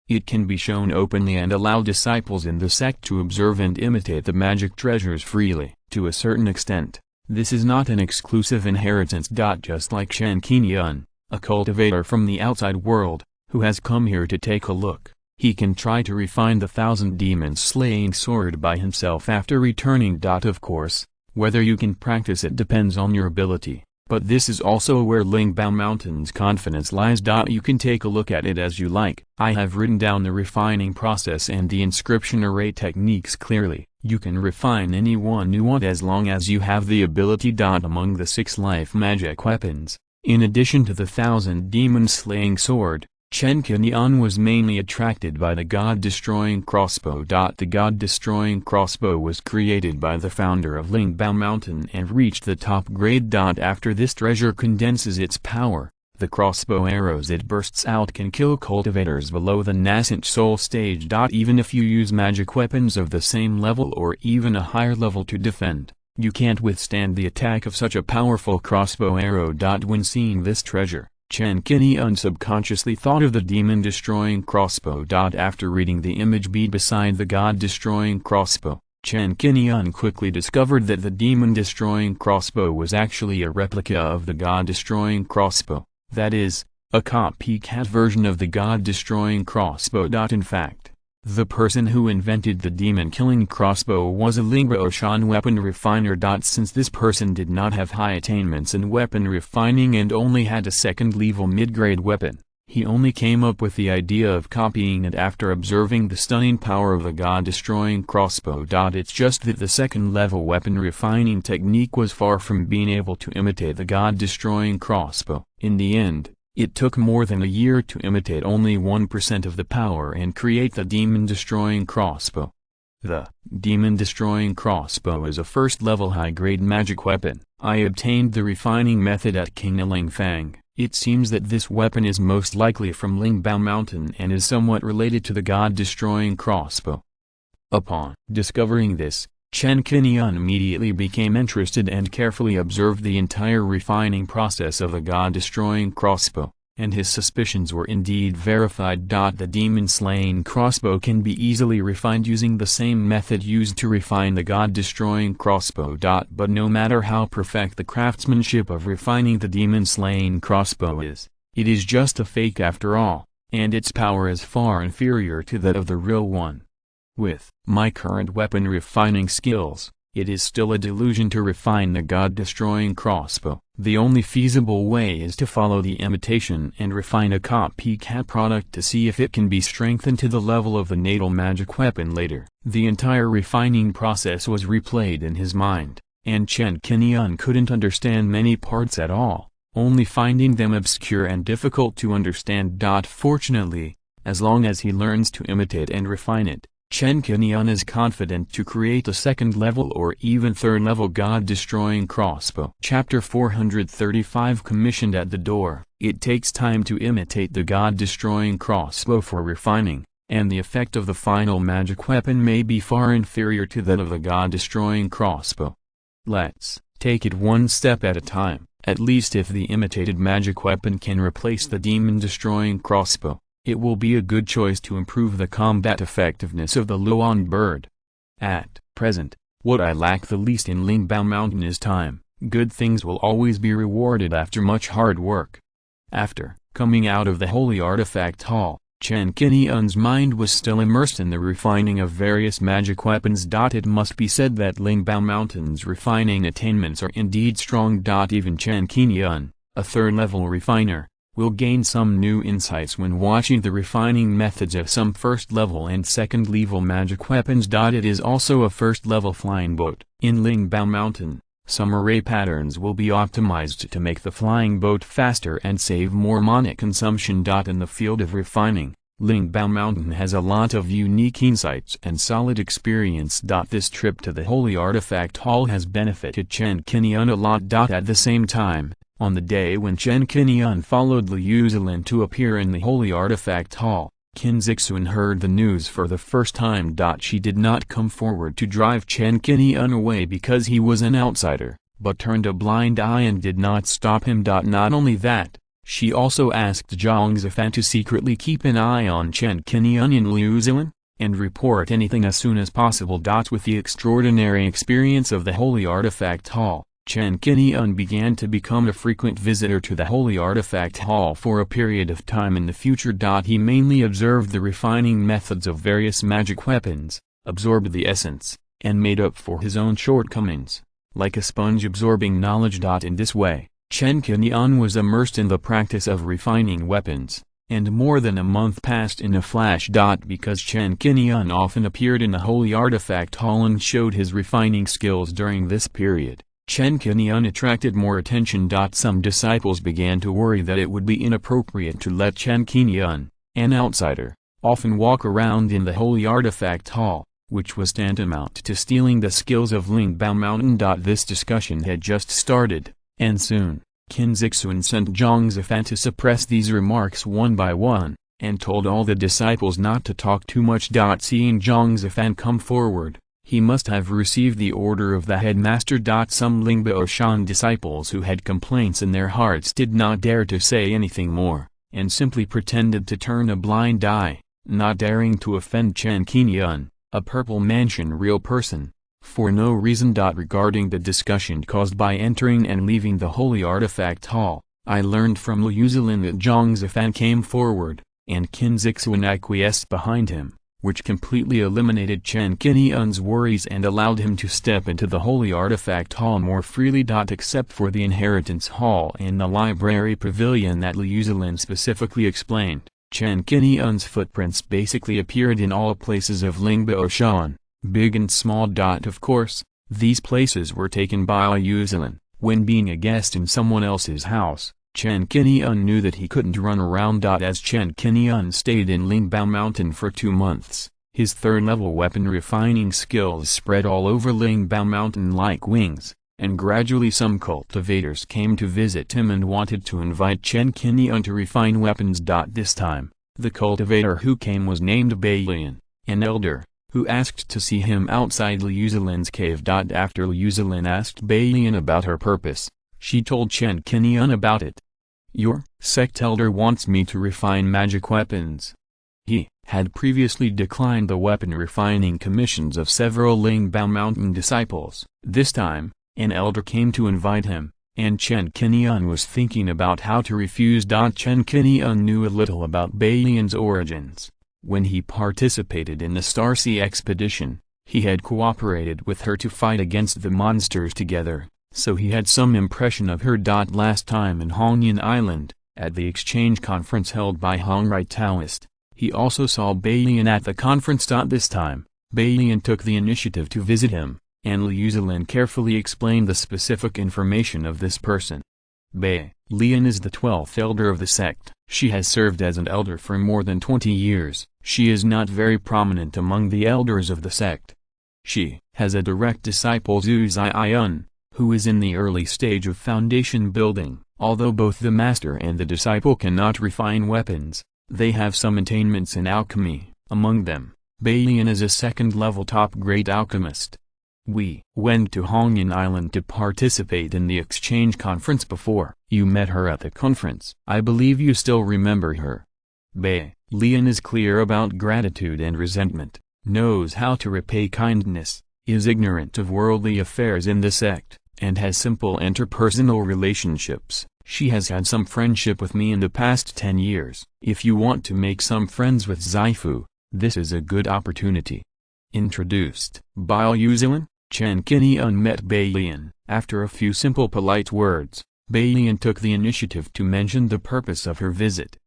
It can be shown openly and allow disciples in the sect to observe and imitate the magic treasures freely. To a certain extent, this is not an exclusive inheritance. Just like Chen Qingyun, a cultivator from the outside world, who has come here to take a look, he can try to refine the Thousand Demons Slaying Sword by himself after returning. Of course, Whether you can practice it depends on your ability, but this is also where Lingbao Mountain's confidence lies. You can take a look at it as you like. I have written down the refining process and the inscription array techniques clearly. You can refine any one you want as long as you have the ability. Among the 6 life magic weapons, in addition to the 1000 demon-slaying sword, Chen Qingyun was mainly attracted by the god-destroying crossbow. The god-destroying crossbow was created by the founder of Lingbao Mountain and reached the top grade. After this treasure condenses its power, the crossbow arrows it bursts out can kill cultivators below the nascent soul stage. Even if you use magic weapons of the same level or even a higher level to defend, you can't withstand the attack of such a powerful crossbow arrow. When seeing this treasure, Chen Qingyun subconsciously thought of the demon-destroying crossbow. After reading the image bead beside the god-destroying crossbow, Chen Qingyun quickly discovered that the demon-destroying crossbow was actually a replica of the god-destroying crossbow, that is, a copycat version of the god-destroying crossbow. In fact, the person who invented the demon-killing crossbow was a Lingbaoshan weapon refiner. Since this person did not have high attainments in weapon refining and only had a second-level mid-grade weapon, he only came up with the idea of copying it after observing the stunning power of the god-destroying crossbow. It's just that the second-level weapon refining technique was far from being able to imitate the god-destroying crossbow. In the end, it took more than a year to imitate only 1% of the power and create the demon-destroying crossbow. The demon-destroying crossbow is a first-level high-grade magic weapon. I obtained the refining method at King Fang. It seems that this weapon is most likely from Lingbao Mountain and is somewhat related to the god-destroying crossbow. Upon discovering this, Chen Qingyun immediately became interested and carefully observed the entire refining process of the god-destroying crossbow, and his suspicions were indeed verified. The demon-slaying crossbow can be easily refined using the same method used to refine the god-destroying crossbow. But no matter how perfect the craftsmanship of refining the demon-slaying crossbow is, it is just a fake after all, and its power is far inferior to that of the real one. With my current weapon refining skills, it is still a delusion to refine the god-destroying crossbow. The only feasible way is to follow the imitation and refine a copycat product to see if it can be strengthened to the level of the natal magic weapon later. The entire refining process was replayed in his mind, and Chen Qingyun couldn't understand many parts at all, only finding them obscure and difficult to understand. Fortunately, as long as he learns to imitate and refine it, Chen Qingyun is confident to create a second-level or even third-level god-destroying crossbow. Chapter 435 Commissioned at the door. It takes time to imitate the god-destroying crossbow for refining, and the effect of the final magic weapon may be far inferior to that of the god-destroying crossbow. Let's take it one step at a time. At least if the imitated magic weapon can replace the demon-destroying crossbow, it will be a good choice to improve the combat effectiveness of the Luan bird. At present, what I lack the least in Lingbao Mountain is time. Good things will always be rewarded after much hard work. After coming out of the Holy Artifact Hall, Chen Qingyun's mind was still immersed in the refining of various magic weapons. It must be said that Lingbao Mountain's refining attainments are indeed strong. Even Chen Qingyun, a third-level refiner, will gain some new insights when watching the refining methods of some first-level and second-level magic weapons. It is also a first-level flying boat. In Lingbao Mountain, some array patterns will be optimized to make the flying boat faster and save more mana consumption. In the field of refining, Lingbao Mountain has a lot of unique insights and solid experience. This trip to the Holy Artifact Hall has benefited Chen Qingyun a lot. At the same time, on the day when Chen Qingyun followed Liu Zilin to appear in the Holy Artifact Hall, Qin Zixun heard the news for the first time. She did not come forward to drive Chen Qingyun away because he was an outsider, but turned a blind eye and did not stop him. Not only that, she also asked Zhang Zifan to secretly keep an eye on Chen Qingyun and Liu Zilin, and report anything as soon as possible. With the extraordinary experience of the Holy Artifact Hall, Chen Qingyun began to become a frequent visitor to the Holy Artifact Hall for a period of time in the future. He mainly observed the refining methods of various magic weapons, absorbed the essence, and made up for his own shortcomings. like a sponge absorbing knowledge. In this way, Chen Qingyun was immersed in the practice of refining weapons, and more than a month passed in a flash. Because Chen Qingyun often appeared in the Holy Artifact Hall and showed his refining skills during this period, Chen Qingyun attracted more attention. Some disciples began to worry that it would be inappropriate to let Chen Qingyun, an outsider, often walk around in the Holy Artifact Hall, which was tantamount to stealing the skills of Lingbao Mountain. This discussion had just started, and soon, Qin Zixuan sent Zhang Zifan to suppress these remarks one by one, and told all the disciples not to talk too much. Seeing Zhang Zifan come forward, he must have received the order of the headmaster. Some Lingbao Shan disciples who had complaints in their hearts did not dare to say anything more, and simply pretended to turn a blind eye, not daring to offend Chen Qingyun, a Purple Mansion real person, for no reason. Regarding the discussion caused by entering and leaving the Holy Artifact Hall, I learned from Liu Zilin that Zhang Zifan came forward, and Qin Zixuan acquiesced behind him, which completely eliminated Chen Qingyun's worries and allowed him to step into the Holy Artifact Hall more freely. Except for the Inheritance Hall and the Library Pavilion that Liu Zilin specifically explained, Chen Qingyun's footprints basically appeared in all places of Lingbao Shan, big and small. Of course, these places were taken by Liu Zilin. When being a guest in someone else's house, Chen Qingyun knew that he couldn't run around. As Chen Qingyun stayed in Lingbao Mountain for 2 months, his third-level weapon refining skills spread all over Lingbao Mountain like wings, and gradually some cultivators came to visit him and wanted to invite Chen Qingyun to refine weapons. This time, the cultivator who came was named Bai Lian, an elder, who asked to see him outside Liu Zilin's cave. After Liu Zilin asked Bai Lian about her purpose, she told Chen Qingyun about it. "Your sect elder wants me to refine magic weapons." He had previously declined the weapon refining commissions of several Lingbao Mountain disciples. This time, an elder came to invite him, and Chen Qingyun was thinking about how to refuse. Chen Qingyun knew a little about Bai Lian's origins. When he participated in the Starsea expedition, he had cooperated with her to fight against the monsters together, so he had some impression of her. Last time in Hunyuan Island, at the exchange conference held by Hongrai Taoist, he also saw Bai Lian at the conference. This time, Bai Lian took the initiative to visit him, and Liu Zilin carefully explained the specific information of this person. Bai Lian is the 12th elder of the sect. She has served as an elder for more than 20 years. She is not very prominent among the elders of the sect. She has a direct disciple, Zhu Ziayun, who is in the early stage of foundation building. Although both the master and the disciple cannot refine weapons, they have some attainments in alchemy. Among them, Bai Lian is a second-level top-grade alchemist. We went to Hunyuan Island to participate in the exchange conference before. You met her at the conference. I believe you still remember her. Bai Lian is clear about gratitude and resentment, knows how to repay kindness, is ignorant of worldly affairs in the sect, and has simple interpersonal relationships. She has had some friendship with me in the past 10 years. If you want to make some friends with Zaifu, this is a good opportunity. Introduced by Liu Zilin, Chen Qingyun met Bai Lian. After a few simple polite words, Bai Lian took the initiative to mention the purpose of her visit.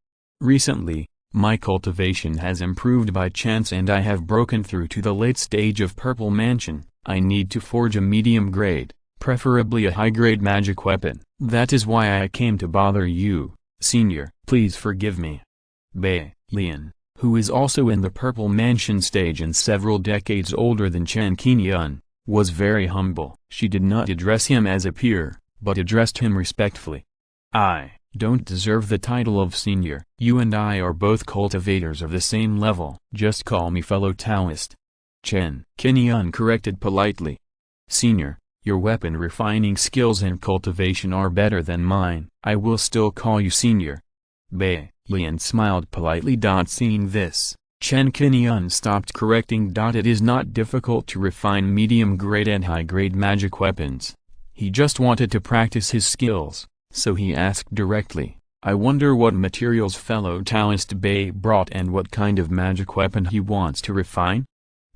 Recently, my cultivation has improved by chance and I have broken through to the late stage of Purple Mansion. I need to forge a medium grade, preferably a high-grade magic weapon. That is why I came to bother you, senior. Please forgive me. Bai Lian, who is also in the Purple Mansion stage and several decades older than Chen Qingyun, was very humble. She did not address him as a peer, but addressed him respectfully. I don't deserve the title of senior. You and I are both cultivators of the same level. Just call me fellow Taoist. Chen Qingyun corrected politely. Senior, your weapon refining skills and cultivation are better than mine. I will still call you senior. Bai Lian smiled politely. Seeing this, Chen Qingyun stopped correcting. It is not difficult to refine medium-grade and high-grade magic weapons. He just wanted to practice his skills, so he asked directly, I wonder what materials fellow Taoist Bai brought and what kind of magic weapon he wants to refine?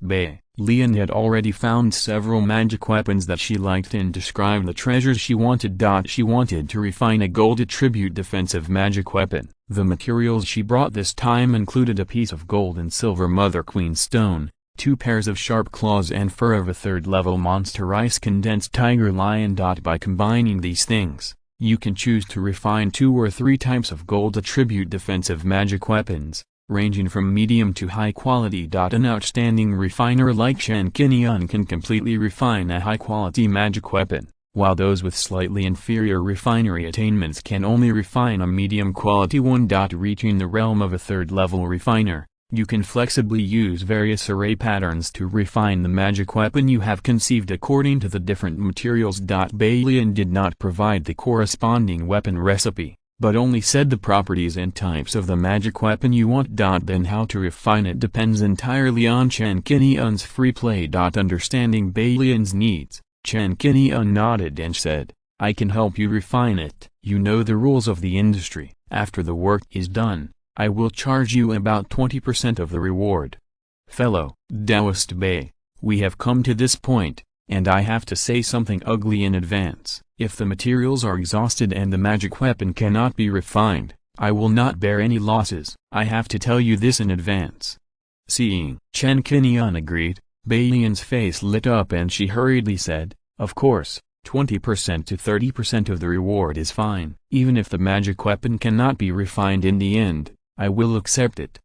Bei Lian had already found several magic weapons that she liked and described the treasures she wanted. She wanted to refine a gold attribute defensive magic weapon. The materials she brought this time included a piece of gold and silver Mother Queen stone, 2 pairs of sharp claws and fur of a 3rd level monster ice condensed tiger lion. By combining these things, you can choose to refine 2 or 3 types of gold attribute defensive magic weapons, ranging from medium to high quality. An outstanding refiner like Chen Qingyun can completely refine a high quality magic weapon, while those with slightly inferior refinery attainments can only refine a medium quality one. Reaching the realm of a 3rd level refiner, you can flexibly use various array patterns to refine the magic weapon you have conceived according to the different materials. Bei Lian did not provide the corresponding weapon recipe, but only said the properties and types of the magic weapon you want. Then how to refine it depends entirely on Chen Qingyun's free play. Understanding Bei Lian's needs, Chen Qingyun nodded and said, "I can help you refine it. You know the rules of the industry. After the work is done, I will charge you about 20% of the reward." Fellow Taoist Bei, we have come to this point, and I have to say something ugly in advance. If the materials are exhausted and the magic weapon cannot be refined, I will not bear any losses. I have to tell you this in advance. Seeing Chen Qingyun agreed, Bei Lian's face lit up and she hurriedly said, "Of course, 20% to 30% of the reward is fine. Even if the magic weapon cannot be refined in the end, I will accept it."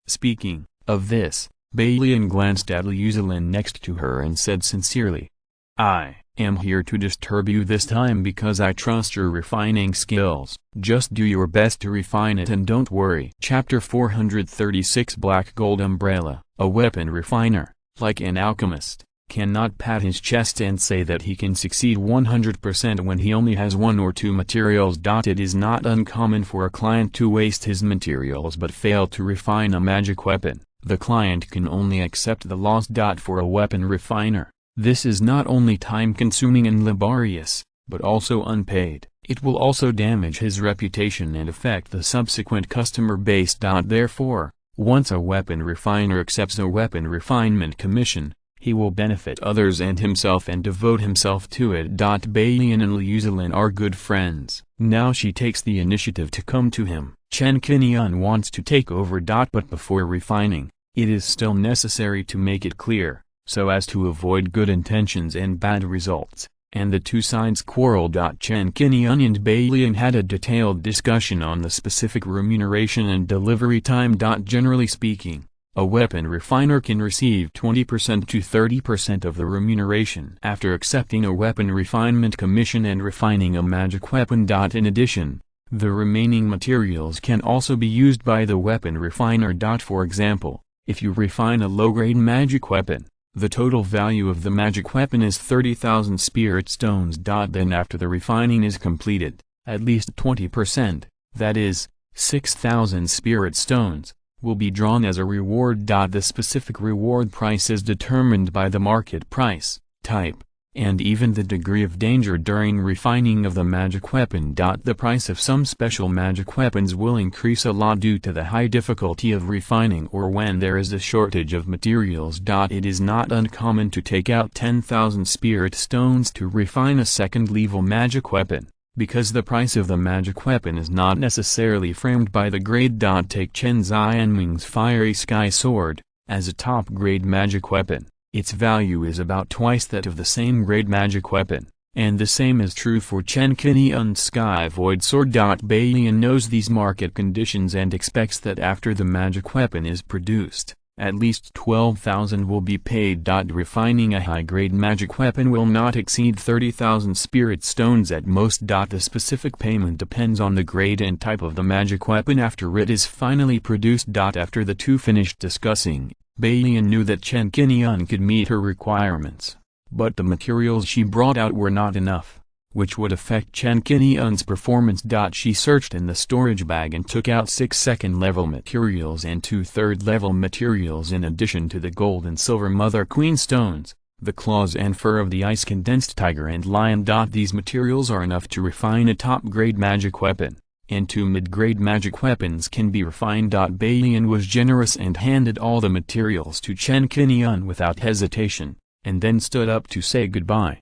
Speaking of this, Bei Lian glanced at Liu Zilin next to her and said sincerely, "I am here to disturb you this time because I trust your refining skills. Just do your best to refine it and don't worry." Chapter 436 Black Gold Umbrella. A weapon refiner, like an alchemist, cannot pat his chest and say that he can succeed 100% when he only has 1 or 2 materials. It is not uncommon for a client to waste his materials but fail to refine a magic weapon. The client can only accept the loss. For a weapon refiner, this is not only time-consuming and laborious, but also unpaid. It will also damage his reputation and affect the subsequent customer base. Therefore, once a weapon refiner accepts a weapon refinement commission, he will benefit others and himself and devote himself to it. Bei Lian and Liu Zilin are good friends. Now she takes the initiative to come to him. Chen Qingyun wants to take over. But before refining, it is still necessary to make it clear, so as to avoid good intentions and bad results, and the two sides quarrel. Chen Qingyun and Bei Lian had a detailed discussion on the specific remuneration and delivery time. Generally speaking, a weapon refiner can receive 20% to 30% of the remuneration after accepting a weapon refinement commission and refining a magic weapon. In addition, the remaining materials can also be used by the weapon refiner. For example, if you refine a low-grade magic weapon, the total value of the magic weapon is 30,000 spirit stones. Then after the refining is completed, at least 20%, that is, 6,000 spirit stones, will be drawn as a reward. The specific reward price is determined by the market price, type, and even the degree of danger during refining of the magic weapon. The price of some special magic weapons will increase a lot due to the high difficulty of refining or when there is a shortage of materials. It is not uncommon to take out 10,000 spirit stones to refine a second level magic weapon, because the price of the magic weapon is not necessarily framed by the grade. Take Chen Xianming's Fiery Sky Sword, as a top-grade magic weapon. Its value is about twice that of the same grade magic weapon, and the same is true for Chen Qingyun's Sky Void Sword. Bei Lian knows these market conditions and expects that after the magic weapon is produced, at least 12,000 will be paid. Refining a high-grade magic weapon will not exceed 30,000 spirit stones at most. The specific payment depends on the grade and type of the magic weapon after it is finally produced. After the two finished discussing, Bei Lian knew that Chen Qingyun could meet her requirements, but the materials she brought out were not enough, which would affect Chen Qingyun's performance. She searched in the storage bag and took out 6 second-level materials and 2 third-level materials in addition to the gold and silver Mother Queen stones, the claws and fur of the ice-condensed tiger and lion. These materials are enough to refine a top-grade magic weapon, and 2 mid-grade magic weapons can be refined. Balian was generous and handed all the materials to Chen Qingyun without hesitation, and then stood up to say goodbye.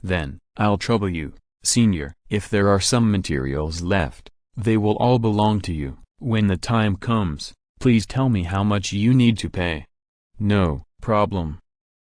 Then, I'll trouble you, senior, if there are some materials left, they will all belong to you. When the time comes, please tell me how much you need to pay. No problem.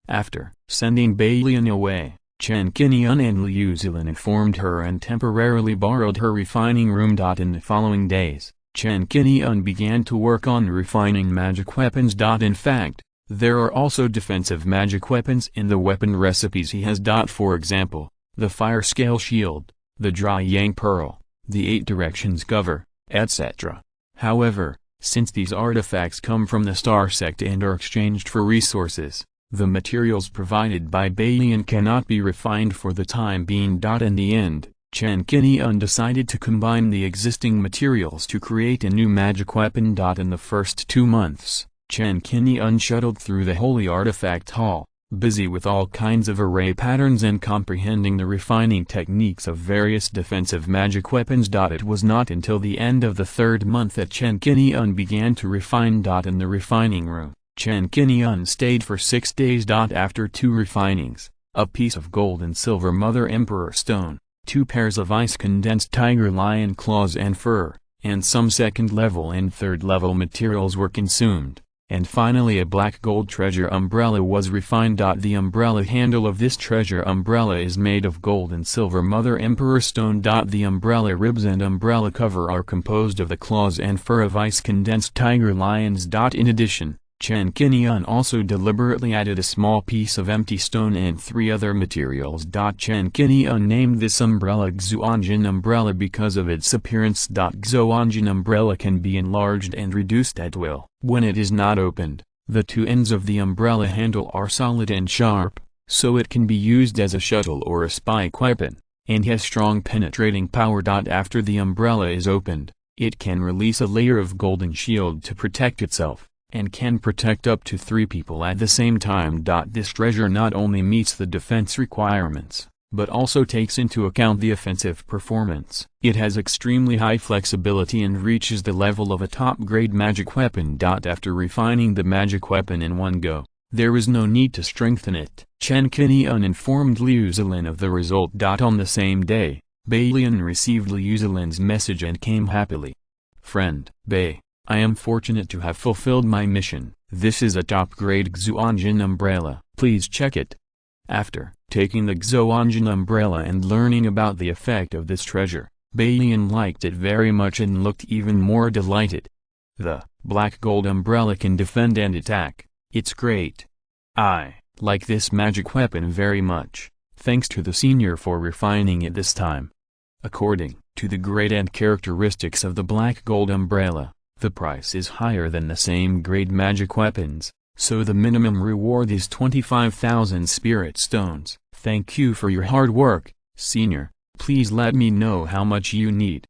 After sending Balian away, Chen Qingyun and Liu Zilin informed her and temporarily borrowed her refining room. In the following days, Chen Qingyun began to work on refining magic weapons. In fact, there are also defensive magic weapons in the weapon recipes he has. For example, the Fire Scale Shield, the Dry Yang Pearl, the 8 Directions Cover, etc. However, since these artifacts come from the Star Sect and are exchanged for resources, the materials provided by Balian cannot be refined for the time being. In the end, Chen Qingyun decided to combine the existing materials to create a new magic weapon. In the first 2 months, Chen Qingyun shuttled through the Holy Artifact Hall, busy with all kinds of array patterns and comprehending the refining techniques of various defensive magic weapons. It was not until the end of the 3rd month that Chen Qingyun began to refine. In the refining room, Chen Qingyun stayed for 6 days. After 2 refinings, a piece of gold and silver Mother Emperor stone, 2 pairs of ice-condensed tiger lion claws and fur, and some 2nd level and 3rd level materials were consumed. And finally a black gold treasure umbrella was refined. The umbrella handle of this treasure umbrella is made of gold and silver Mother Emperor stone. The umbrella ribs and umbrella cover are composed of the claws and fur of ice-condensed tiger lions. In addition, Chen Qingyun also deliberately added a small piece of empty stone and 3 other materials. Chen Qingyun named this umbrella Xuanjin umbrella because of its appearance. Xuanjin umbrella can be enlarged and reduced at will. When it is not opened, the 2 ends of the umbrella handle are solid and sharp, so it can be used as a shuttle or a spike weapon, and has strong penetrating power. After the umbrella is opened, it can release a layer of golden shield to protect itself, and can protect up to 3 people at the same time. This treasure not only meets the defense requirements, but also takes into account the offensive performance. It has extremely high flexibility and reaches the level of a top-grade magic weapon. After refining the magic weapon in one go, there is no need to strengthen it. Chen Qingyun informed Liu Zilin of the result. On the same day, Balian received Liu Zilin's message and came happily. Friend, Bei, I am fortunate to have fulfilled my mission. This is a top-grade Xuanjin umbrella. Please check it. After taking the Xuanjin umbrella and learning about the effect of this treasure, Balian liked it very much and looked even more delighted. The black gold umbrella can defend and attack. It's great. I like this magic weapon very much. Thanks to the senior for refining it this time. According to the grade and characteristics of the black gold umbrella, the price is higher than the same grade magic weapons, so the minimum reward is 25,000 spirit stones. Thank you for your hard work, senior. Please let me know how much you need.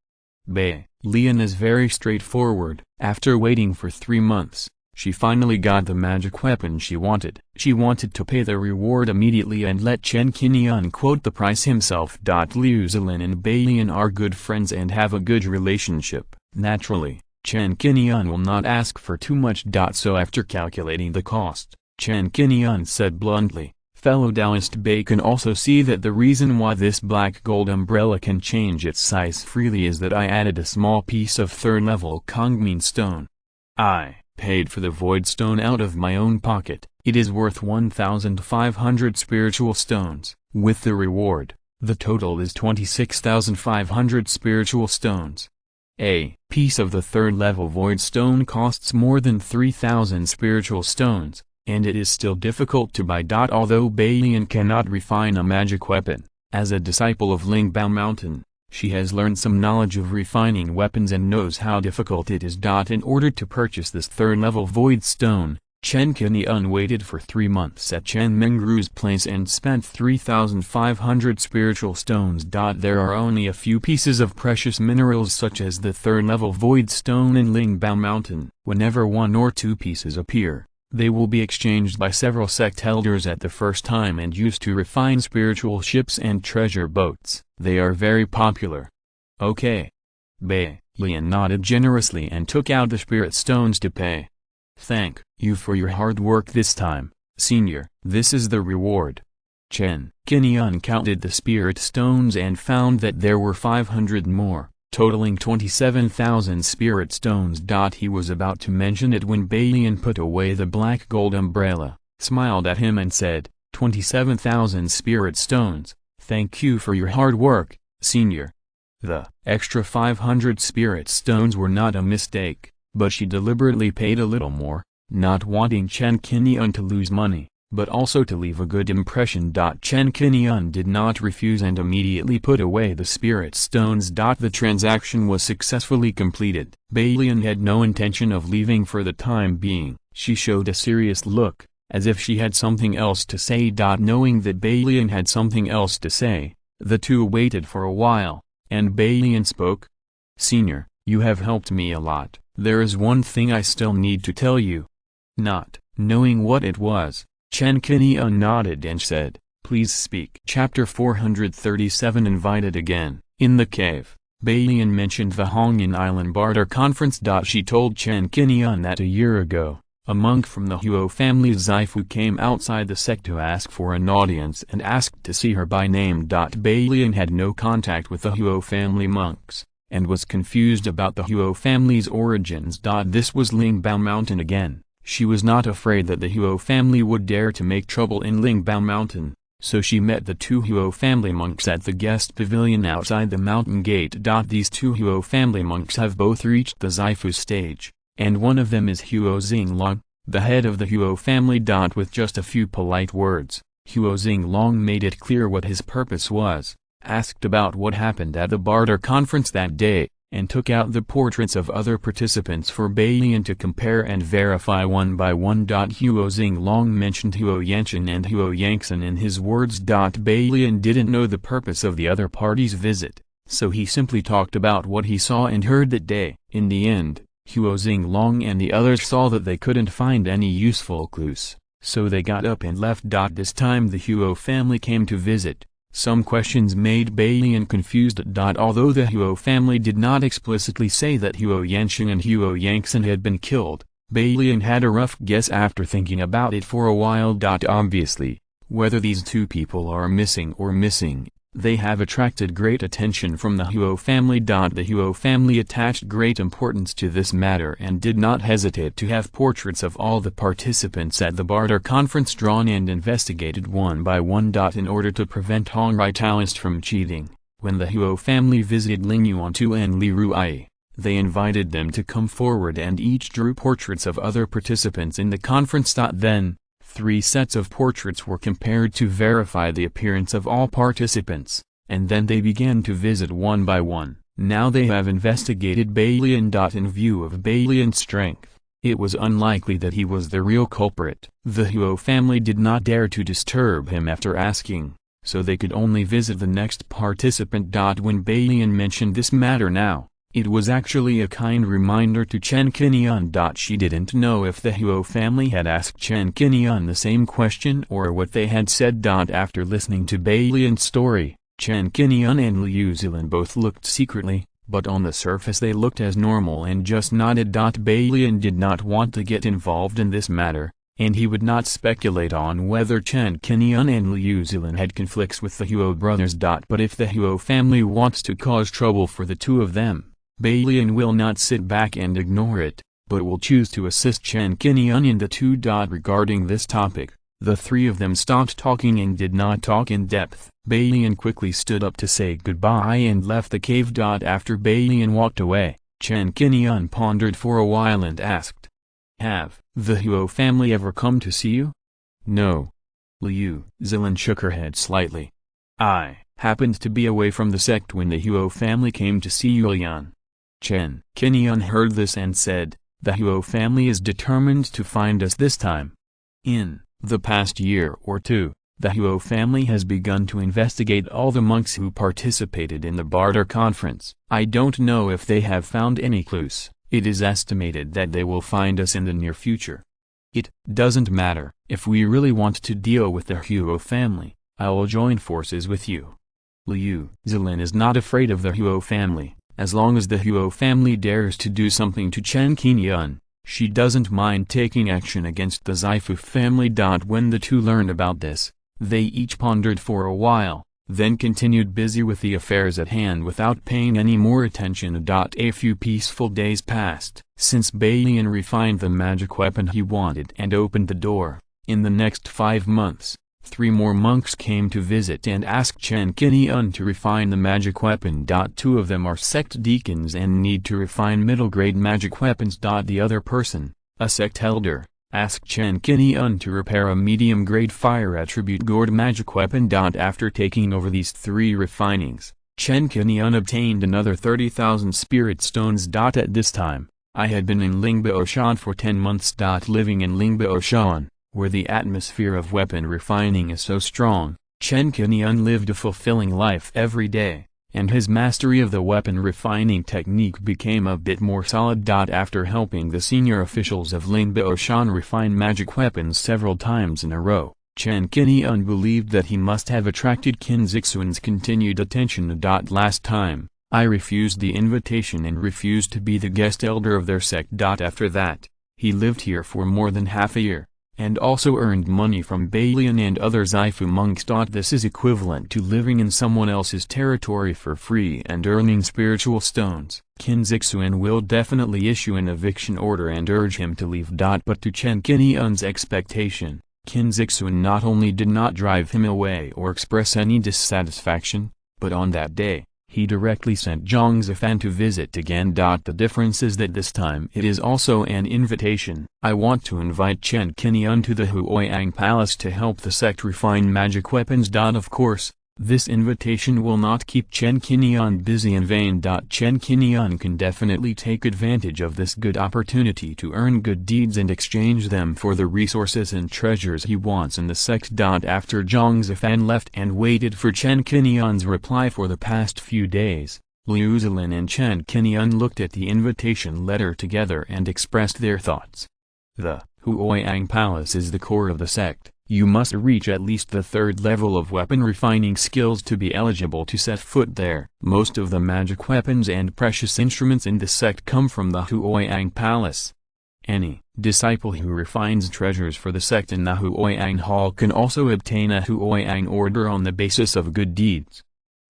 Bei Lian is very straightforward. After waiting for 3 months, she finally got the magic weapon she wanted. She wanted to pay the reward immediately and let Chen Qingyun quote the price himself. Liu Zilin and Balian are good friends and have a good relationship. Naturally, Chen Qingyun will not ask for too much. So after calculating the cost, Chen Qingyun said bluntly, fellow Taoist Bei can also see that the reason why this black gold umbrella can change its size freely is that I added a small piece of 3rd level Congming stone. I paid for the void stone out of my own pocket. It is worth 1,500 spiritual stones. With the reward, the total is 26,500 spiritual stones. A piece of the 3rd level void stone costs more than 3,000 spiritual stones, and it is still difficult to buy. Although Balian cannot refine a magic weapon, as a disciple of Lingbao Mountain, she has learned some knowledge of refining weapons and knows how difficult it is. In order to purchase this 3rd level void stone, Chen Qingyun waited for 3 months at Chen Mengru's place and spent 3,500 spiritual stones. There are only a few pieces of precious minerals such as the 3rd level void stone in Lingbao Mountain. Whenever 1 or 2 pieces appear, they will be exchanged by several sect elders at the first time and used to refine spiritual ships and treasure boats. They are very popular. Okay. Bei Lian nodded generously and took out the spirit stones to pay. "Thank you for your hard work this time, senior. This is the reward." Chen Qingyun counted the spirit stones and found that there were 500 more, totaling 27,000 spirit stones. He was about to mention it when Balian put away the black gold umbrella, smiled at him and said, 27,000 spirit stones, thank you for your hard work, senior. The extra 500 spirit stones were not a mistake, but she deliberately paid a little more, not wanting Chen Qingyun to lose money, but also to leave a good impression. Chen Qingyun did not refuse and immediately put away the spirit stones. The transaction was successfully completed. Balian had no intention of leaving for the time being. She showed a serious look, as if she had something else to say. Knowing that Balian had something else to say, the two waited for a while, and Balian spoke. "Senior, you have helped me a lot. There is one thing I still need to tell you." Not knowing what it was, Chen Qingyun nodded and said, "Please speak." Chapter 437 Invited again. In the cave, Balian mentioned the Hunyuan Island barter conference. She told Chen Qingyun that a year ago, a monk from the Huo family's Zaifu came outside the sect to ask for an audience and asked to see her by name. Balian had no contact with the Huo family monks, and was confused about the Huo family's origins. This was Lingbao Mountain again. She was not afraid that the Huo family would dare to make trouble in Lingbao Mountain, so she met the two Huo family monks at the guest pavilion outside the mountain gate. These two Huo family monks have both reached the Zaifu stage, and one of them is Huo Xinglong, the head of the Huo family. With just a few polite words, Huo Xinglong made it clear what his purpose was, asked about what happened at the barter conference that day, and took out the portraits of other participants for Balian to compare and verify one by one. Huo Xinglong mentioned Huo Yanchen and Huo Yangxin in his words. Balian didn't know the purpose of the other party's visit, so he simply talked about what he saw and heard that day. In the end, Huo Xinglong and the others saw that they couldn't find any useful clues, so they got up and left. This time the Huo family came to visit. Some questions made Balian confused. Although the Huo family did not explicitly say that Huo Yanchen and Huo Yangxin had been killed, Balian had a rough guess after thinking about it for a while. Obviously, whether these two people are missing, they have attracted great attention from the Huo family. The Huo family attached great importance to this matter and did not hesitate to have portraits of all the participants at the barter conference drawn and investigated one by one. In order to prevent Hongrai Taoist from cheating, when the Huo family visited Lingyuantu and Li Ruai, they invited them to come forward and each drew portraits of other participants in the conference. Then, 3 sets of portraits were compared to verify the appearance of all participants, and then they began to visit one by one. Now they have investigated Balian. In view of Balian's strength, it was unlikely that he was the real culprit. The Huo family did not dare to disturb him after asking, so they could only visit the next participant. When Balian mentioned this matter now, it was actually a kind reminder to Chen Qingyun. She didn't know if the Huo family had asked Chen Qingyun the same question or what they had said. After listening to Balian's story, Chen Qingyun and Liu Zilin both looked secretly, but on the surface they looked as normal and just nodded. Balian did not want to get involved in this matter, and he would not speculate on whether Chen Qingyun and Liu Zilin had conflicts with the Huo brothers. But if the Huo family wants to cause trouble for the two of them, Balian will not sit back and ignore it, but will choose to assist Chen Qingyun in the two. Regarding this topic, the 3 of them stopped talking and did not talk in depth. Balian quickly stood up to say goodbye and left the cave. After Balian walked away, Chen Qingyun pondered for a while and asked, "Have the Huo family ever come to see you?" "No." Liu Zilin shook her head slightly. "I happened to be away from the sect when the Huo family came to see Yulian." Chen Qingyun heard this and said, "The Huo family is determined to find us this time." In the past year or two, the Huo family has begun to investigate all the monks who participated in the barter conference. I don't know if they have found any clues. It is estimated that they will find us in the near future. It doesn't matter. If we really want to deal with the Huo family, I will join forces with you. Liu Zilin is not afraid of the Huo family. As long as the Huo family dares to do something to Chen Qingyun, she doesn't mind taking action against the Zaifu family. When the two learned about this, they each pondered for a while, then continued busy with the affairs at hand without paying any more attention. A few peaceful days passed since Balian refined the magic weapon he wanted and opened the door. In the next 5 months, 3 more monks came to visit and ask Chen Qingyun to refine the magic weapon. 2 of them are sect deacons and need to refine middle-grade magic weapons. The other person, a sect elder, asked Chen Qingyun to repair a medium-grade fire attribute gourd magic weapon. After taking over these 3 refinings, Chen Qingyun obtained another 30,000 spirit stones. At this time, I had been in Lingbaoshan for 10 months. Living in Lingbaoshan, where the atmosphere of weapon refining is so strong, Chen Qingyun lived a fulfilling life every day, and his mastery of the weapon refining technique became a bit more solid. After helping the senior officials of Lingbaoshan refine magic weapons several times in a row, Chen Qingyun believed that he must have attracted Qin Zixuan's continued attention. Last time, I refused the invitation and refused to be the guest elder of their sect. After that, he lived here for more than half a year, and also earned money from Balian and other Zaifu monks. This is equivalent to living in someone else's territory for free and earning spiritual stones. Qin Zixuan will definitely issue an eviction order and urge him to leave. But to Chen Qingyun's expectation, Qin Zixuan not only did not drive him away or express any dissatisfaction, but on that day, he directly sent Zhang Zifan to visit again. The difference is that this time it is also an invitation. I want to invite Chen Qingyun to the Hunyuan Palace to help the sect refine magic weapons. Of course, this invitation will not keep Chen Qingyun busy in vain. Chen Qingyun can definitely take advantage of this good opportunity to earn good deeds and exchange them for the resources and treasures he wants in the sect. After Zhang Zifan left and waited for Chen Qingyun's reply for the past few days, Liu Zilin and Chen Qingyun looked at the invitation letter together and expressed their thoughts. The Hunyuan Palace is the core of the sect. You must reach at least the 3rd level of weapon refining skills to be eligible to set foot there. Most of the magic weapons and precious instruments in the sect come from the Hunyuan Palace. Any disciple who refines treasures for the sect in the Hunyuan Hall can also obtain a Hunyuan order on the basis of good deeds.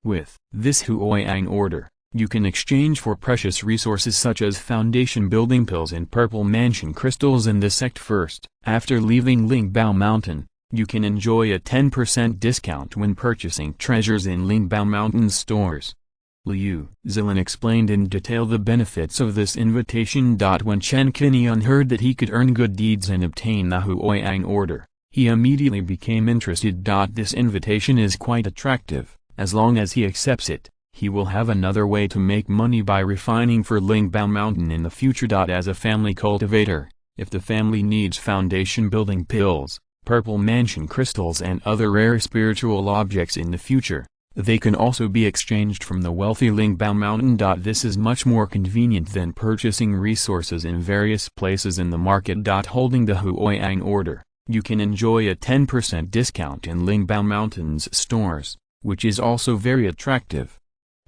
With this Hunyuan order, you can exchange for precious resources such as foundation building pills and purple mansion crystals in the sect. First, after leaving Lingbao Mountain, you can enjoy a 10% discount when purchasing treasures in Lingbao Mountain's stores. Liu Zilin explained in detail the benefits of this invitation. When Chen Qingyun heard that he could earn good deeds and obtain the Hunyuan order, he immediately became interested. This invitation is quite attractive. As long as he accepts it, he will have another way to make money by refining for Lingbao Mountain in the future. As a family cultivator, if the family needs foundation building pills, purple mansion crystals and other rare spiritual objects in the future, they can also be exchanged from the wealthy Lingbao Mountain. This is much more convenient than purchasing resources in various places in the market. Holding the Hunyuan order, you can enjoy a 10% discount in Lingbao Mountain's stores, which is also very attractive.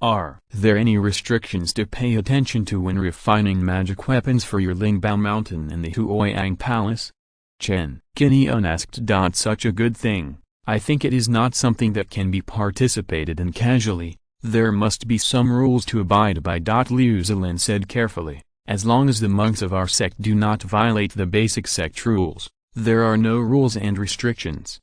Are there any restrictions to pay attention to when refining magic weapons for your Lingbao Mountain in the Hunyuan Palace? Chen Qingyun asked. Such a good thing. I think it is not something that can be participated in casually. There must be some rules to abide by. Liu Zilin said carefully. As long as the monks of our sect do not violate the basic sect rules, there are no rules and restrictions.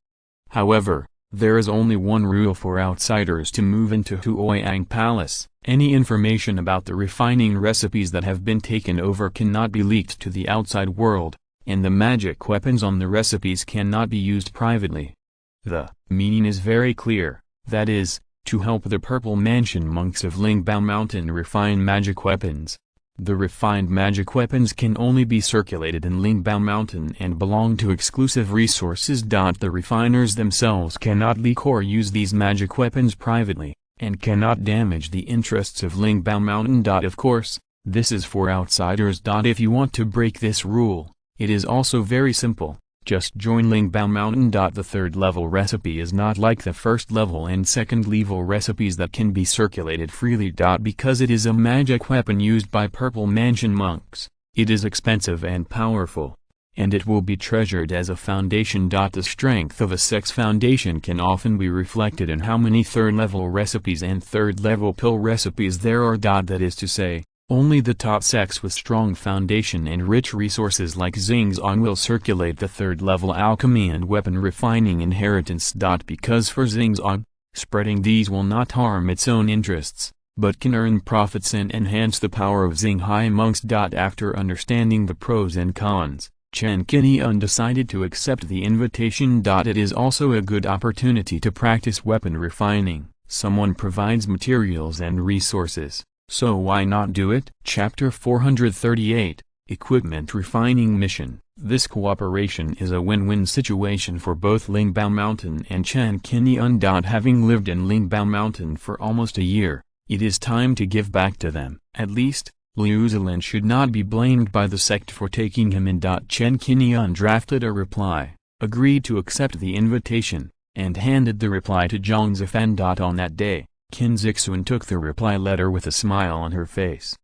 However, there is only one rule for outsiders to move into Hunyuan Palace. Any information about the refining recipes that have been taken over cannot be leaked to the outside world, and the magic weapons on the recipes cannot be used privately. The meaning is very clear, that is, to help the Purple Mansion monks of Lingbao Mountain refine magic weapons. The refined magic weapons can only be circulated in Lingbao Mountain and belong to exclusive resources. The refiners themselves cannot leak or use these magic weapons privately, and cannot damage the interests of Lingbao Mountain. Of course, this is for outsiders. If you want to break this rule, it is also very simple. Just join Lingbao Mountain. The third level recipe is not like the first level and second level recipes that can be circulated freely. Because it is a magic weapon used by Purple Mansion monks, it is expensive and powerful, and it will be treasured as a foundation. The strength of a sect's foundation can often be reflected in how many third level recipes and third level pill recipes there are. That is to say, only the top sects with strong foundation and rich resources like Xingzong will circulate the third level alchemy and weapon refining inheritance. Because for Xingzong, spreading these will not harm its own interests, but can earn profits and enhance the power of Xinghai monks. After understanding the pros and cons, Chen Qingyun decided to accept the invitation. It is also a good opportunity to practice weapon refining. Someone provides materials and resources, so why not do it? Chapter 438, Equipment Refining Mission. This cooperation is a win-win situation for both Lingbao Mountain and Chen Qingyun. Having lived in Lingbao Mountain for almost a year, it is time to give back to them. At least, Liu Zilin should not be blamed by the sect for taking him in. Chen Qingyun drafted a reply, agreed to accept the invitation, and handed the reply to Zhang Zifan. On that day, Qin Zixun took the reply letter with a smile on her face.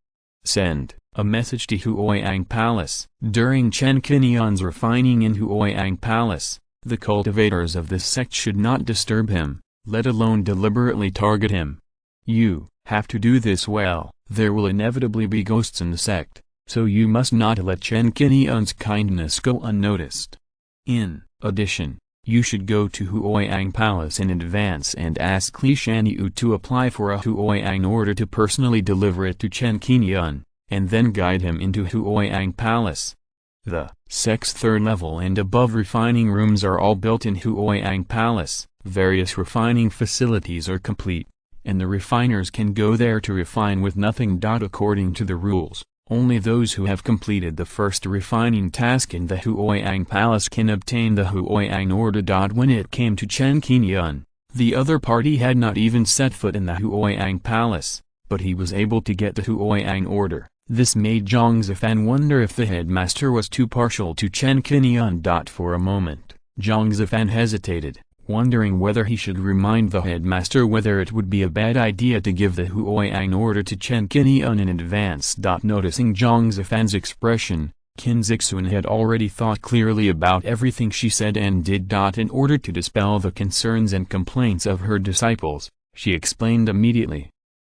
Send a message to Hunyuan Palace. During Chen Qingyun's refining in Hunyuan Palace, the cultivators of this sect should not disturb him, let alone deliberately target him. You have to do this well. There will inevitably be ghosts in the sect, so you must not let Chen Qingyun's kindness go unnoticed. In addition, you should go to Hunyuan Palace in advance and ask Li Shanyu to apply for a Hunyuan order to personally deliver it to Chen Qingyun, and then guide him into Hunyuan Palace. The sect's third level and above refining rooms are all built in Hunyuan Palace. Various refining facilities are complete, and the refiners can go there to refine with nothing. According to the rules, only those who have completed the first refining task in the Hunyuan Palace can obtain the Hunyuan order. When it came to Chen Qingyun, the other party had not even set foot in the Hunyuan Palace, but he was able to get the Hunyuan order. This made Zhang Zifan wonder if the headmaster was too partial to Chen Qingyun. For a moment, Zhang Zifan hesitated, wondering whether he should remind the headmaster whether it would be a bad idea to give the Hunyuan order to Chen Qingyun in advance. Noticing Zhang Zifan's expression, Qin Zixun had already thought clearly about everything she said and did. In order to dispel the concerns and complaints of her disciples, she explained immediately.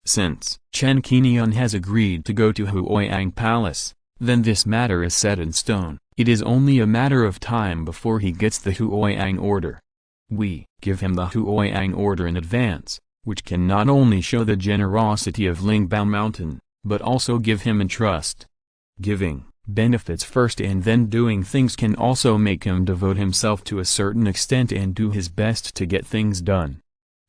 Since Chen Qingyun has agreed to go to Hunyuan Palace, then this matter is set in stone. It is only a matter of time before he gets the Hunyuan order. We give him the Hunyuan order in advance, which can not only show the generosity of Lingbao Mountain, but also give him entrust. Giving benefits first and then doing things can also make him devote himself to a certain extent and do his best to get things done.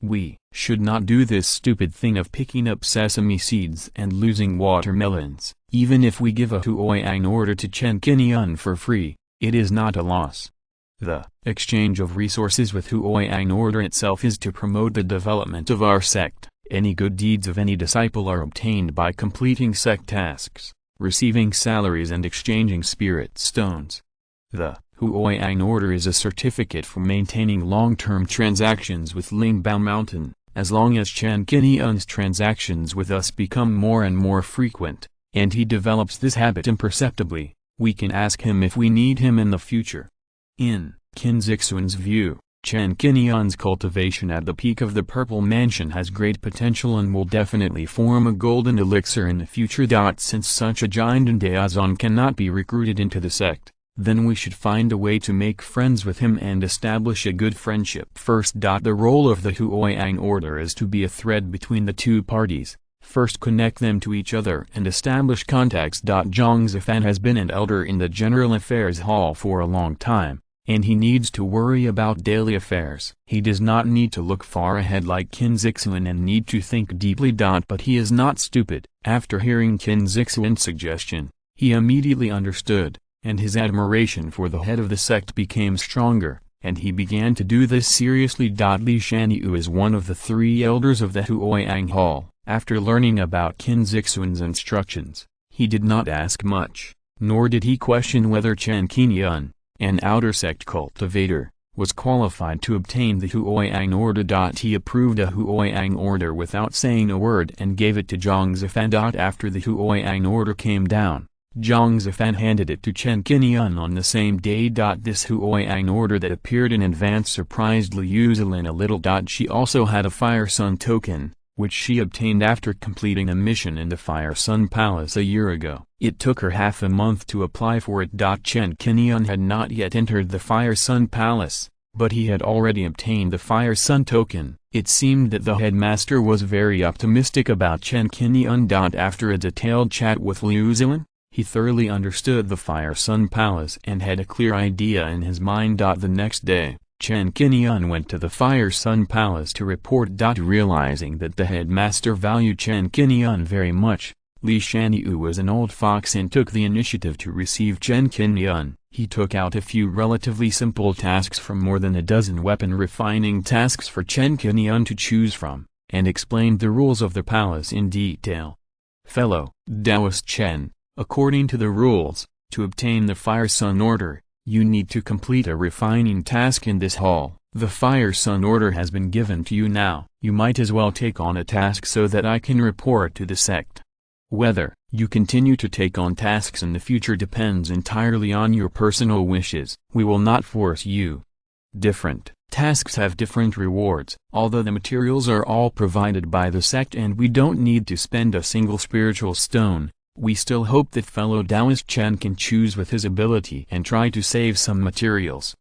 We should not do this stupid thing of picking up sesame seeds and losing watermelons. Even if we give a Hunyuan order to Chen Qingyun for free, it is not a loss. The exchange of resources with Hunyuan order itself is to promote the development of our sect. Any good deeds of any disciple are obtained by completing sect tasks, receiving salaries and exchanging spirit stones. The Hunyuan order is a certificate for maintaining long-term transactions with Lingbao Mountain. As long as Chen Qingyun's transactions with us become more and more frequent, and he develops this habit imperceptibly, we can ask him if we need him in the future. In Qin Zixun's view, Chen Qingyun's cultivation at the peak of the Purple Mansion has great potential and will definitely form a golden elixir in the future. Since such a giant in Daozan cannot be recruited into the sect, then we should find a way to make friends with him and establish a good friendship first. The role of the Hunyuan order is to be a thread between the two parties. First connect them to each other and establish contacts. Zhang Zifan has been an elder in the General Affairs Hall for a long time, and he needs to worry about daily affairs. He does not need to look far ahead like Qin Zixun and need to think deeply. But he is not stupid. After hearing Qin Zixun's suggestion, he immediately understood, and his admiration for the head of the sect became stronger, and he began to do this seriously. Li Shanyu is one of the three elders of the Hunyuan Hall. After learning about Qin Zixun's instructions, he did not ask much, nor did he question whether Chen Qingyun an outer sect cultivator, was qualified to obtain the Hunyuan order. He approved a Hunyuan order without saying a word and gave it to Zhang Zifan. After the Hunyuan order came down, Zhang Zifan handed it to Chen Qingyun on the same day. This Hunyuan order that appeared in advance surprised Liu Zilin a little. She also had a Fire Sun token, which she obtained after completing a mission in the Fire Sun Palace a year ago. It took her half a month to apply for it. Chen Qingyun had not yet entered the Fire Sun Palace, but he had already obtained the Fire Sun token. It seemed that the headmaster was very optimistic about Chen Qingyun. After a detailed chat with Liu Zilin, he thoroughly understood the Fire Sun Palace and had a clear idea in his mind. The next day, Chen Qingyun went to the Fire Sun Palace to report. Realizing that the headmaster valued Chen Qingyun very much, Li Shanyu was an old fox and took the initiative to receive Chen Qingyun. He took out a few relatively simple tasks from more than a dozen weapon refining tasks for Chen Qingyun to choose from, and explained the rules of the palace in detail. Fellow Taoist Chen, according to the rules, to obtain the Fire Sun order, you need to complete a refining task in this hall. The Fire Sun order has been given to you now. You might as well take on a task so that I can report to the sect. Whether you continue to take on tasks in the future depends entirely on your personal wishes. We will not force you. Different tasks have different rewards. Although the materials are all provided by the sect and we don't need to spend a single spiritual stone, we still hope that fellow Taoist Chen can choose with his ability and try to save some materials.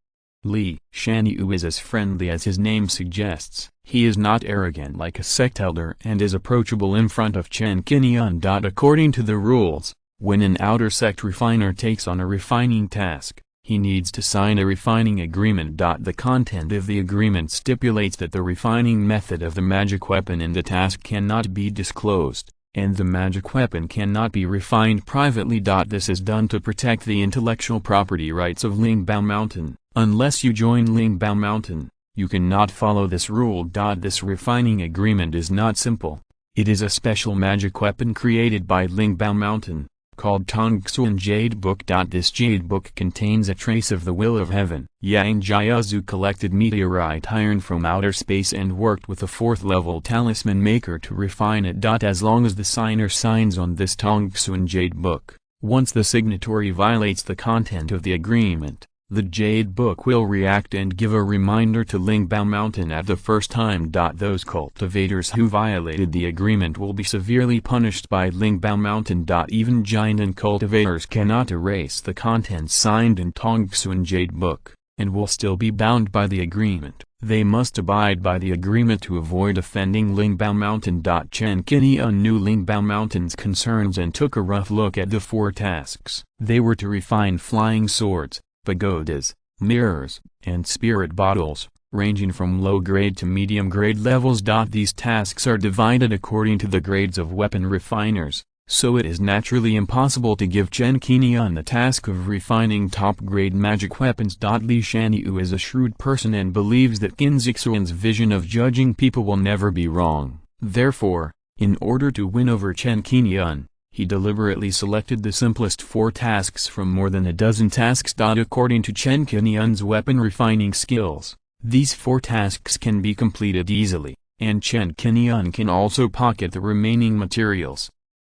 Li Shanyu is as friendly as his name suggests. He is not arrogant like a sect elder and is approachable in front of Chen Qingyun. According to the rules, when an outer sect refiner takes on a refining task, he needs to sign a refining agreement. The content of the agreement stipulates that the refining method of the magic weapon in the task cannot be disclosed, and the magic weapon cannot be refined privately. This is done to protect the intellectual property rights of Lingbao Mountain. Unless you join Lingbao Mountain, you cannot follow this rule. This refining agreement is not simple. It is a special magic weapon created by Lingbao Mountain, called Tongxuan Jade Book. This Jade Book contains a trace of the will of heaven. Yang Jiazu collected meteorite iron from outer space and worked with a 4th-level talisman maker to refine it. As long as the signer signs on this Tongxuan Jade Book, once the signatory violates the content of the agreement, the Jade Book will react and give a reminder to Lingbao Mountain at the first time. Those cultivators who violated the agreement will be severely punished by Lingbao Mountain. Even giant cultivators cannot erase the contents signed in Tongxuan Jade Book, and will still be bound by the agreement. They must abide by the agreement to avoid offending Lingbao Mountain. Chen Qingyun knew Lingbao Mountain's concerns and took a rough look at the 4 tasks. They were to refine flying swords, pagodas, mirrors, and spirit bottles, ranging from low-grade to medium-grade levels. These tasks are divided according to the grades of weapon refiners, so it is naturally impossible to give Chen Qingyun the task of refining top-grade magic weapons. Li Shanyu is a shrewd person and believes that Qin Zixuan's vision of judging people will never be wrong. Therefore, in order to win over Chen Qingyun, he deliberately selected the simplest 4 tasks from more than a dozen tasks. According to Chen Qingyun's weapon refining skills, these 4 tasks can be completed easily, and Chen Qingyun can also pocket the remaining materials.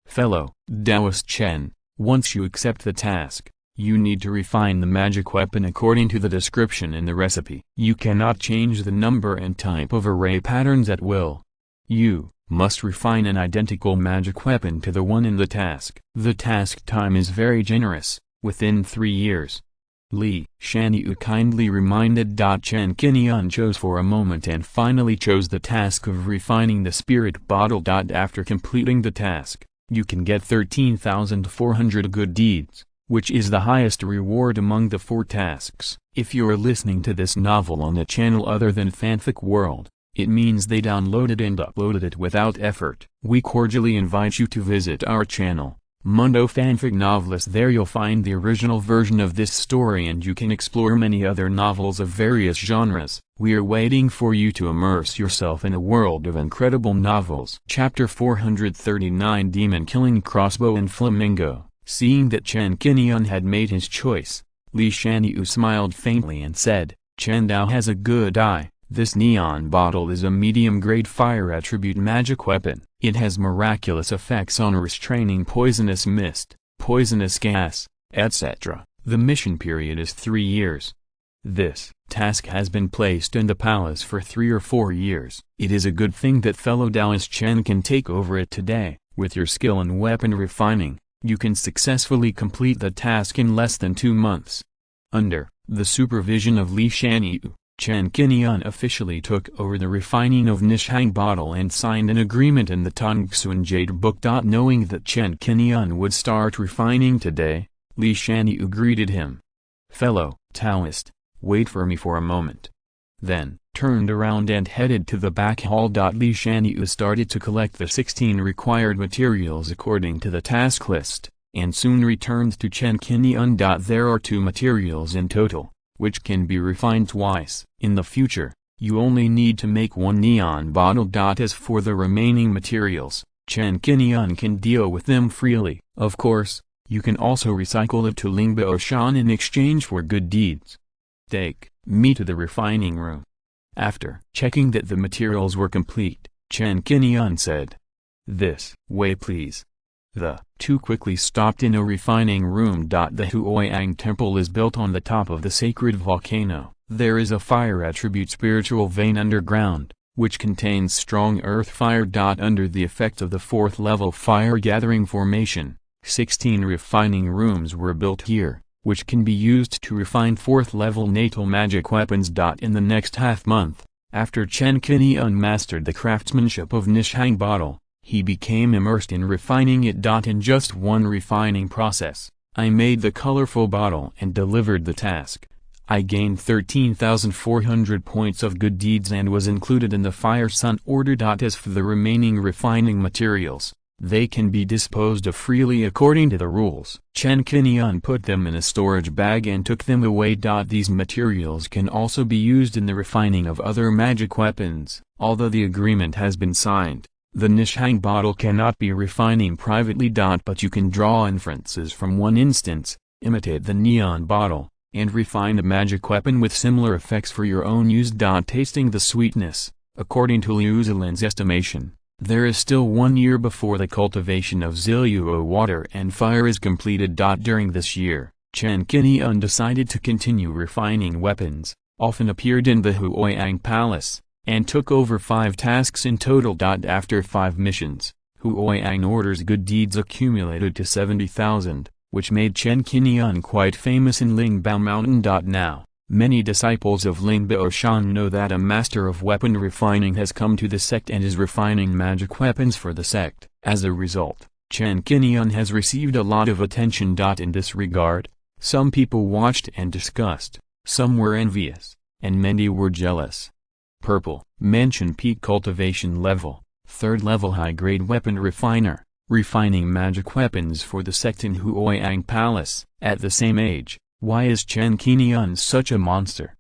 Fellow Taoist Chen, once you accept the task, you need to refine the magic weapon according to the description in the recipe. You cannot change the number and type of array patterns at will. You must refine an identical magic weapon to the one in the task. The task time is very generous, within 3 years. Li Shanyu kindly reminded. Chen Qingyun chose for a moment and finally chose the task of refining the spirit bottle. After completing the task, you can get 13,400 good deeds, which is the highest reward among the 4 tasks. If you're listening to this novel on a channel other than Fanfic World, it means they downloaded and uploaded it without effort. We cordially invite you to visit our channel, Mundo Fanfic Novelist. There you'll find the original version of this story and you can explore many other novels of various genres. We are waiting for you to immerse yourself in a world of incredible novels. Chapter 439 Demon Killing Crossbow and Flamingo. Seeing that Chen Qingyun had made his choice, Li Shanyu smiled faintly and said, Chen Dao has a good eye. This neon bottle is a medium-grade fire attribute magic weapon. It has miraculous effects on restraining poisonous mist, poisonous gas, etc. The mission period is 3 years. This task has been placed in the palace for 3 or 4 years. It is a good thing that fellow Taoist Chen can take over it today. With your skill in weapon refining, you can successfully complete the task in less than 2 months. Under the supervision of Li Shanyu, Chen Qingyun officially took over the refining of Nishang bottle and signed an agreement in the Tongxuan Jade Book. Knowing that Chen Qingyun would start refining today, Li Shanyu greeted him. Fellow Taoist, wait for me for a moment. Then, turned around and headed to the back hall. Li Shanyu started to collect the 16 required materials according to the task list, and soon returned to Chen Qingyun. There are 2 materials in total, which can be refined twice. In the future, you only need to make 1 neon bottle. As for the remaining materials, Chen Qingyun can deal with them freely. Of course, you can also recycle it to Lingbao Shan in exchange for good deeds. Take me to the refining room. After checking that the materials were complete, Chen Qingyun said, This way please. The 2 quickly stopped in a refining room. The Hunyuan temple is built on the top of the sacred volcano. There is a fire attribute spiritual vein underground, which contains strong earth fire. Under the effect of the 4th level fire gathering formation, 16 refining rooms were built here, which can be used to refine 4th level natal magic weapons. In the next half-month, after Chen Qingyun mastered the craftsmanship of Nishang bottle, he became immersed in refining it. In just 1 refining process, I made the colorful bottle and delivered the task. I gained 13,400 points of good deeds and was included in the Fire Sun Order. As for the remaining refining materials, they can be disposed of freely according to the rules. Chen Qingyun put them in a storage bag and took them away. These materials can also be used in the refining of other magic weapons. Although the agreement has been signed, the Nishang bottle cannot be refining privately. But you can draw inferences from one instance, imitate the neon bottle, and refine a magic weapon with similar effects for your own use. Tasting the sweetness, according to Liu Zilin's estimation, there is still 1 year before the cultivation of Ziluo water and fire is completed. During this year, Chen Qingyun decided to continue refining weapons, often appeared in the Hunyuan Palace, and took over 5 tasks in total. After 5 missions, Hunyuan Order's good deeds accumulated to 70,000, which made Chen Qingyun quite famous in Lingbao Mountain. Now, many disciples of Lingbao Shan know that a master of weapon refining has come to the sect and is refining magic weapons for the sect. As a result, Chen Qingyun has received a lot of attention. In this regard, some people watched and discussed, some were envious, and many were jealous. Purple, mention peak cultivation level, 3rd level high-grade weapon refiner, refining magic weapons for the sect in Hunyuan Palace. At the same age, why is Chen Qingyun such a monster?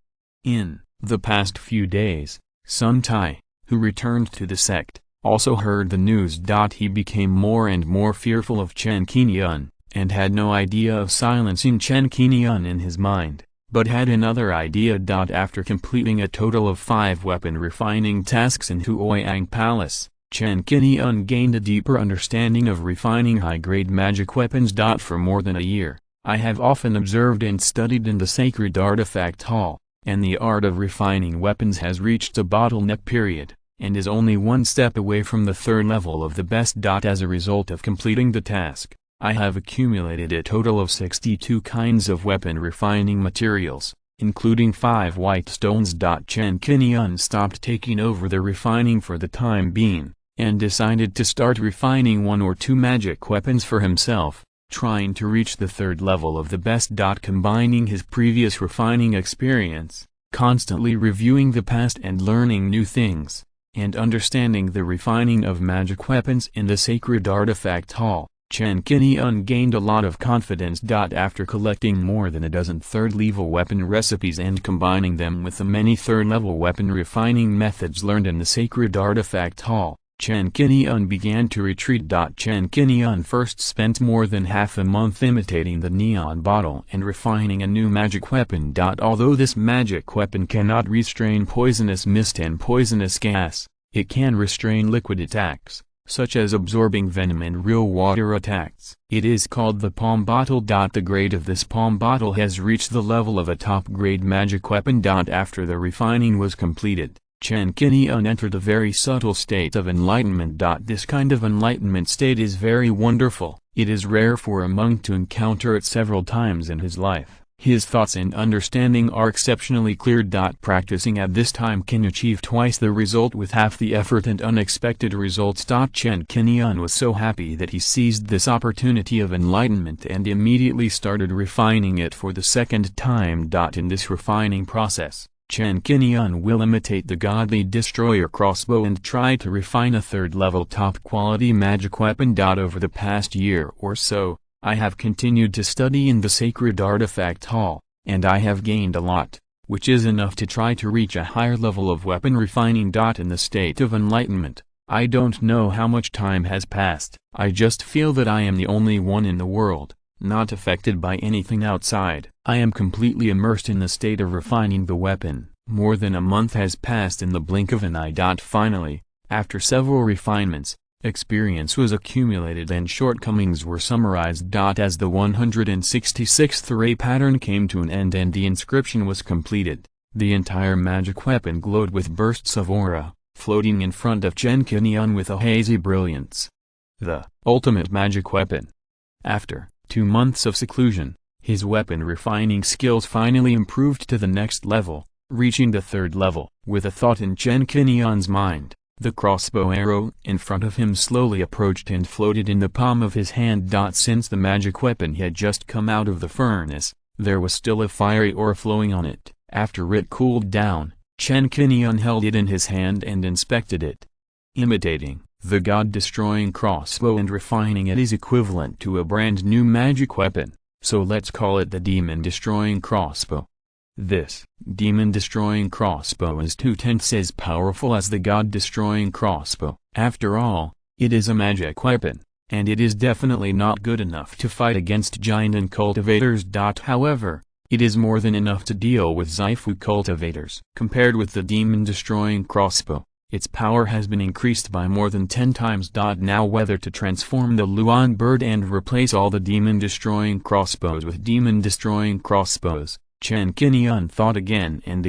In the past few days, Sun Tai, who returned to the sect, also heard the news. He became more and more fearful of Chen Qingyun, and had no idea of silencing Chen Qingyun in his mind, but had another idea. After completing a total of 5 weapon refining tasks in Hunyuan Palace, Chen Qingyun gained a deeper understanding of refining high-grade magic weapons. For more than a year, I have often observed and studied in the Sacred Artifact Hall, and the art of refining weapons has reached a bottleneck period, and is only 1 step away from the 3rd level of the best. As a result of completing the task, I have accumulated a total of 62 kinds of weapon refining materials, including 5 white stones. Chen Qingyun stopped taking over the refining for the time being, and decided to start refining 1 or 2 magic weapons for himself, trying to reach the 3rd level of the best. Combining his previous refining experience, constantly reviewing the past and learning new things, and understanding the refining of magic weapons in the Sacred Artifact Hall, Chen Qingyun gained a lot of confidence. After collecting more than a dozen 3rd-level weapon recipes and combining them with the many 3rd-level weapon refining methods learned in the Sacred Artifact Hall, Chen Qingyun began to retreat. Chen Qingyun first spent more than half a month imitating the neon bottle and refining a new magic weapon. Although this magic weapon cannot restrain poisonous mist and poisonous gas, it can restrain liquid attacks, such as absorbing venom and real water attacks. It is called the palm bottle. The grade of this palm bottle has reached the level of a top-grade magic weapon. After the refining was completed, Chen Qingyun entered a very subtle state of enlightenment. This kind of enlightenment state is very wonderful. It is rare for a monk to encounter it several times in his life. His thoughts and understanding are exceptionally clear. Practicing at this time can achieve twice the result with half the effort and unexpected results. Chen Qingyun was so happy that he seized this opportunity of enlightenment and immediately started refining it for the second time. In this refining process, Chen Qingyun will imitate the godly destroyer crossbow and try to refine a third-level top-quality magic weapon. Over the past year or so, I have continued to study in the Sacred Artifact Hall, and I have gained a lot, which is enough to try to reach a higher level of weapon refining. In the state of enlightenment, I don't know how much time has passed. I just feel that I am the only one in the world, not affected by anything outside. I am completely immersed in the state of refining the weapon. More than a month has passed in the blink of an eye. Finally, after several refinements, experience was accumulated and shortcomings were summarized. As the 166th ray pattern came to an end and the inscription was completed, the entire magic weapon glowed with bursts of aura, floating in front of Chen Qingyun with a hazy brilliance. The ultimate magic weapon. After 2 months of seclusion, his weapon refining skills finally improved to the next level, reaching the third level. With a thought in Chen Qingyun's mind, the crossbow arrow in front of him slowly approached and floated in the palm of his hand. Since the magic weapon had just come out of the furnace, there was still a fiery aura flowing on it. After it cooled down, Chen Qingyun held it in his hand and inspected it. Imitating the god-destroying crossbow and refining it is equivalent to a brand new magic weapon, so let's call it the demon-destroying crossbow. This demon-destroying crossbow is 2/10 as powerful as the god-destroying crossbow. After all, it is a magic weapon, and it is definitely not good enough to fight against giant and cultivators. However, it is more than enough to deal with Zaifu cultivators. Compared with the demon-destroying crossbow, its power has been increased by more than 10 times. Now whether to transform the Luan bird and replace all the demon-destroying crossbows with demon-destroying crossbows, Chen Qingyun thought again and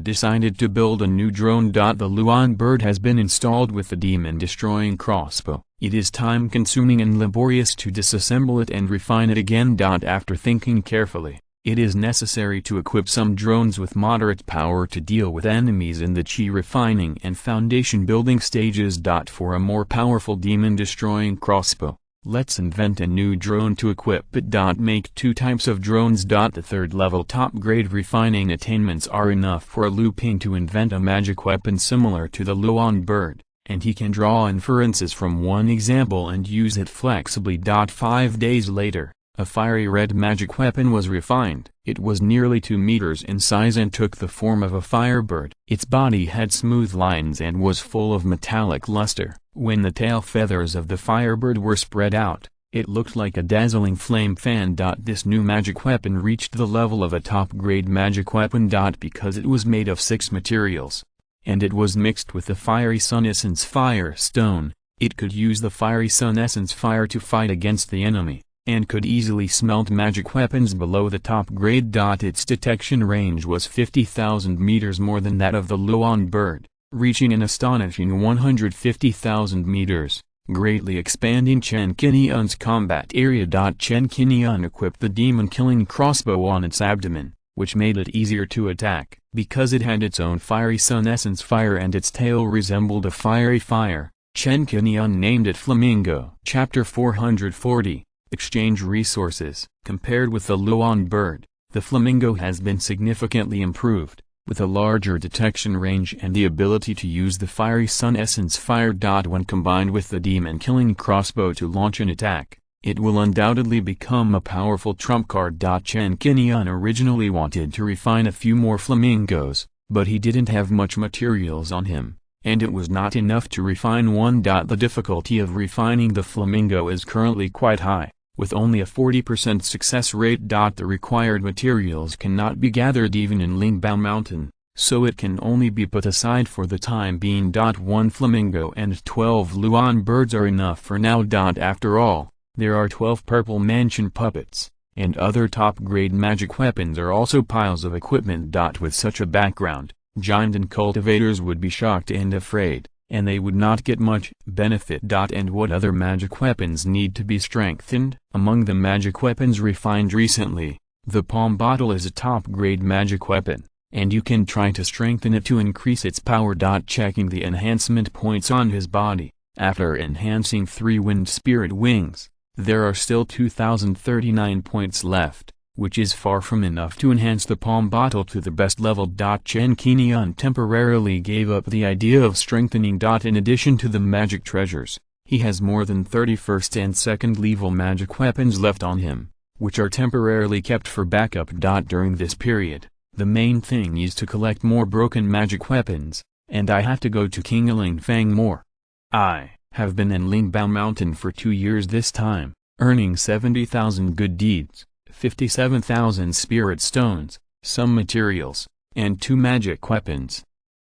decided to build a new drone. The Luan bird has been installed with the demon-destroying crossbow. It is time-consuming and laborious to disassemble it and refine it again. After thinking carefully, it is necessary to equip some drones with moderate power to deal with enemies in the Qi refining and foundation building stages. For a more powerful demon-destroying crossbow, let's invent a new drone to equip it. Make 2 types of drones. The third-level top-grade refining attainments are enough for Lu Ping to invent a magic weapon similar to the Luan bird, and he can draw inferences from one example and use it flexibly. 5 days later, a fiery red magic weapon was refined. It was nearly 2 meters in size and took the form of a firebird. Its body had smooth lines and was full of metallic luster. When the tail feathers of the firebird were spread out, it looked like a dazzling flame fan. This new magic weapon reached the level of a top-grade magic weapon. Because it was made of 6 materials, and it was mixed with the fiery sun essence fire stone, it could use the fiery sun essence fire to fight against the enemy, and could easily smelt magic weapons below the top grade. Its detection range was 50,000 meters more than that of the Luan bird, reaching an astonishing 150,000 meters, greatly expanding Chen Qingyun's combat area. Chen Qingyun equipped the demon-killing crossbow on its abdomen, which made it easier to attack. Because it had its own fiery sun essence fire and its tail resembled a fiery fire, Chen Qingyun named it Flamingo. Chapter 440 Exchange Resources. Compared with the Luan bird, the flamingo has been significantly improved, with a larger detection range and the ability to use the fiery sun essence fire. When combined with the demon-killing crossbow to launch an attack, it will undoubtedly become a powerful trump card. Chen Qingyun originally wanted to refine a few more flamingos, but he didn't have much materials on him, and it was not enough to refine one. The difficulty of refining the flamingo is currently quite high, with only a 40% success rate. The required materials cannot be gathered even in Lingbao Mountain, so it can only be put aside for the time being. One flamingo and 12 Luan birds are enough for now. After all, there are 12 purple mansion puppets, and other top-grade magic weapons are also piles of equipment. With such a background, giant and cultivators would be shocked and afraid, and they would not get much benefit. And what other magic weapons need to be strengthened? Among the magic weapons refined recently, the palm bottle is a top-grade magic weapon, and you can try to strengthen it to increase its power. Checking the enhancement points on his body, after enhancing 3 wind spirit wings, there are still 2039 points left, which is far from enough to enhance the palm bottle to the best level. Chen Qingyun temporarily gave up the idea of strengthening. In addition to the magic treasures, he has more than 31st and 2nd level magic weapons left on him, which are temporarily kept for backup. During this period, the main thing is to collect more broken magic weapons, and I have to go to Qingguang Fang more. I have been in Lingbao Mountain for 2 years this time, earning 70,000 good deeds, 57,000 spirit stones, some materials, and 2 magic weapons.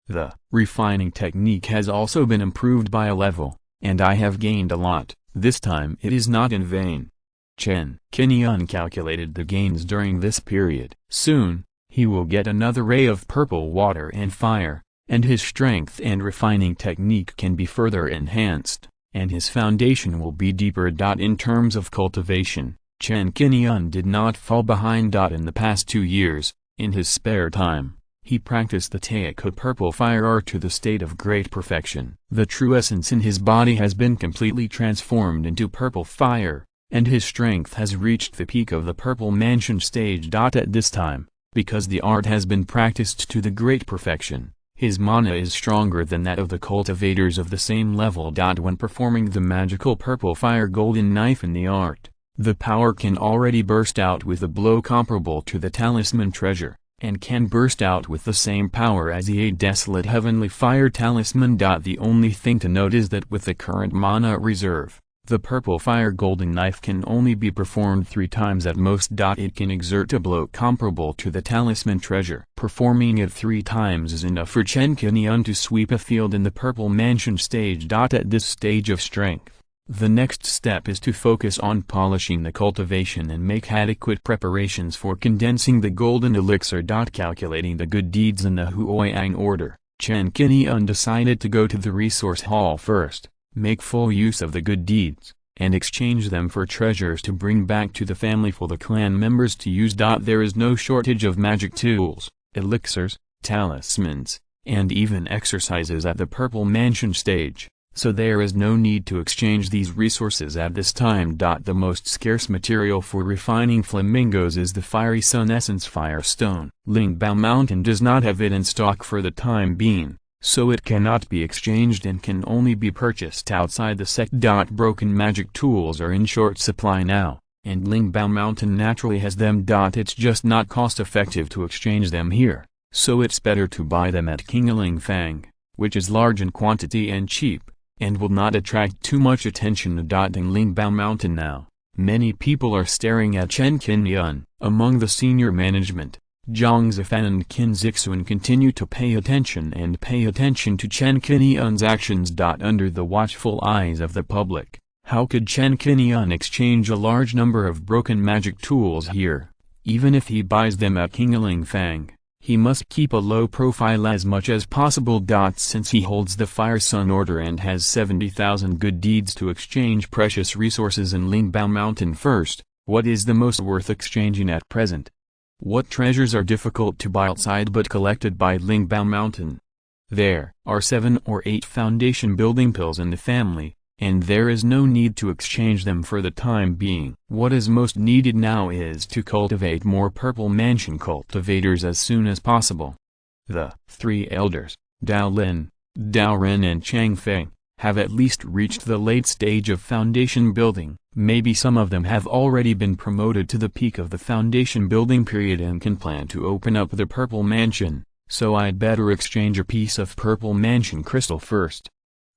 The refining technique has also been improved by a level, and I have gained a lot. This time it is not in vain. Chen Qingyun calculated the gains during this period. Soon, he will get another ray of purple water and fire, and his strength and refining technique can be further enhanced, and his foundation will be deeper. In terms of cultivation, Chen Qingyun did not fall behind. In the past 2 years, in his spare time, he practiced the Taiko purple fire art to the state of great perfection. The true essence in his body has been completely transformed into purple fire, and his strength has reached the peak of the purple mansion stage. At this time, because the art has been practiced to the great perfection, his mana is stronger than that of the cultivators of the same level. When performing the magical purple fire golden knife in the art, the power can already burst out with a blow comparable to the talisman treasure, and can burst out with the same power as the 8 desolate heavenly fire talisman. The only thing to note is that with the current mana reserve, the purple fire golden knife can only be performed 3 times at most. It can exert a blow comparable to the talisman treasure. Performing it 3 times is enough for Chen Qingyun to sweep a field in the purple mansion stage. At this stage of strength, the next step is to focus on polishing the cultivation and make adequate preparations for condensing the golden elixir. Calculating the good deeds in the Hunyuan order, Chen Qingyun decided to go to the resource hall first, make full use of the good deeds, and exchange them for treasures to bring back to the family for the clan members to use. There is no shortage of magic tools, elixirs, talismans, and even exercises at the purple mansion stage, so there is no need to exchange these resources at this time. The most scarce material for refining flamingos is the fiery sun essence firestone. Lingbao Mountain does not have it in stock for the time being, so it cannot be exchanged and can only be purchased outside the sect. Broken magic tools are in short supply now, and Lingbao Mountain naturally has them. It's just not cost-effective to exchange them here, so it's better to buy them at Qingguang Fang, which is large in quantity and cheap, and will not attract too much attention. In Lingbao Mountain now, many people are staring at Chen Qingyun. Among the senior management, Zhang Zifan and Qin Zixuan continue to pay attention to Chen Qingyun's actions. Under the watchful eyes of the public, how could Chen Qingyun exchange a large number of broken magic tools here? Even if he buys them at Qingguang Fang, he must keep a low profile as much as possible. Since he holds the Fire Sun Order and has 70,000 good deeds to exchange precious resources in Lingbao Mountain first, what is the most worth exchanging at present? What treasures are difficult to buy outside but collected by Lingbao Mountain? There are 7 or 8 foundation building pills in the family, and there is no need to exchange them for the time being. What is most needed now is to cultivate more purple mansion cultivators as soon as possible. The 3 elders, Dao Lin, Dao Ren and Chang Fei, have at least reached the late stage of foundation building. Maybe some of them have already been promoted to the peak of the foundation building period and can plan to open up the purple mansion, so I'd better exchange a piece of purple mansion crystal first.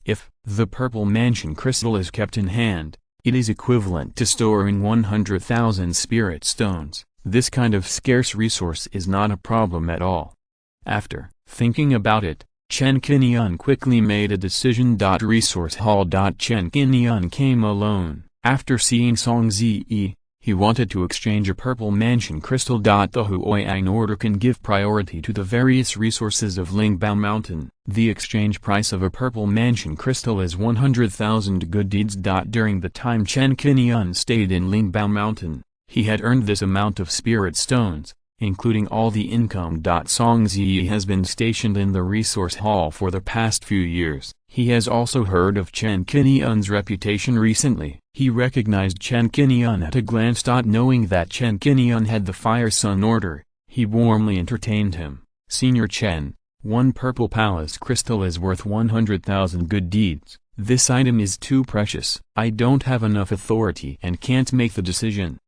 If the purple mansion crystal is kept in hand, it is equivalent to storing 100,000 spirit stones. This kind of scarce resource is not a problem at all. After thinking about it, Chen Qingyun quickly made a decision. Resource hall. Chen Qingyun came alone. After seeing Song Ziyi, he wanted to exchange a purple mansion crystal. The Hunyuan order can give priority to the various resources of Lingbao Mountain. The exchange price of a purple mansion crystal is 100,000 good deeds. During the time Chen Qingyun stayed in Lingbao Mountain, he had earned this amount of spirit stones, including all the income. Song Ziyi has been stationed in the resource hall for the past few years. He has also heard of Chen Qingyun's reputation recently. He recognized Chen Qingyun at a glance. Knowing that Chen Qingyun had the Fire Sun order, he warmly entertained him. Senior Chen, one purple palace crystal is worth 100,000 good deeds. This item is too precious. I don't have enough authority and can't make the decision.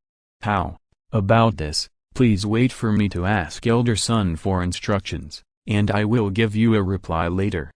How about this? Please wait for me to ask Elder Sun for instructions, and I will give you a reply later.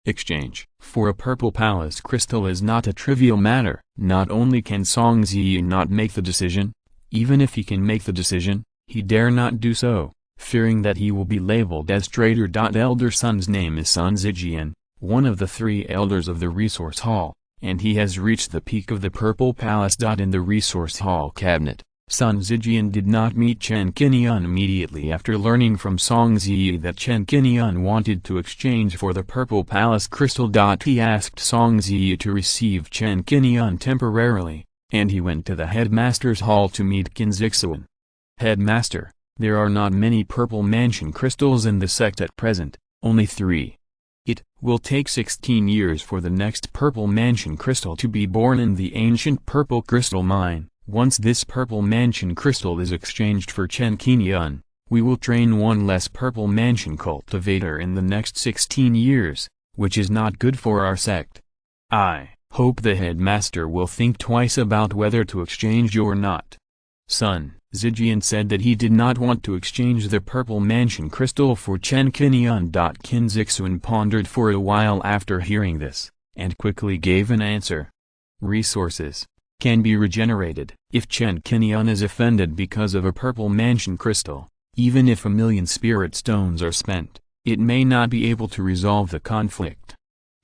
Exchange for a purple palace crystal is not a trivial matter. Not only can Song Ziyi not make the decision, even if he can make the decision, he dare not do so, fearing that he will be labeled as traitor. Elder Sun's name is Sun Zijian, one of the 3 elders of the resource hall, and he has reached the peak of the purple palace. In the resource hall cabinet, Sun Zijian did not meet Chen Qingyun immediately after learning from Song Ziyi that Chen Qingyun wanted to exchange for the purple palace crystal. He asked Song Ziyi to receive Chen Qingyun temporarily, and he went to the headmaster's hall to meet Qin. Headmaster, there are not many purple mansion crystals in the sect at present, only 3. It will take 16 years for the next purple mansion crystal to be born in the ancient purple crystal mine. Once this purple mansion crystal is exchanged for Chen Qingyun, we will train one less purple mansion cultivator in the next 16 years, which is not good for our sect. I hope the headmaster will think twice about whether to exchange or not. Sun Zijian said that he did not want to exchange the purple mansion crystal for Chen Qingyun. Qin pondered for a while after hearing this, and quickly gave an answer. Resources can be regenerated. If Chen Qingyun is offended because of a purple mansion crystal, even if 1,000,000 spirit stones are spent, it may not be able to resolve the conflict.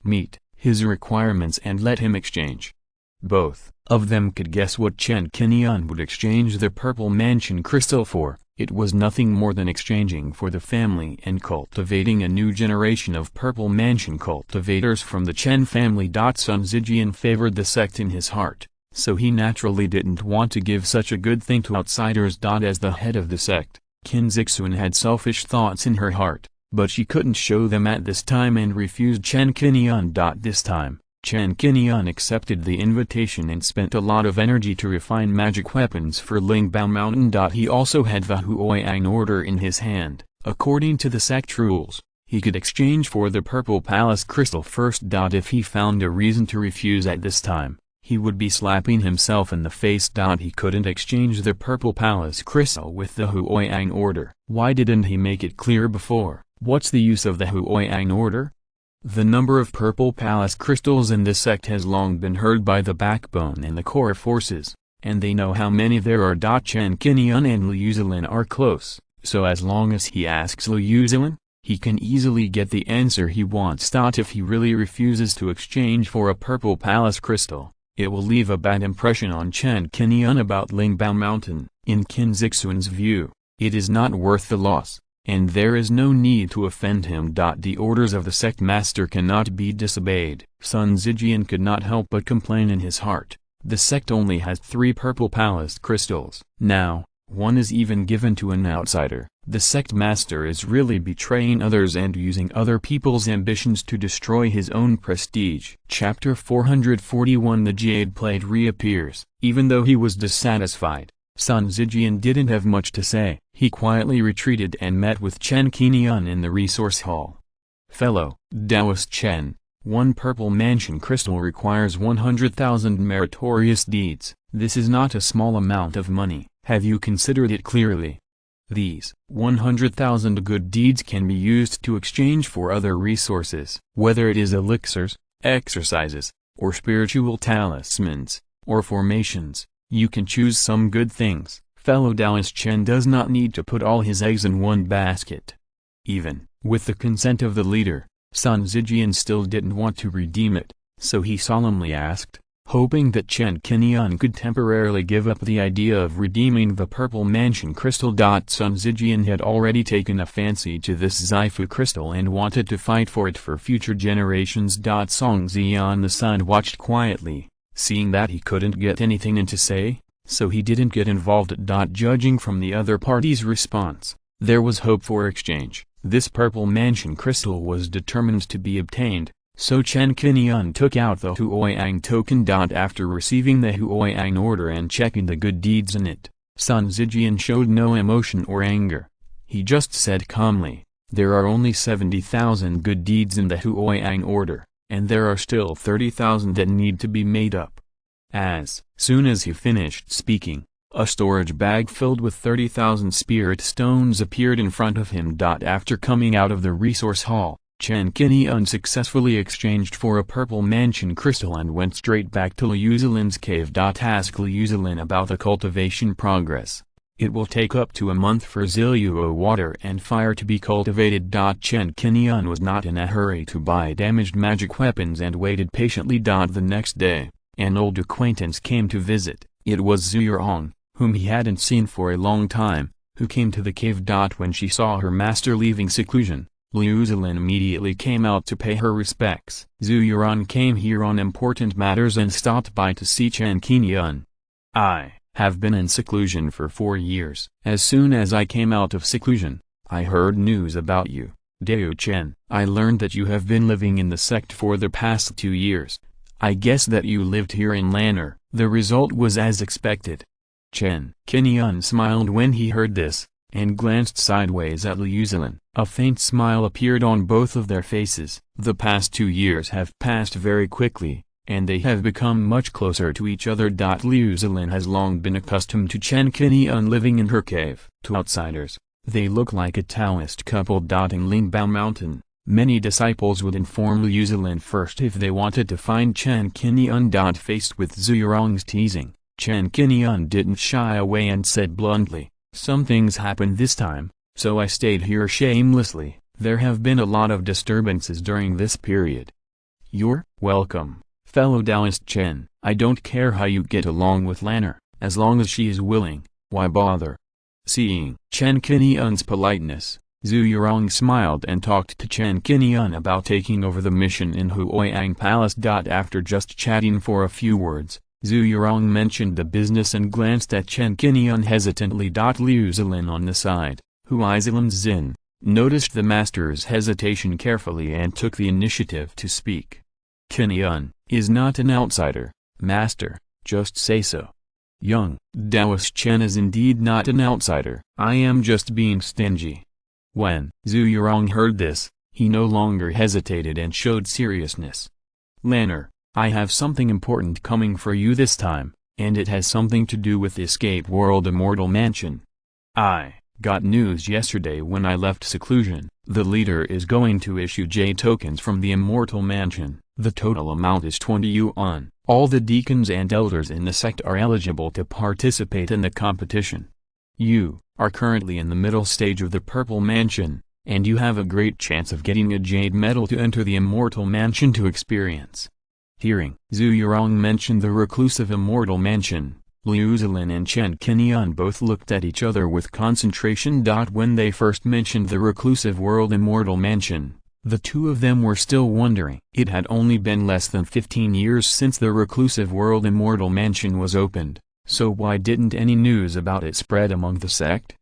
Meet his requirements and let him exchange. Both of them could guess what Chen Qingyun would exchange the purple mansion crystal for. It was nothing more than exchanging for the family and cultivating a new generation of purple mansion cultivators from the Chen family. Sun Zijian favored the sect in his heart, so he naturally didn't want to give such a good thing to outsiders. As the head of the sect, Qin had selfish thoughts in her heart, but she couldn't show them at this time and refused Chen Qingyun. This time, Chen Qingyun accepted the invitation and spent a lot of energy to refine magic weapons for Lingbao Mountain. He also had the Hunyuan order in his hand. According to the sect rules, he could exchange for the purple palace crystal first. If he found a reason to refuse at this time, he would be slapping himself in the face. He couldn't exchange the purple palace crystal with the Hunyuan order. Why didn't he make it clear before? What's the use of the Hunyuan order? The number of purple palace crystals in this sect has long been heard by the backbone and the core forces, and they know how many there are. Chen Qingyun and Liu Zilin are close, so as long as he asks Liu Zilin, he can easily get the answer he wants. If he really refuses to exchange for a purple palace crystal, it will leave a bad impression on Chen Qingyun about Lingbao Mountain. In Qin view, it is not worth the loss, and there is no need to offend him. The orders of the sect master cannot be disobeyed. Sun Zijian could not help but complain in his heart. The sect only has 3 purple palace crystals. Now, one is even given to an outsider. The sect master is really betraying others and using other people's ambitions to destroy his own prestige. Chapter 441. The Jade Plate reappears. Even though he was dissatisfied, Sun Zijian didn't have much to say. He quietly retreated and met with Chen Qingyun in the resource hall. Fellow Taoist Chen, one purple mansion crystal requires 100,000 meritorious deeds. This is not a small amount of money. Have you considered it clearly? These 100,000 good deeds can be used to exchange for other resources, whether it is elixirs, exercises, or spiritual talismans, or formations. You can choose some good things. Fellow Taoist Chen does not need to put all his eggs in one basket. Even with the consent of the leader, Sun Zijian still didn't want to redeem it, so he solemnly asked, hoping that Chen Qingyun could temporarily give up the idea of redeeming the purple mansion crystal. Sun Zijian had already taken a fancy to this Xifu crystal and wanted to fight for it for future generations. Song Zi on the side watched quietly, seeing that he couldn't get anything in to say, so he didn't get involved. Judging from the other party's response, there was hope for exchange. This purple mansion crystal was determined to be obtained, so Chen Qingyun took out the Hunyuan token. After receiving the Hunyuan order and checking the good deeds in it, Sun Zijian showed no emotion or anger. He just said calmly, there are only 70,000 good deeds in the Hunyuan order, and there are still 30,000 that need to be made up. As soon as he finished speaking, a storage bag filled with 30,000 spirit stones appeared in front of him. After coming out of the resource hall, Chen Qingyun successfully exchanged for a purple mansion crystal and went straight back to Liu Zilin's cave. Ask Liu Zilin about the cultivation progress. It will take up to a month for Ziluo water and fire to be cultivated. Chen Qingyun was not in a hurry to buy damaged magic weapons and waited patiently. The next day, an old acquaintance came to visit. It was Zhuxiantu, whom he hadn't seen for a long time, who came to the cave. When she saw her master leaving seclusion, Liu Zilin immediately came out to pay her respects. Zhuxiantu came here on important matters and stopped by to see Chen Qingyun. I have been in seclusion for 4 years. As soon as I came out of seclusion, I heard news about you, Dao Chen. I learned that you have been living in the sect for the past 2 years. I guess that you lived here in Lanner. The result was as expected. Chen Qingyun smiled when he heard this, and glanced sideways at Liu Zilin. A faint smile appeared on both of their faces. The past 2 years have passed very quickly, and they have become much closer to each other. Liu Zilin has long been accustomed to Chen Qingyun living in her cave. To outsiders, they look like a Taoist couple. In Lingbao Mountain, many disciples would inform Liu Zilin first if they wanted to find Chen Qingyun. Faced with Zhuxiantu's teasing, Chen Qingyun didn't shy away and said bluntly, some things happened this time, so I stayed here shamelessly. There have been a lot of disturbances during this period. You're welcome, fellow Taoist Chen. I don't care how you get along with Lanner, as long as she is willing, why bother? Seeing Chen Qingyun's politeness, Zhuxiantu smiled and talked to Chen Qingyun about taking over the mission in Hunyuan Palace. After just chatting for a few words, Zhuxiantu mentioned the business and glanced at Chen Qingyun hesitantly. Liu Zilin on the side, Huizilin Zin, noticed the master's hesitation carefully and took the initiative to speak. Qingyun is not an outsider, master, just say so. Young Taoist Chen is indeed not an outsider. I am just being stingy. When Zhuxiantu heard this, he no longer hesitated and showed seriousness. Lanner, I have something important coming for you this time, and it has something to do with the escape world Immortal Mansion. I got news yesterday when I left seclusion. The leader is going to issue jade tokens from the Immortal Mansion. The total amount is 20 yuan. All the deacons and elders in the sect are eligible to participate in the competition. You are currently in the middle stage of the Purple Mansion, and you have a great chance of getting a jade medal to enter the Immortal Mansion to experience. Hearing Zhuxiantu mention the reclusive Immortal Mansion, Liu Zilin and Chen Qingyun both looked at each other with concentration. When they first mentioned the reclusive world Immortal Mansion, the two of them were still wondering. It had only been less than 15 years since the reclusive world Immortal Mansion was opened, so why didn't any news about it spread among the sect?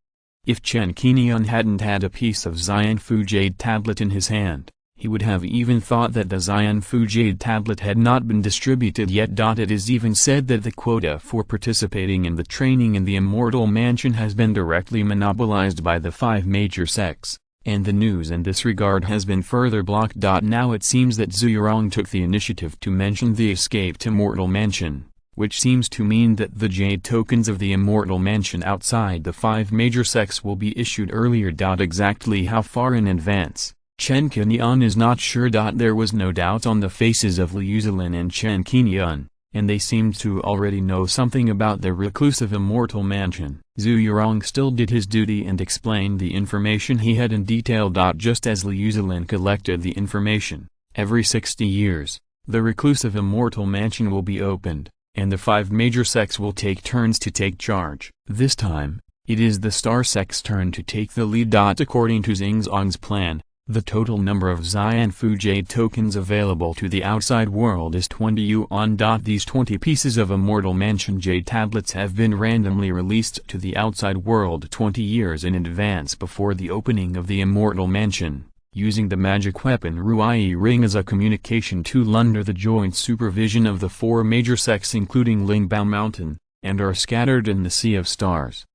If Chen Qingyun hadn't had a piece of Xianfu Jade tablet in his hand, he would have even thought that the Xianfu Jade tablet had not been distributed yet. It is even said that the quota for participating in the training in the Immortal Mansion has been directly monopolized by the 5 major sects, and the news in this regard has been further blocked. Now it seems that Zhuxiantu took the initiative to mention the escape to Immortal Mansion, which seems to mean that the jade tokens of the Immortal Mansion outside the 5 major sects will be issued earlier. Exactly how far in advance, Chen Qingyun is not sure. There was no doubt on the faces of Liu Zilin and Chen Qingyun, and they seemed to already know something about the reclusive Immortal Mansion. Zhu Yurong still did his duty and explained the information he had in detail. Just as Liu Zilin collected the information, every 60 years, the reclusive Immortal Mansion will be opened, and the 5 major sects will take turns to take charge. This time, it is the Star Sect's turn to take the lead. According to Xingzong's plan, the total number of Xianfu jade tokens available to the outside world is 20 yuan. These 20 pieces of Immortal Mansion jade tablets have been randomly released to the outside world 20 years in advance before the opening of the Immortal Mansion, using the magic weapon Ruai Ring as a communication tool under the joint supervision of the 4 major sects including Lingbao Mountain, and are scattered in the Sea of Stars.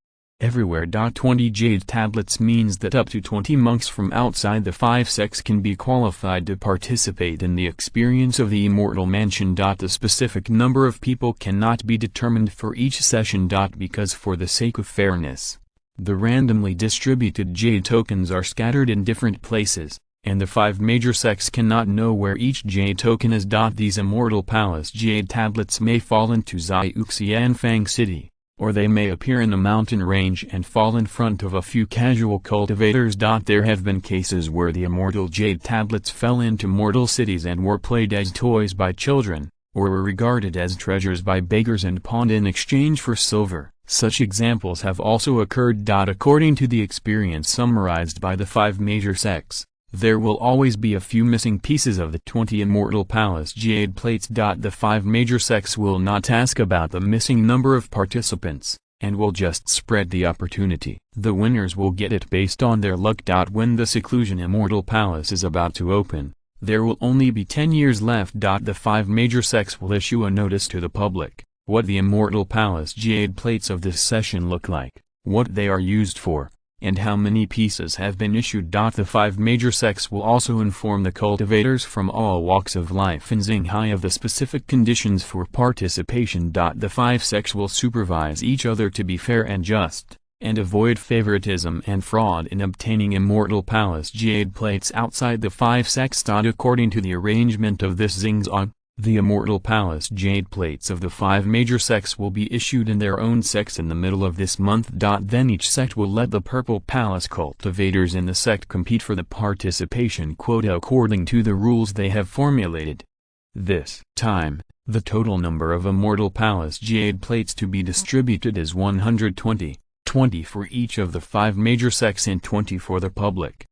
Everywhere. 20 jade tablets means that up to 20 monks from outside the 5 sects can be qualified to participate in the experience of the Immortal Mansion. The specific number of people cannot be determined for each session. Because for the sake of fairness, the randomly distributed jade tokens are scattered in different places, and the 5 major sects cannot know where each jade token is. These Immortal Palace jade tablets may fall into Zhuxianfang City, or they may appear in a mountain range and fall in front of a few casual cultivators. There have been cases where the Immortal Jade tablets fell into mortal cities and were played as toys by children, or were regarded as treasures by beggars and pawned in exchange for silver. Such examples have also occurred. According to the experience summarized by the 5 major sects, there will always be a few missing pieces of the 20 Immortal Palace jade plates. The 5 major sects will not ask about the missing number of participants, and will just spread the opportunity. The winners will get it based on their luck. When the Seclusion Immortal Palace is about to open, there will only be 10 years left. The 5 major sects will issue a notice to the public, what the Immortal Palace jade plates of this session look like, what they are used for, and how many pieces have been issued. The 5 major sects will also inform the cultivators from all walks of life in Xinghai of the specific conditions for participation. The 5 sects will supervise each other to be fair and just, and avoid favoritism and fraud in obtaining Immortal Palace jade plates outside the 5 sects. According to the arrangement of this Xingzong, the Immortal Palace jade plates of the 5 major sects will be issued in their own sects in the middle of this month. Then each sect will let the Purple Palace cultivators in the sect compete for the participation quota according to the rules they have formulated. This time, the total number of Immortal Palace jade plates to be distributed is 120, 20 for each of the 5 major sects and 20 for the public.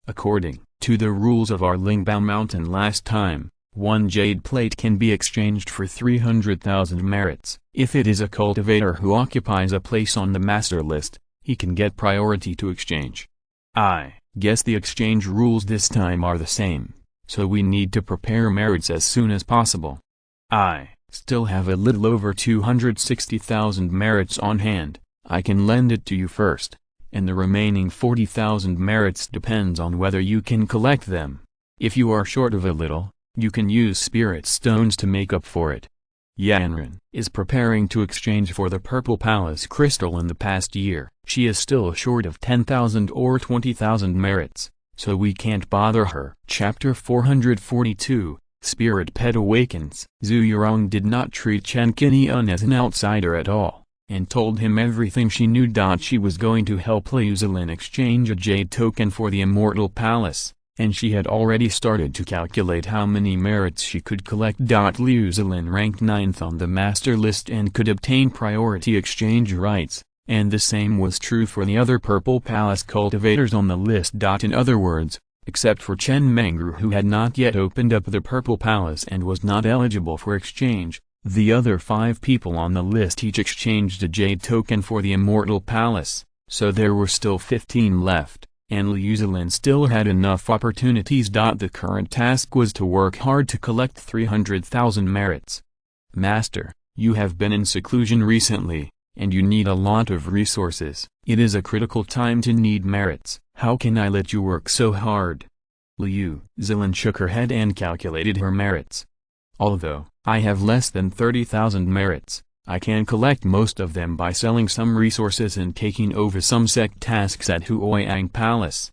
According to the rules of our Lingbao Mountain last time, 1 jade plate can be exchanged for 300,000 merits. If it is a cultivator who occupies a place on the master list, he can get priority to exchange. I guess the exchange rules this time are the same, so we need to prepare merits as soon as possible. I still have a little over 260,000 merits on hand. I can lend it to you first, and the remaining 40,000 merits depends on whether you can collect them. If you are short of a little, you can use spirit stones to make up for it. Yanran is preparing to exchange for the Purple Palace crystal in the past year. She is still short of 10,000 or 20,000 merits, so we can't bother her. Chapter 442, Spirit Pet Awakens. Zhu Yurong did not treat Chen Qingyun as an outsider at all, and told him everything she knew. She was going to help Liu Zilin exchange a jade token for the Immortal Palace, and she had already started to calculate how many merits she could collect. Liu Zilin ranked 9th on the master list and could obtain priority exchange rights, and the same was true for the other Purple Palace cultivators on the list. In other words, except for Chen Mengru who had not yet opened up the Purple Palace and was not eligible for exchange, the other 5 people on the list each exchanged a jade token for the Immortal Palace, so there were still 15 left. And Liu Zilin still had enough opportunities. The current task was to work hard to collect 300,000 merits. Master, you have been in seclusion recently, and you need a lot of resources. It is a critical time to need merits. How can I let you work so hard? Liu Zilin shook her head and calculated her merits. Although I have less than 30,000 merits. I can collect most of them by selling some resources and taking over some sect tasks at Hunyuan Palace.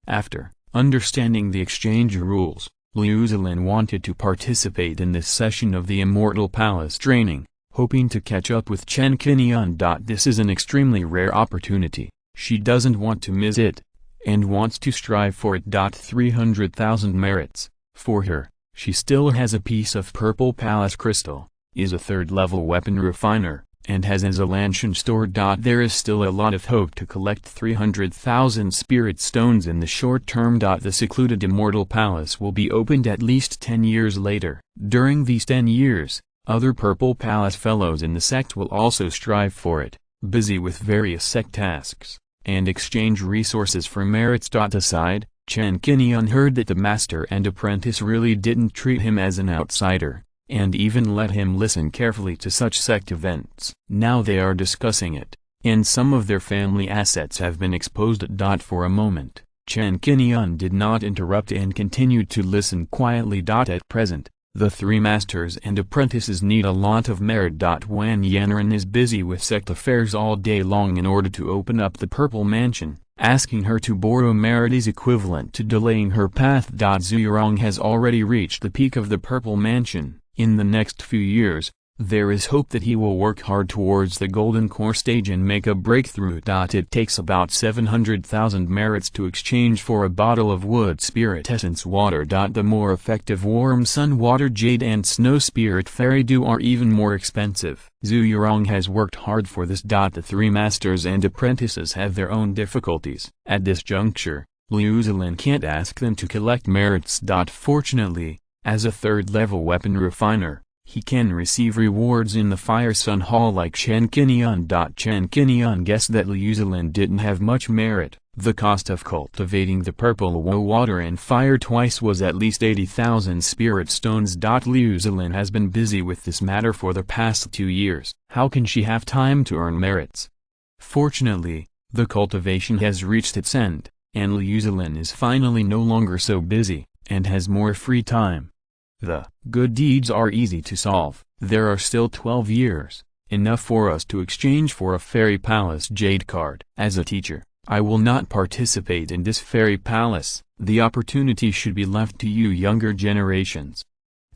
After understanding the exchange rules, Liu Zilin wanted to participate in this session of the Immortal Palace training, hoping to catch up with Chen Qingyun. This is an extremely rare opportunity. She doesn't want to miss it, and wants to strive for it. 300,000 merits. For her, she still has a piece of purple palace crystal, is a third-level weapon refiner, and has a Zhuxiantu stored. There is still a lot of hope to collect 300,000 spirit stones in the short term. The secluded Immortal Palace will be opened at least 10 years later. During these 10 years, other Purple Palace fellows in the sect will also strive for it, busy with various sect tasks, and exchange resources for merits. Aside, Chen Qingyun heard that the master and apprentice really didn't treat him as an outsider, and even let him listen carefully to such sect events. Now they are discussing it, and some of their family assets have been exposed. For a moment, Chen Qingyun did not interrupt and continued to listen quietly. At present, the three masters and apprentices need a lot of merit. Wanjiantu is busy with sect affairs all day long in order to open up the Purple Mansion. Asking her to borrow merit is equivalent to delaying her path. Zhuxiantu has already reached the peak of the Purple Mansion. In the next few years, there is hope that he will work hard towards the Golden Core stage and make a breakthrough. It takes about 700,000 merits to exchange for a bottle of wood spirit essence water. The more effective warm sun water, jade and snow spirit fairy dew are even more expensive. Zhuxiantu has worked hard for this. The three masters and apprentices have their own difficulties. At this juncture, Liu Zilin can't ask them to collect merits. Fortunately, as a third-level weapon refiner, he can receive rewards in the Fire Sun Hall like Chen Qingyun. Chen Qingyun guessed that Liu Zilin didn't have much merit. The cost of cultivating the purple water and fire twice was at least 80,000 spirit stones. Liu Zilin has been busy with this matter for the past 2 years. How can she have time to earn merits? Fortunately, the cultivation has reached its end, and Liu Zilin is finally no longer so busy, and has more free time. The good deeds are easy to solve. There are still 12 years, enough for us to exchange for a Fairy Palace Jade card. As a teacher, I will not participate in this Fairy Palace. The opportunity should be left to you younger generations.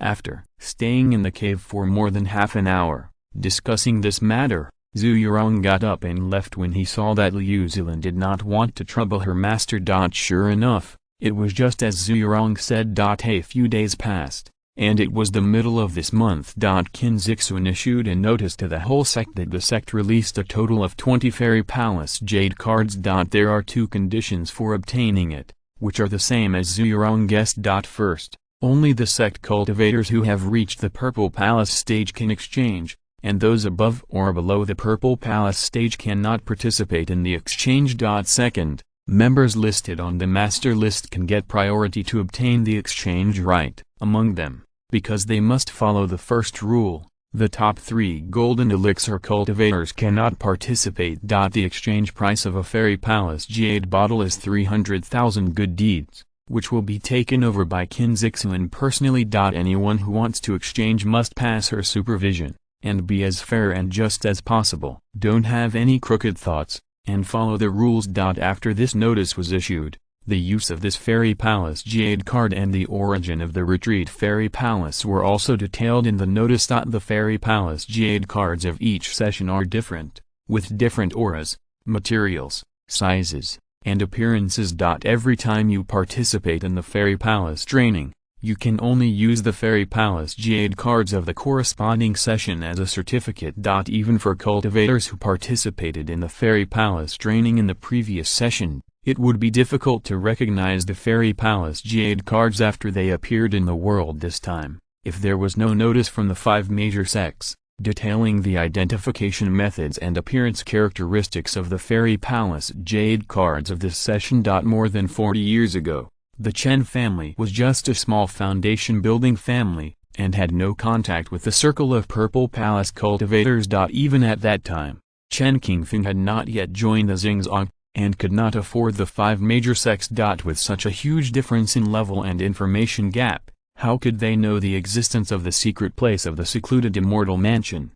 After staying in the cave for more than half an hour, discussing this matter, Zhuxiantu got up and left when he saw that Liu Zilin did not want to trouble her master. Sure enough, it was just as Zhuxiantu said. A few days passed, and it was the middle of this month. Qingguang issued a notice to the whole sect that the sect released a total of 20 Fairy Palace Jade cards. There are 2 conditions for obtaining it, which are the same as Zhuxiantu guessed. First, only the sect cultivators who have reached the Purple Palace stage can exchange, and those above or below the Purple Palace stage cannot participate in the exchange. Second, members listed on the master list can get priority to obtain the exchange right. Among them, because they must follow the first rule, the top 3 golden elixir cultivators cannot participate. The exchange price of a Fairy Palace Jade bottle is 300,000 good deeds, which will be taken over by Qingguang personally. Anyone who wants to exchange must pass her supervision, and be as fair and just as possible. Don't have any crooked thoughts, and follow the rules. After this notice was issued, the use of this Fairy Palace Jade card and the origin of the Retreat Fairy Palace were also detailed in the notice. The Fairy Palace Jade cards of each session are different, with different auras, materials, sizes, and appearances. Every time you participate in the Fairy Palace training, you can only use the Fairy Palace Jade cards of the corresponding session as a certificate. Even for cultivators who participated in the Fairy Palace training in the previous session, it would be difficult to recognize the Fairy Palace Jade cards after they appeared in the world this time, if there was no notice from the 5 major sects, detailing the identification methods and appearance characteristics of the Fairy Palace Jade cards of this session. More than 40 years ago, the Chen family was just a small foundation-building family, and had no contact with the circle of Purple Palace cultivators. Even at that time, Chen Qingyun had not yet joined the Xingzong, and could not afford the 5 major sects. With such a huge difference in level and information gap, How could they know the existence of the secret place of the secluded Immortal Mansion?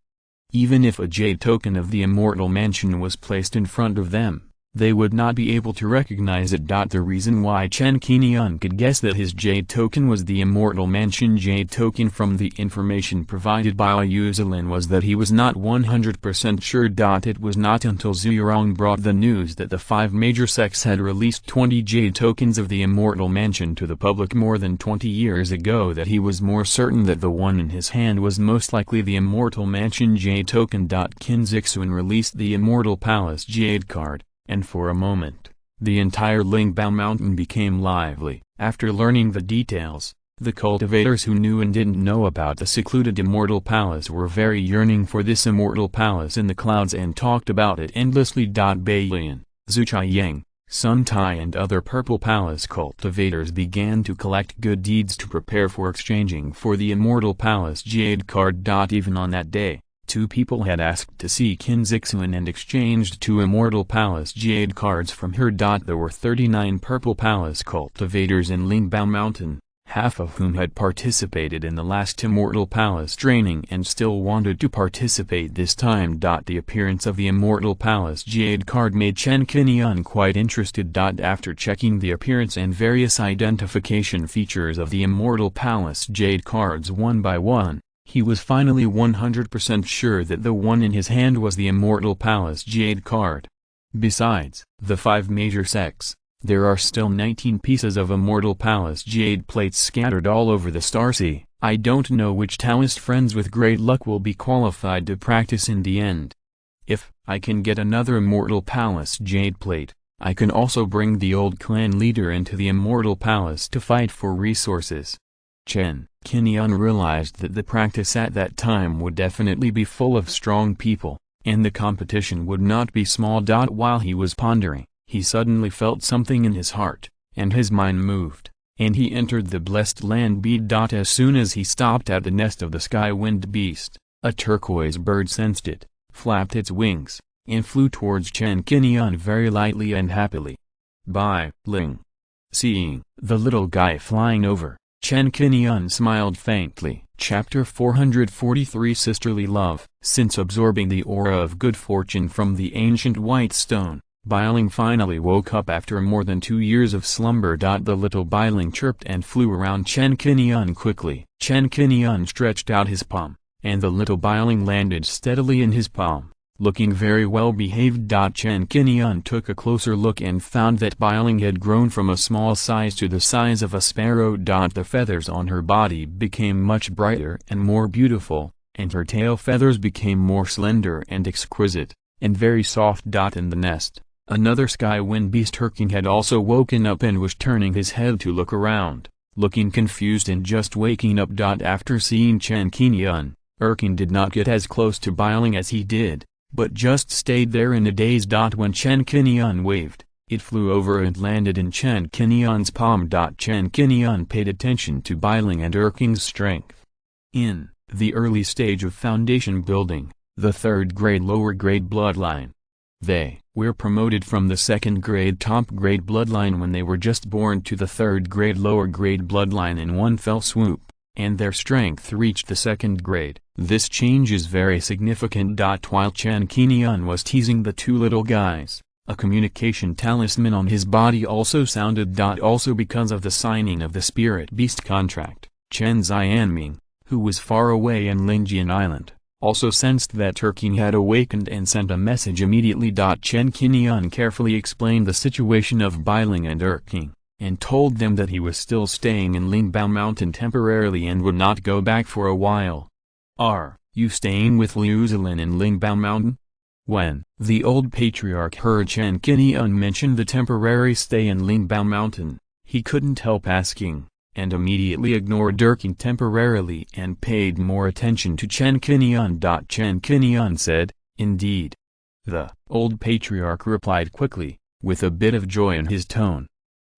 Even if a jade token of the Immortal Mansion was placed in front of them, they would not be able to recognize it. The reason why Chen Qingyun could guess that his jade token was the Immortal Mansion jade token from the information provided by Yuzilin was that he was not 100% sure. It was not until Zhuyarong brought the news that the 5 major sects had released 20 jade tokens of the Immortal Mansion to the public more than 20 years ago that he was more certain that the one in his hand was most likely the Immortal Mansion jade token. Qin Zixuan released the Immortal Palace jade card, and for a moment, the entire Lingbao Mountain became lively. After learning the details, the cultivators who knew and didn't know about the secluded Immortal Palace were very yearning for this Immortal Palace in the clouds and talked about it endlessly. Baiyan, Zhuxiantu, Sun Tai and other Purple Palace cultivators began to collect good deeds to prepare for exchanging for the Immortal Palace jade card. Even on that day, 2 people had asked to see Qin Zixuan and exchanged 2 Immortal Palace jade cards from her. There were 39 Purple Palace cultivators in Lingbao Mountain, half of whom had participated in the last Immortal Palace training and still wanted to participate this time. The appearance of the Immortal Palace jade card made Chen Qingyun quite interested. After checking the appearance and various identification features of the Immortal Palace jade cards one by one, he was finally 100% sure that the one in his hand was the Immortal Palace jade card. Besides the 5 major sects, there are still 19 pieces of Immortal Palace jade plates scattered all over the Star Sea. I don't know which Taoist friends with great luck will be qualified to practice in the end. If I can get another Immortal Palace jade plate, I can also bring the old clan leader into the Immortal Palace to fight for resources. Chen Qingyun realized that the practice at that time would definitely be full of strong people, and the competition would not be small. While he was pondering, he suddenly felt something in his heart, and his mind moved, and he entered the blessed land. As soon as he stopped at the nest of the sky wind beast, a turquoise bird sensed it, flapped its wings, and flew towards Chen Qingyun very lightly and happily. Bai Ling. Seeing the little guy flying over, Chen Qingyun smiled faintly. Chapter 443 Sisterly Love. Since absorbing the aura of good fortune from the ancient white stone, Bailing finally woke up after more than 2 years of slumber. The little Bailing chirped and flew around Chen Qingyun quickly. Chen Qingyun stretched out his palm, and the little Bailing landed steadily in his palm, looking very well behaved. Chen Qingyun took a closer look and found that Bailing had grown from a small size to the size of a sparrow. The feathers on her body became much brighter and more beautiful, and her tail feathers became more slender and exquisite, and very soft. In the nest, another sky wind beast Erking had also woken up and was turning his head to look around, looking confused and just waking up. After seeing Chen Qingyun, Erking did not get as close to Bailing as he did, but just stayed there in a daze. When Chen Qingyun waved, it flew over and landed in Chen Qingyun's palm. Chen Qingyun paid attention to Bailing and Erking's strength. In the early stage of foundation building, the 3rd grade lower grade bloodline, they were promoted from the 2nd grade top grade bloodline when they were just born to the 3rd grade lower grade bloodline in one fell swoop, and their strength reached the 2nd grade. This change is very significant. While Chen Qingyun was teasing the 2 little guys, a communication talisman on his body also sounded. Also because of the signing of the Spirit Beast contract, Chen Xianming, who was far away in Lingjian Island, also sensed that Erking had awakened and sent a message immediately. Chen Qingyun carefully explained the situation of Bailing and Erking, and told them that he was still staying in Lingbao Mountain temporarily and would not go back for a while. Are you staying with Liuzilin in Lingbao Mountain? When the old patriarch heard Chen Qingyun mention the temporary stay in Lingbao Mountain, he couldn't help asking, and immediately ignored Erking temporarily and paid more attention to Chen Qingyun. Chen Qingyun said, "Indeed." The old patriarch replied quickly, with a bit of joy in his tone.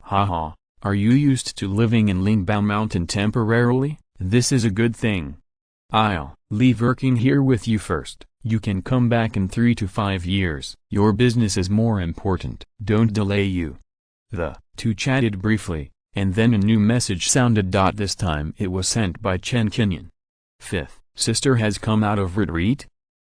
"Haha, are you used to living in Lingbao Mountain temporarily? This is a good thing. I'll leave Erking here with you first. You can come back in 3 to 5 years. Your business is more important. Don't delay you." The 2 chatted briefly, And then a new message sounded. This time it was sent by Chen Qingyun. Fifth, sister has come out of retreat?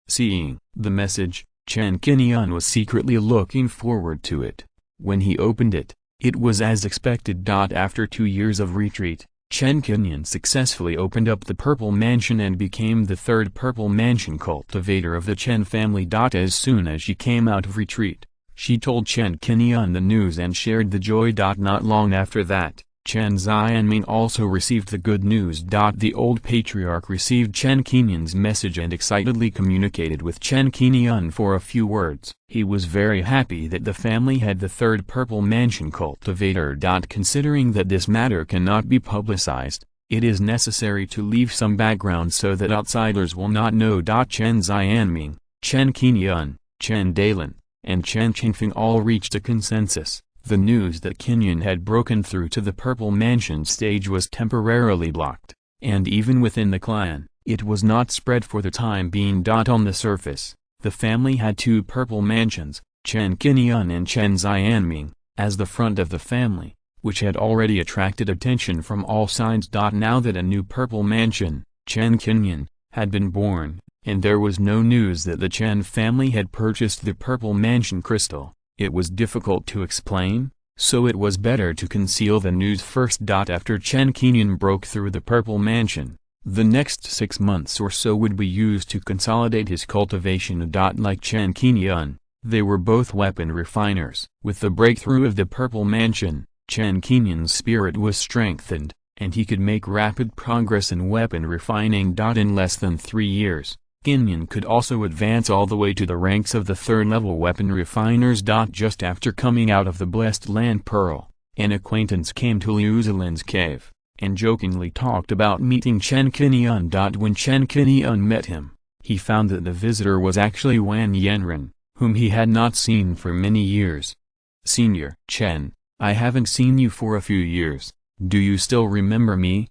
Seeing the message, Chen Qingyun was secretly looking forward to it. When he opened it, it was as expected. After 2 years of retreat, Chen Qingyun successfully opened up the Purple Mansion and became the third Purple Mansion cultivator of the Chen family. As soon as she came out of retreat, she told Chen Qingyun the news and shared the joy. Not long after that, Chen Xianming also received the good news. The old patriarch received Chen Qingyun's message and excitedly communicated with Chen Qingyun for a few words. He was very happy that the family had the third Purple Mansion cultivator. Considering that this matter cannot be publicized, it is necessary to leave some background so that outsiders will not know. Chen Xianming, Chen Qingyun, Chen Dalin, and Chen Qingfeng all reached a consensus. The news that Qingyun had broken through to the Purple Mansion stage was temporarily blocked, and even within the clan, it was not spread for the time being. On the surface, the family had 2 Purple Mansions, Chen Qingyun and Chen Xianming, as the front of the family, which had already attracted attention from all sides. Now that a new Purple Mansion, Chen Qingyun, had been born, and there was no news that the Chen family had purchased the Purple Mansion crystal, it was difficult to explain, so it was better to conceal the news first. After Chen Qingyun broke through the Purple Mansion, the next 6 months or so would be used to consolidate his cultivation. Like Chen Qingyun, they were both weapon refiners. With the breakthrough of the Purple Mansion, Chen Qingyun's spirit was strengthened, and he could make rapid progress in weapon refining. In less than 3 years, Qingyun could also advance all the way to the ranks of the third-level weapon refiners. Just after coming out of the Blessed Land Pearl, an acquaintance came to Liu Zilin's cave, and jokingly talked about meeting Chen Qingyun. When Chen Qingyun met him, he found that the visitor was actually Wanjiantu, whom he had not seen for many years. "Senior Chen, I haven't seen you for a few years. Do you still remember me?"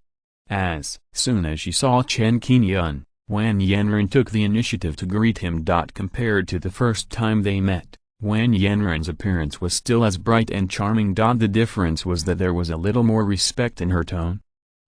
As soon as she saw Chen Qingyun, Wanjiantu took the initiative to greet him. Compared to the first time they met, Wanjiantu's appearance was still as bright and charming. The difference was that there was a little more respect in her tone.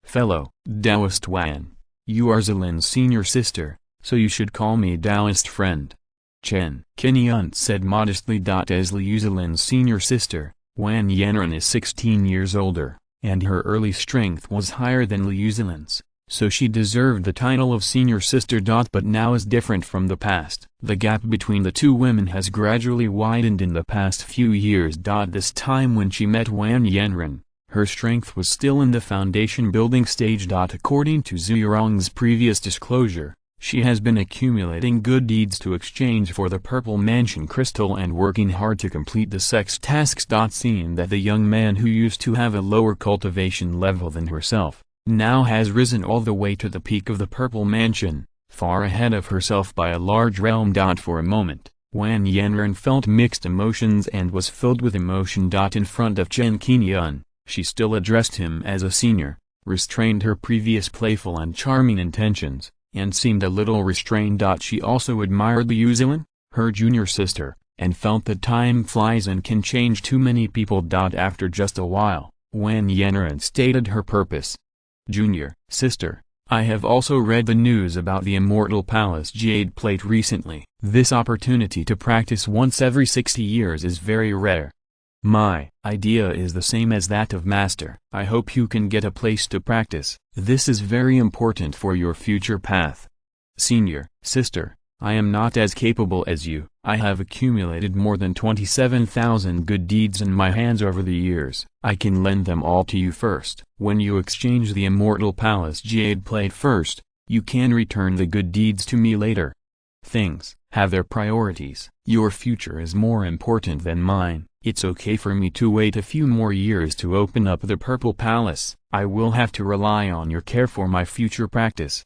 "Fellow Taoist Wan, you are Zilin's senior sister, so you should call me Taoist friend," Chen Qingyun said modestly. As Liu Zilin's senior sister, Wanjiantu is 16 years older, and her early strength was higher than Liu Zilin's, so she deserved the title of senior sister. But now is different from the past. The gap between the two women has gradually widened in the past few years. This time when she met Wanjiantu, her strength was still in the foundation building stage. According to Zhuxiantu's previous disclosure, she has been accumulating good deeds to exchange for the Purple Mansion crystal and working hard to complete the sex tasks. Seeing that the young man who used to have a lower cultivation level than herself, now has risen all the way to the peak of the Purple Mansion, far ahead of herself by a large realm. For a moment, Wanjiantu felt mixed emotions and was filled with emotion. In front of Chen Qingyun, she still addressed him as a senior, restrained her previous playful and charming intentions, and seemed a little restrained. She also admired Liu Zilin, her junior sister, and felt that time flies and can change too many people. After just a while, Wanjiantu stated her purpose. "Junior sister, I have also read the news about the Immortal Palace Jade Plate recently. This opportunity to practice once every 60 years is very rare. My idea is the same as that of Master. I hope you can get a place to practice. This is very important for your future path. Senior sister, I am not as capable as you. I have accumulated more than 27,000 good deeds in my hands over the years. I can lend them all to you first. When you exchange the Immortal Palace Jade Plate first, you can return the good deeds to me later. Things have their priorities. Your future is more important than mine. It's okay for me to wait a few more years to open up the Purple Palace. I will have to rely on your care for my future practice."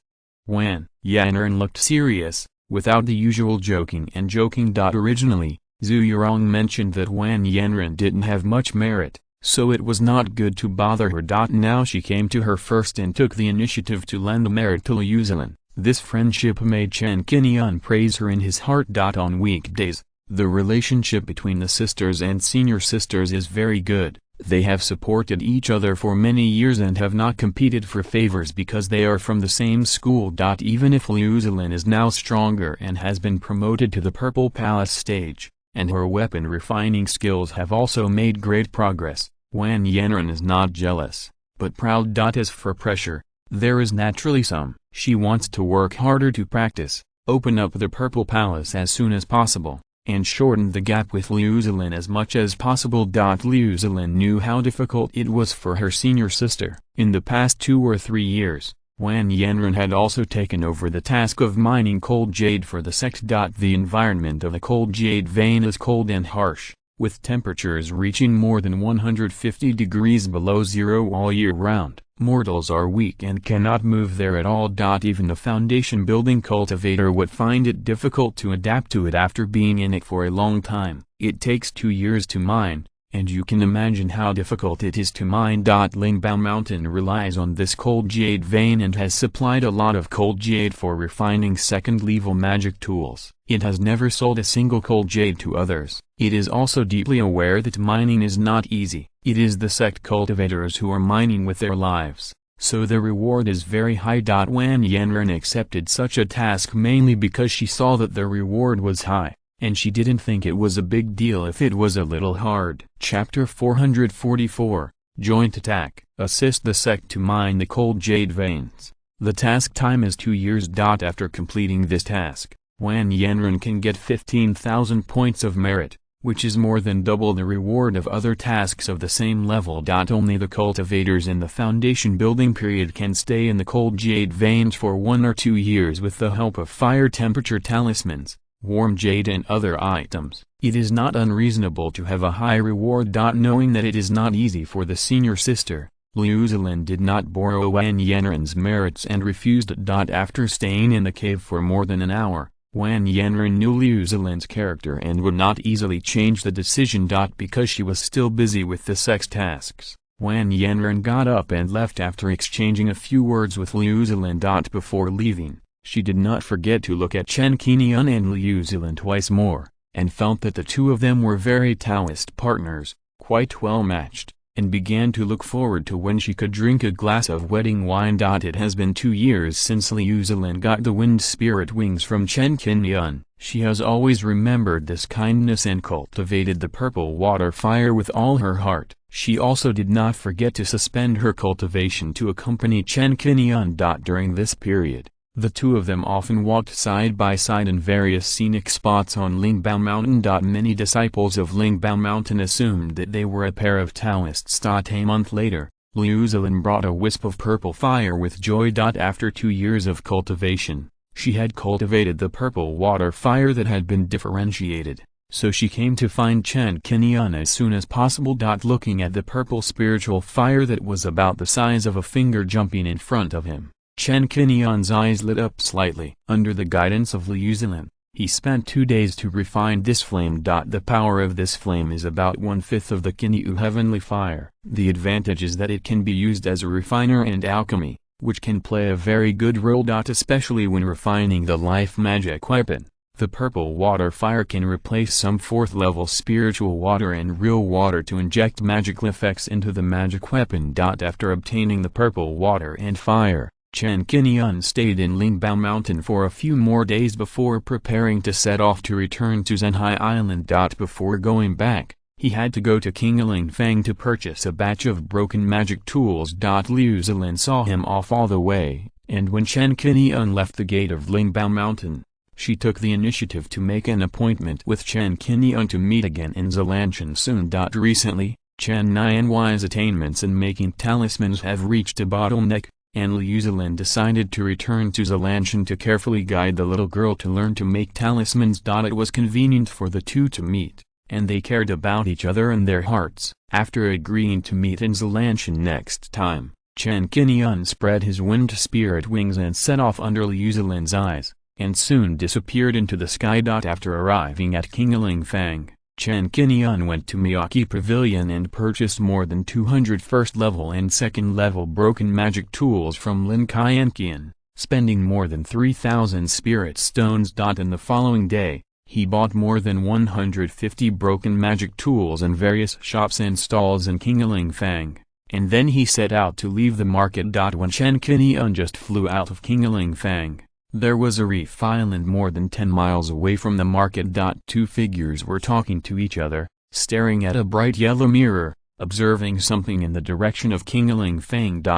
Wanjiantu looked serious, without the usual joking and joking. Originally, Zhuxiantu mentioned that Wanjiantu didn't have much merit, so it was not good to bother her. Now she came to her first and took the initiative to lend merit to Liu Zilin. This friendship made Chen Qingyun praise her in his heart. On weekdays, the relationship between the sisters and senior sisters is very good, They have supported each other for many years and have not competed for favors because they are from the same school. Even if Liu Zilin is now stronger and has been promoted to the Purple Palace stage, and her weapon refining skills have also made great progress, Wanjiantu is not jealous, but proud. As for pressure, there is naturally some. She wants to work harder to practice, open up the Purple Palace as soon as possible, and shorten the gap with Liu Zilin as much as possible. Liu Zilin knew how difficult it was for her senior sister. In the past 2 or 3 years, Wanjiantu had also taken over the task of mining cold jade for the sect. The environment of the cold jade vein is cold and harsh, with temperatures reaching more than 150 degrees below zero all year round. Mortals are weak and cannot move there at all. Even a foundation building cultivator would find it difficult to adapt to it after being in it for a long time. It takes 2 years to mine, and you can imagine how difficult it is to mine. Lingbao Mountain relies on this cold jade vein and has supplied a lot of cold jade for refining second-level magic tools. It has never sold a single cold jade to others. It is also deeply aware that mining is not easy. It is the sect cultivators who are mining with their lives, so the reward is very high. Wanjiantu accepted such a task mainly because she saw that the reward was high, and she didn't think it was a big deal if it was a little hard. Chapter 444, Joint Attack. Assist the sect to mine the cold jade veins. The task time is 2 years. After completing this task, Wanjiantu can get 15,000 points of merit, which is more than double the reward of other tasks of the same level. Only the cultivators in the foundation building period can stay in the cold jade veins for 1 or 2 years with the help of fire temperature talismans, warm jade and other items. It is not unreasonable to have a high reward. Knowing that it is not easy for the senior sister, Liu Zilin did not borrow Wanjiantu's merits and refused. After staying in the cave for more than an hour, Wanjiantu knew Liu Zilin's character and would not easily change the decision. Because she was still busy with the sect's tasks, Wanjiantu got up and left after exchanging a few words with Liu Zilin. Before leaving, she did not forget to look at Chen Qingyun and Liu Zilin twice more, and felt that the two of them were very Taoist partners, quite well matched, and began to look forward to when she could drink a glass of wedding wine. It has been 2 years since Liu Zilin got the wind spirit wings from Chen Qingyun. She has always remembered this kindness and cultivated the purple water fire with all her heart. She also did not forget to suspend her cultivation to accompany Chen Qingyun. During this period, the two of them often walked side by side in various scenic spots on Lingbao Mountain. Many disciples of Lingbao Mountain assumed that they were a pair of Taoists. A month later, Liu Zilin brought a wisp of purple fire with joy. After 2 years of cultivation, she had cultivated the purple water fire that had been differentiated, so she came to find Chen Qingyun as soon as possible. Looking at the purple spiritual fire that was about the size of a finger jumping in front of him, Chen Qingyun's eyes lit up slightly. Under the guidance of Liu Zilin, he spent 2 days to refine this flame. The power of this flame is about 1/5 of the Qinyu heavenly fire. The advantage is that it can be used as a refiner and alchemy, which can play a very good role. Especially when refining the life magic weapon. The purple water fire can replace some 4th level spiritual water and real water to inject magical effects into the magic weapon. After obtaining the purple water and fire, Chen Qingyun stayed in Lingbao Mountain for a few more days before preparing to set off to return to Zhenhai Island. Before going back, he had to go to Qingguang Fang to purchase a batch of broken magic tools. Liu Zilin saw him off all the way, and when Chen Qingyun left the gate of Lingbao Mountain, she took the initiative to make an appointment with Chen Qingyun to meet again in Zalanshan soon. Recently, Chen Nianhui's attainments in making talismans have reached a bottleneck, and Liu Zilin decided to return to Zalanshan to carefully guide the little girl to learn to make talismans. It was convenient for the two to meet, and they cared about each other in their hearts. After agreeing to meet in Zalanshan next time, Chen Qingyun spread his wind spirit wings and set off under Liu Zilin's eyes, and soon disappeared into the sky. After arriving at Qingguang Fang, Chen Qingyun went to Miyake Pavilion and purchased more than 200 first-level and second-level broken magic tools from Lin Qianqian, spending more than 3,000 spirit stones. In the following day, He bought more than 150 broken magic tools in various shops and stalls in Qingguang, and then he set out to leave the market. When Chen Qingyun just flew out of Qingguang, there was a reef island more than 10 miles away from the market. Two figures were talking to each other, staring at a bright yellow mirror, observing something in the direction of Qingguang.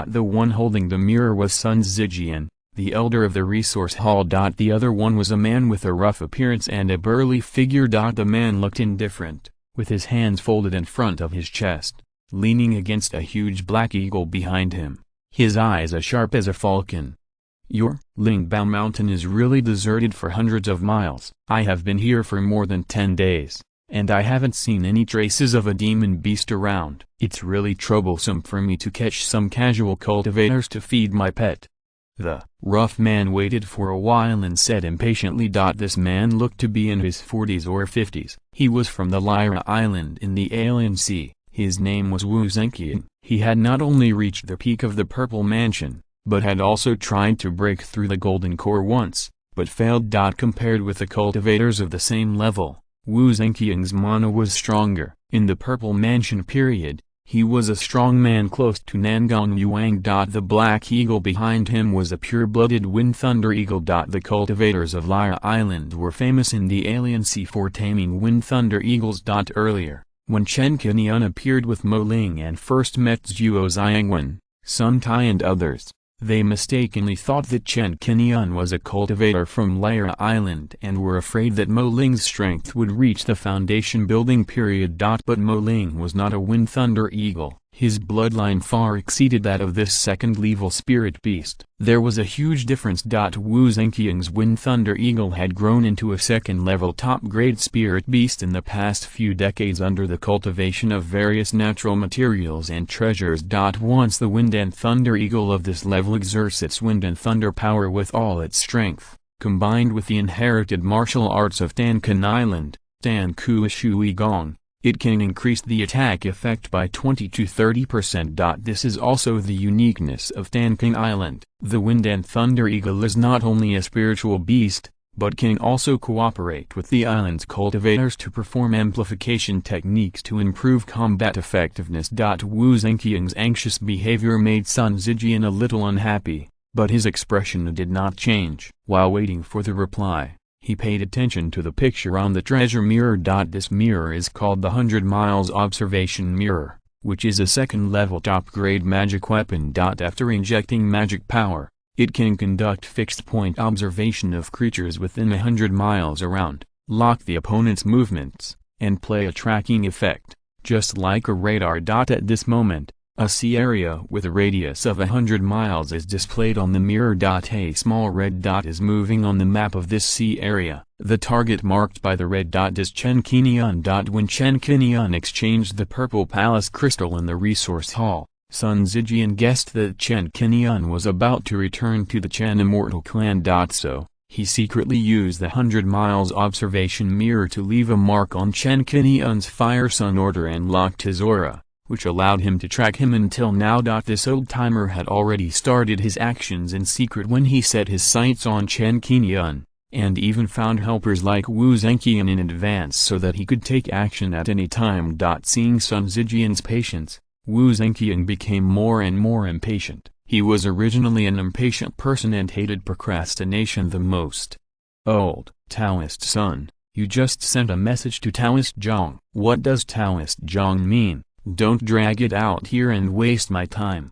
The one holding the mirror was Sun Zijian, the elder of the resource hall. The other one was a man with a rough appearance and a burly figure. The man looked indifferent, with his hands folded in front of his chest, leaning against a huge black eagle behind him, his eyes as sharp as a falcon. Your Lingbao Mountain is really deserted for hundreds of miles. I have been here for more than 10 days, and I haven't seen any traces of a demon beast around. It's really troublesome for me to catch some casual cultivators to feed my pet. The rough man waited for a while and said impatiently. This man looked to be in his 40s or 50s. He was from the Lyra Island in the Alien Sea. His name was Wu Zhenqian. He had not only reached the peak of the Purple Mansion, but had also tried to break through the Golden Core once, but failed. Compared with the cultivators of the same level, Wu Zhenqian's mana was stronger. In the Purple Mansion period, he was a strong man close to Nangang Yuang. The black eagle behind him was a pure-blooded wind thunder eagle. The cultivators of Lyra Island were famous in the Alien Sea for taming wind thunder eagles. Earlier, when Chen Qingyun appeared with Mo Ling and first met Zhuo Xiangwen, Sun Tai and others, they mistakenly thought that Chen Qingyun was a cultivator from Lyra Island and were afraid that Mo Ling's strength would reach the foundation building period. But Mo Ling was not a wind thunder eagle. His bloodline far exceeded that of this second-level spirit beast. There was a huge difference. Wu Zhenqian's wind thunder eagle had grown into a second-level top-grade spirit beast in the past few decades under the cultivation of various natural materials and treasures. Once the wind and thunder eagle of this level exerts its wind and thunder power with all its strength, combined with the inherited martial arts of Tankan Island, Dan Ku Shui Gong, it can increase the attack effect by 20 to 30%. This is also the uniqueness of Tankan Island. The Wind and Thunder Eagle is not only a spiritual beast, but can also cooperate with the island's cultivators to perform amplification techniques to improve combat effectiveness. Wu Zhenqian's anxious behavior made Sun Zijian a little unhappy, but his expression did not change. While waiting for the reply, he paid attention to the picture on the treasure mirror. This mirror is called the 100 Miles Observation Mirror, which is a second-level top-grade magic weapon. After injecting magic power, it can conduct fixed-point observation of creatures within 100 miles around, lock the opponent's movements, and play a tracking effect, just like a radar. At this moment, a sea area with a radius of 100 miles is displayed on the mirror. A small red dot is moving on the map of this sea area. The target marked by the red dot is Chen Qingyun. When Chen Qingyun exchanged the purple palace crystal in the resource hall, Sun Zijian guessed that Chen Qingyun was about to return to the Chen Immortal clan. So, he secretly used the 100 Miles Observation Mirror to leave a mark on Chen Qingyun's Fire Sun order and locked his aura, which allowed him to track him until now. This old-timer had already started his actions in secret when he set his sights on Chen Qingyun, and even found helpers like Wu Zhenqian in advance so that he could take action at any time. Seeing Sun Zijian's patience, Wu Zhenqian became more and more impatient. He was originally an impatient person and hated procrastination the most. Old Taoist Sun, you just sent a message to Taoist Zhang. What does Taoist Zhang mean? Don't drag it out here and waste my time.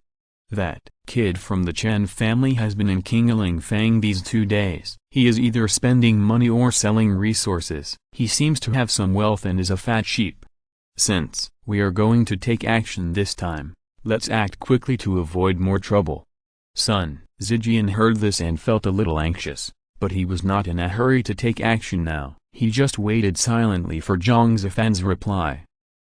That kid from the Chen family has been in Qingguang these 2 days. He is either spending money or selling resources. He seems to have some wealth and is a fat sheep. Since we are going to take action this time, let's act quickly to avoid more trouble. Sun Zijian heard this and felt a little anxious, but he was not in a hurry to take action now. He just waited silently for Zhang Zifan's reply.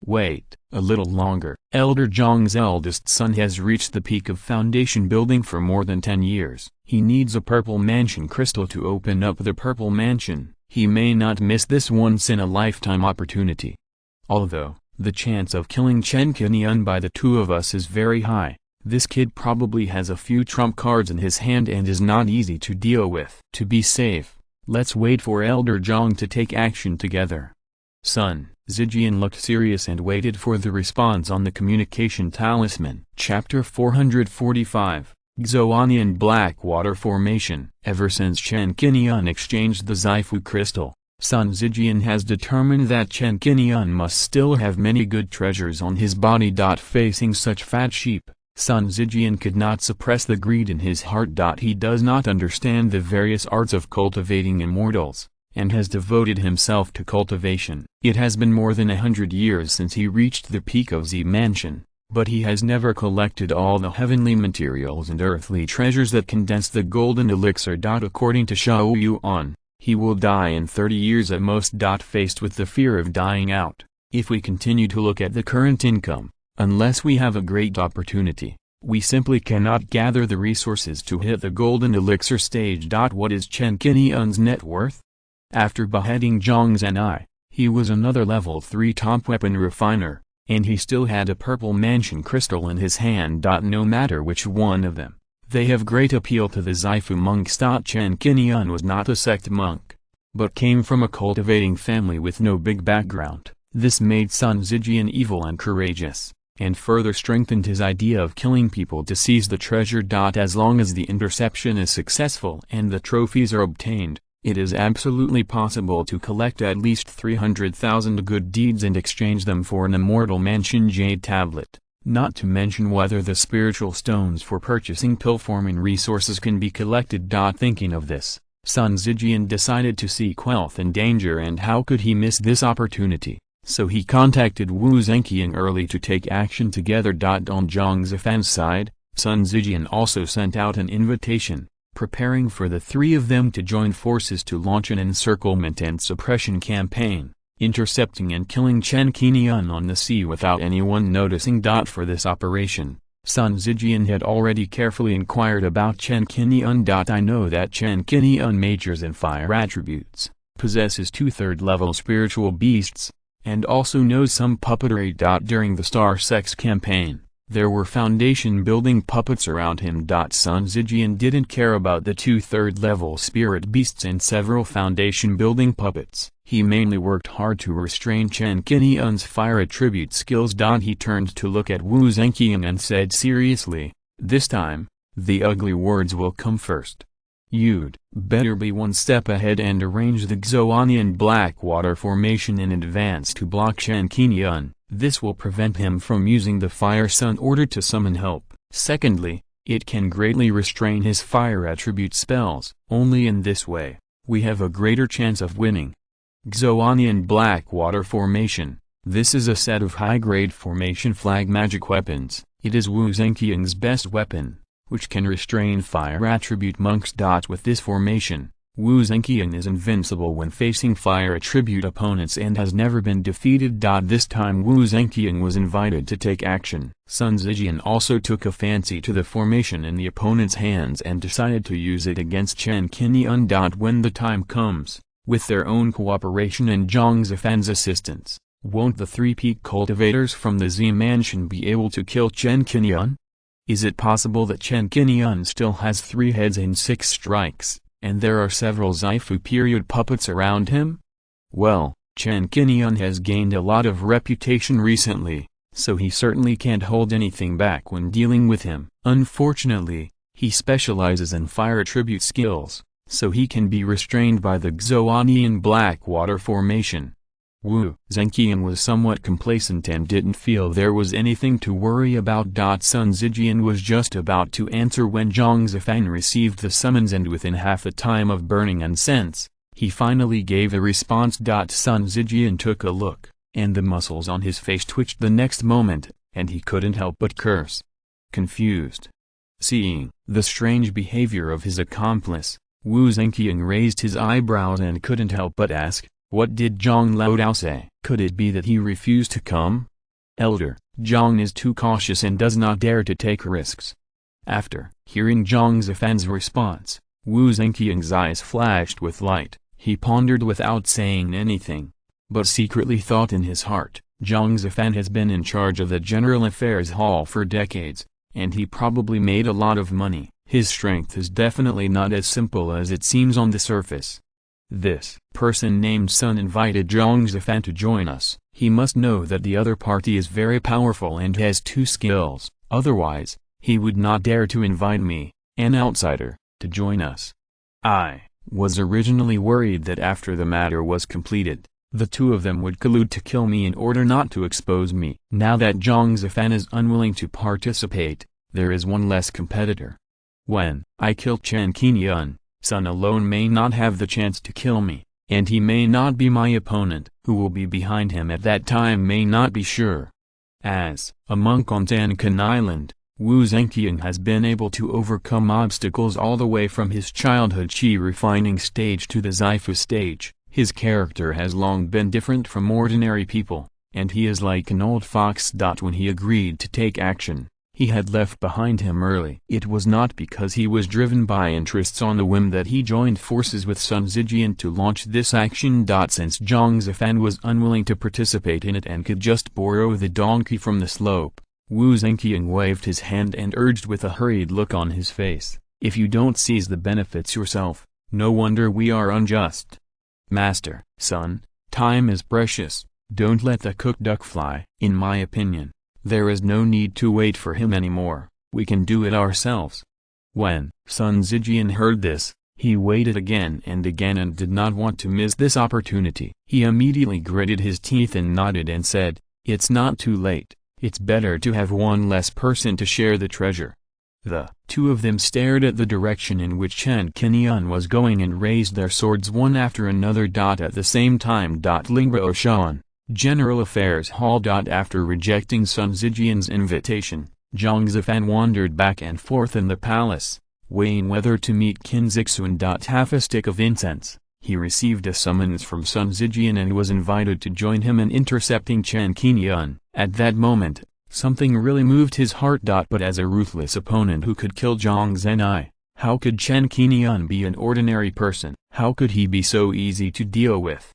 Wait a little longer. Elder Zhang's eldest son has reached the peak of foundation building for more than 10 years. He needs a purple mansion crystal to open up the purple mansion. He may not miss this once-in-a-lifetime opportunity. Although, the chance of killing Chen Qingyun by the two of us is very high, this kid probably has a few trump cards in his hand and is not easy to deal with. To be safe, Let's wait for Elder Zhang to take action together. Sun Zijian looked serious and waited for the response on the communication talisman. Chapter 445 Xuanian Blackwater Formation. Ever since Chen Qingyun exchanged the Zaifu crystal, Sun Zijian has determined that Chen Qingyun must still have many good treasures on his body. Facing such fat sheep, Sun Zijian could not suppress the greed in his heart. He does not understand the various arts of cultivating immortals, and has devoted himself to cultivation. It has been more than 100 years since he reached the peak of Z Mansion, but he has never collected all the heavenly materials and earthly treasures that condense the golden elixir. According to Shao Yuan, he will die in 30 years at most. Faced with the fear of dying out, if we continue to look at the current income, unless we have a great opportunity, we simply cannot gather the resources to hit the golden elixir stage. What is Chen Qingyun's net worth? After beheading Zhang Zanai, he was another level 3 top weapon refiner, and he still had a purple mansion crystal in his hand. No matter which one of them, they have great appeal to the Zaifu monks. Chen Qingyun was not a sect monk, but came from a cultivating family with no big background. This made Sun Zijian evil and courageous, and further strengthened his idea of killing people to seize the treasure. As long as the interception is successful and the trophies are obtained, it is absolutely possible to collect at least 300,000 good deeds and exchange them for an immortal mansion jade tablet, not to mention whether the spiritual stones for purchasing pill-forming resources can be collected. Thinking of this, Sun Zijian decided to seek wealth in danger, and how could he miss this opportunity? So he contacted Wu Zhenqiang early to take action together. On Zhang Zifan's side, Sun Zijian also sent out an invitation, preparing for the three of them to join forces to launch an encirclement and suppression campaign, intercepting and killing Chen Qingyun on the sea without anyone noticing. For this operation, Sun Zijian had already carefully inquired about Chen Qingyun. I know that Chen Qingyun majors in fire attributes, possesses 2/3 level spiritual beasts, and also knows some puppetry. During the Star Sex campaign, there were foundation-building puppets around him. Sun Zijian didn't care about the 2/3 level spirit beasts and several foundation-building puppets. He mainly worked hard to restrain Chen Qingyun's fire attribute skills. He turned to look at Wu Zhenqiang and said seriously, "This time, the ugly words will come first. You'd better be one step ahead and arrange the Xuanian Blackwater Formation in advance to block Chen Qingyun. This will prevent him from using the Fire Sun order to summon help. Secondly, it can greatly restrain his fire attribute spells. Only in this way, we have a greater chance of winning." Xuanian Blackwater Formation. This is a set of high-grade formation flag magic weapons. It is Wu Zhenqiang's best weapon, which can restrain fire attribute monks. With this formation, Wu Zhenqiang is invincible when facing fire attribute opponents and has never been defeated. This time Wu Zhenqiang was invited to take action. Sun Zijian also took a fancy to the formation in the opponent's hands and decided to use it against Chen Qingyun. When the time comes, with their own cooperation and Zhang Zifan's assistance, won't the three peak cultivators from the Z Mansion be able to kill Chen Qingyun? Is it possible that Chen Qingyun still has 3 heads and 6 strikes, and there are several Zaifu period puppets around him? Well, Chen Qingyun has gained a lot of reputation recently, so he certainly can't hold anything back when dealing with him. Unfortunately, he specializes in fire attribute skills, so he can be restrained by the Xuanian Blackwater Formation. Wu Zhenqiang was somewhat complacent and didn't feel there was anything to worry about. Sun Zijian was just about to answer when Zhang Zifan received the summons, and within half the time of burning incense, he finally gave a response. Sun Zijian took a look, and the muscles on his face twitched the next moment, and he couldn't help but curse. Confused. Seeing the strange behavior of his accomplice, Wu Zhenqiang raised his eyebrows and couldn't help but ask, "What did Zhang Laodao say?" Could it be that he refused to come? Elder, Zhang is too cautious and does not dare to take risks. After hearing Zhang Zifan's response, Wu Zhenqiang's eyes flashed with light. He pondered without saying anything, but secretly thought in his heart, Zhang Zifan has been in charge of the General Affairs Hall for decades, and he probably made a lot of money. His strength is definitely not as simple as it seems on the surface. This person named Sun invited Zhang Zifan to join us. He must know that the other party is very powerful and has 2 skills, otherwise, he would not dare to invite me, an outsider, to join us. I was originally worried that after the matter was completed, the 2 of them would collude to kill me in order not to expose me. Now that Zhang Zifan is unwilling to participate, there is one less competitor. When I kill Chen Qingyun, Sun alone may not have the chance to kill me, and he may not be my opponent. Who will be behind him at that time may not be sure. As a monk on Tankan Island, Wu Zhenqiang has been able to overcome obstacles all the way from his childhood Qi refining stage to the Xifu stage. His character has long been different from ordinary people, and he is like an old fox. When he agreed to take action, he had left behind him early. It was not because he was driven by interests on the whim that he joined forces with Sun Zijian to launch this action. Since Zhang Zifan was unwilling to participate in it and could just borrow the donkey from the slope, Wu Zhenqiang waved his hand and urged with a hurried look on his face, "If you don't seize the benefits yourself, no wonder we are unjust." Master, son, time is precious, don't let the cooked duck fly. In my opinion, there is no need to wait for him anymore, we can do it ourselves. When Sun Zijian heard this, he waited again and did not want to miss this opportunity. He immediately gritted his teeth and nodded and said, "It's not too late, it's better to have one less person to share the treasure." The 2 of them stared at the direction in which Chen Qingyun was going and raised their swords one after another. At the same time. Lingbo Shan, General Affairs Hall. After rejecting Sun Zijian's invitation, Zhang Zifan wandered back and forth in the palace, weighing whether to meet Qin Zixuan. Half a stick of incense, he received a summons from Sun Zijian and was invited to join him in intercepting Chen Qingyun. At that moment, something really moved his heart. But as a ruthless opponent who could kill Zhang Zhenai, how could Chen Qingyun be an ordinary person? How could he be so easy to deal with?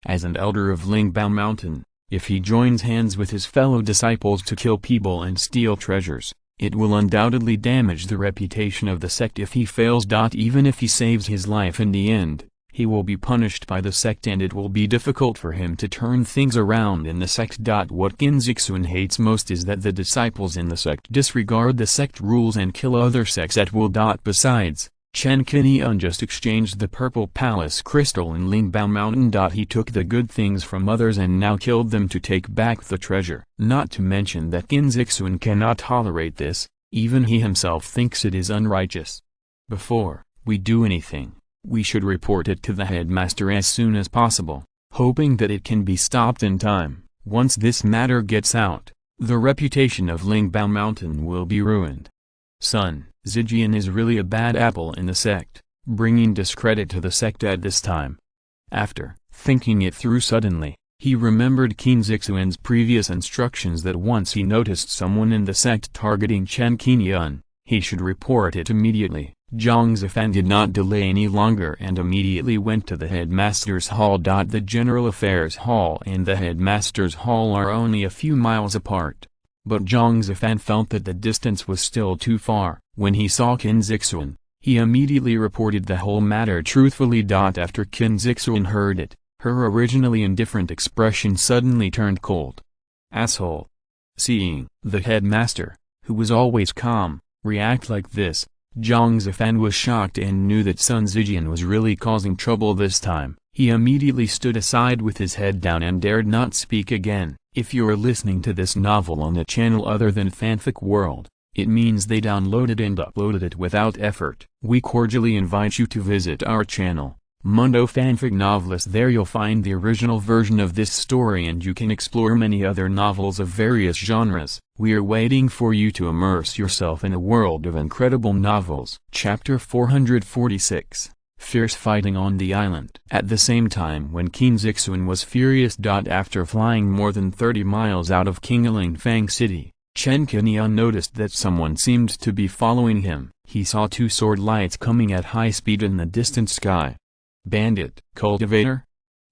As an elder of Lingbao Mountain, if he joins hands with his fellow disciples to kill people and steal treasures, it will undoubtedly damage the reputation of the sect if he fails. Even if he saves his life in the end, he will be punished by the sect and it will be difficult for him to turn things around in the sect. What Qin Zixuan hates most is that the disciples in the sect disregard the sect rules and kill other sects at will. Besides, Chen Qingyun just exchanged the purple palace crystal in Lingbao Mountain. He took the good things from others and now killed them to take back the treasure. Not to mention that Qin Zixuan cannot tolerate this, even he himself thinks it is unrighteous. Before we do anything, we should report it to the headmaster as soon as possible, hoping that it can be stopped in time. Once this matter gets out, the reputation of Lingbao Mountain will be ruined. Sun Zijian is really a bad apple in the sect, bringing discredit to the sect at this time. After thinking it through suddenly, he remembered Qin Zixuan's previous instructions that once he noticed someone in the sect targeting Chen Qingyun, he should report it immediately. Zhang Zifan did not delay any longer and immediately went to the headmaster's hall. The General Affairs Hall and the headmaster's hall are only a few miles apart, but Zhang Zifan felt that the distance was still too far. When he saw Qin Zixuan, he immediately reported the whole matter truthfully. After Qin Zixuan heard it, her originally indifferent expression suddenly turned cold. "Asshole." Seeing the headmaster, who was always calm, react like this, Zhang Zifan was shocked and knew that Sun Zijian was really causing trouble this time. He immediately stood aside with his head down and dared not speak again. If you're listening to this novel on a channel other than Fanfic World, it means they downloaded and uploaded it without effort. We cordially invite you to visit our channel, Mundo Fanfic Novelist. There you'll find the original version of this story and you can explore many other novels of various genres. We're waiting for you to immerse yourself in a world of incredible novels. Chapter 446. Fierce Fighting on the Island. At the same time when Qin Zixuan was furious. After flying more than 30 miles out of Qinglingfang City, Chen Qingyun noticed that someone seemed to be following him. He saw 2 sword lights coming at high speed in the distant sky. Bandit, cultivator?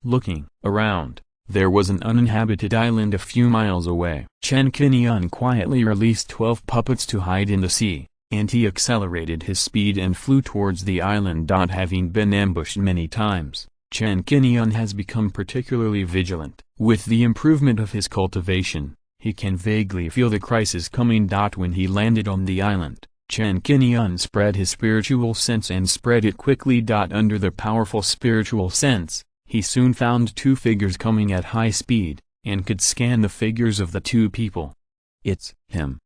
Looking around, there was an uninhabited island a few miles away. Chen Qingyun quietly released 12 puppets to hide in the sea, and he accelerated his speed and flew towards the island. Having been ambushed many times, Chen Qingyun has become particularly vigilant. With the improvement of his cultivation, he can vaguely feel the crisis coming. When he landed on the island, Chen Qingyun spread his spiritual sense and spread it quickly. Under the powerful spiritual sense, he soon found two figures coming at high speed, and could scan the figures of the two people. It's him.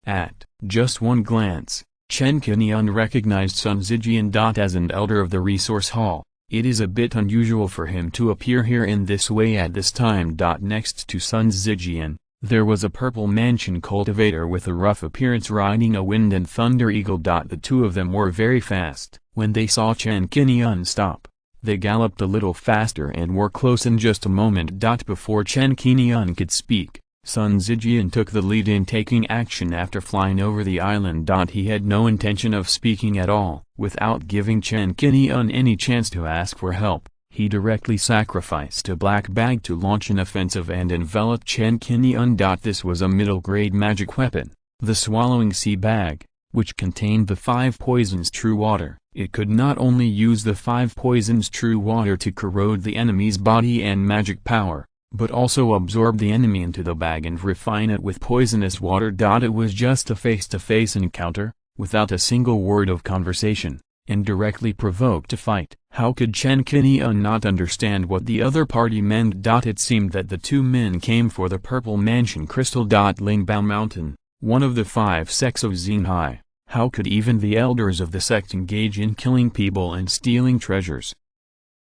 At just one glance, Chen Qingyun recognized Sun Zijian. As an elder of the resource hall, it is a bit unusual for him to appear here in this way at this time. Next to Sun Zijian, there was a purple mansion cultivator with a rough appearance riding a wind and thunder eagle. The two of them were very fast. When they saw Chen Qingyun stop, they galloped a little faster and were close in just a moment. Before Chen Qingyun could speak, Sun Zijian took the lead in taking action after flying over the island. He had no intention of speaking at all. Without giving Chen Qingyun any chance to ask for help, he directly sacrificed a black bag to launch an offensive and enveloped Chen Qingyun. This was a middle-grade magic weapon, the Swallowing Sea Bag, which contained the 5 poisons true water. It could not only use the 5 poisons true water to corrode the enemy's body and magic power, but also absorb the enemy into the bag and refine it with poisonous water. It was just a face-to-face encounter, without a single word of conversation, and directly provoked a fight. How could Chen Qingyun not understand what the other party meant? It seemed that the two men came for the Purple Mansion Crystal. Lingbao Mountain, one of the 5 sects of Xinhai. How could even the elders of the sect engage in killing people and stealing treasures?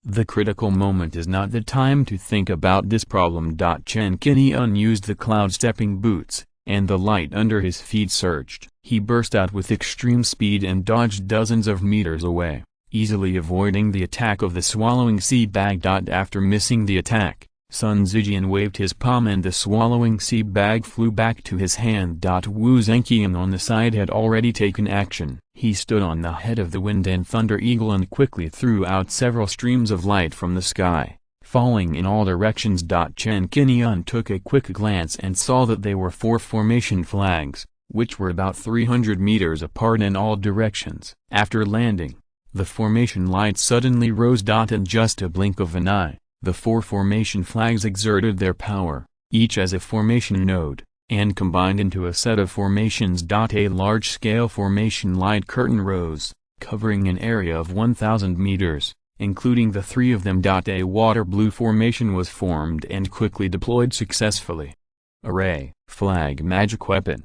The critical moment is not the time to think about this problem. Chen Qingyun used the cloud-stepping boots, and the light under his feet surged. He burst out with extreme speed and dodged dozens of meters away, easily avoiding the attack of the Swallowing Sea Bag. After missing the attack, Sun Zijian waved his palm and the Swallowing Sea Bag flew back to his hand. Wu Zhenqian on the side had already taken action. He stood on the head of the Wind and Thunder Eagle and quickly threw out several streams of light from the sky, falling in all directions. Chen Qingyun took a quick glance and saw that they were 4 formation flags, which were about 300 meters apart in all directions. After landing, the formation light suddenly rose. In just a blink of an eye, the 4 formation flags exerted their power, each as a formation node, and combined into a set of formations. A large-scale formation light curtain rose, covering an area of 1,000 meters, including the 3 of them. A water-blue formation was formed and quickly deployed successfully. Array, flag magic weapon.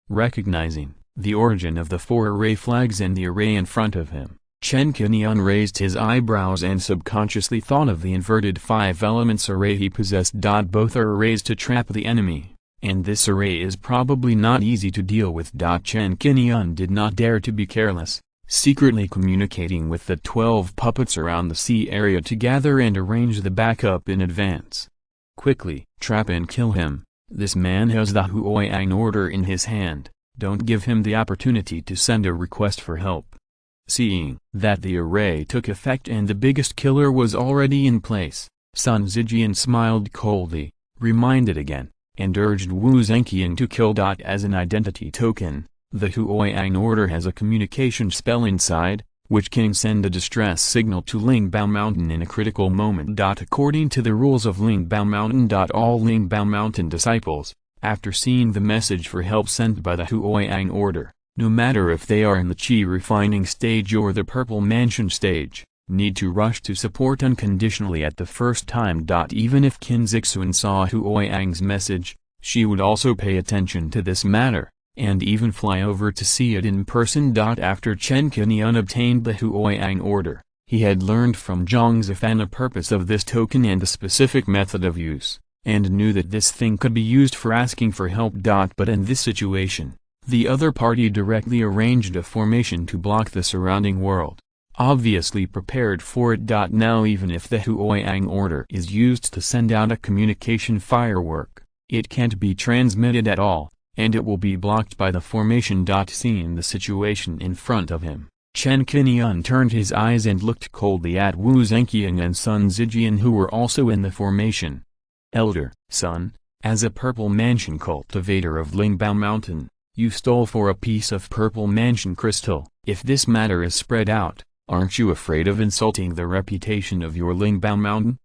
Recognizing the origin of the 4 array flags and the array in front of him, Chen Qingyun raised his eyebrows and subconsciously thought of the inverted 5 elements array he possessed. Both are arrays to trap the enemy, and this array is probably not easy to deal with. Chen Qingyun did not dare to be careless, secretly communicating with the 12 puppets around the sea area to gather and arrange the backup in advance. Quickly, trap and kill him. This man has the Hunyuan order in his hand. Don't give him the opportunity to send a request for help. Seeing that the array took effect and the biggest killer was already in place, Sun Zijian smiled coldly, reminded again, and urged Wu Zhenqian to kill. As an identity token, the Hunyuan order has a communication spell inside, which can send a distress signal to Lingbao Mountain in a critical moment. According to the rules of Lingbao Mountain, all Lingbao Mountain disciples, after seeing the message for help sent by the Hunyuan order, no matter if they are in the Qi refining stage or the Purple Mansion stage, need to rush to support unconditionally at the first time. Even if Qin Zixuan saw Hunyuan's message, she would also pay attention to this matter, and even fly over to see it in person. After Chen Qingyun obtained the Hunyuan order, he had learned from Zhang Zifan the purpose of this token and the specific method of use, and knew that this thing could be used for asking for help. But in this situation, the other party directly arranged a formation to block the surrounding world, obviously prepared for it. Now even if the Hunyuan order is used to send out a communication firework, it can't be transmitted at all, and it will be blocked by the formation. Seeing the situation in front of him, Chen Qingyun turned his eyes and looked coldly at Wu Zhenqian and Sun Zijian, who were also in the formation. Elder, Sun, as a Purple Mansion cultivator of Lingbao Mountain, you stole for a piece of Purple Mansion crystal. If this matter is spread out, Aren't you afraid of insulting the reputation of your Lingbao mountain?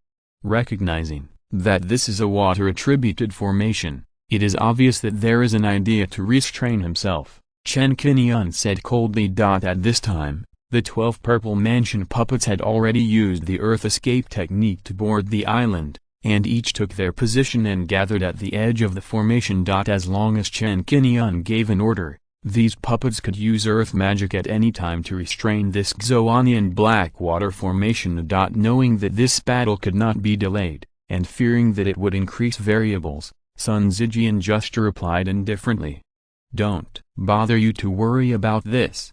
Recognizing that this is a water-attributed formation, it is obvious that there is an idea to restrain himself, Chen Qingyun said coldly. At this time, the 12 purple mansion puppets had already used the earth escape technique to board the island, and each took their position and gathered at the edge of the formation. As long as Chen Qingyun gave an order, these puppets could use earth magic at any time to restrain this Xuanian black water formation. Knowing that this battle could not be delayed, and fearing that it would increase variables, Sun Zijian just replied indifferently. Don't bother you to worry about this.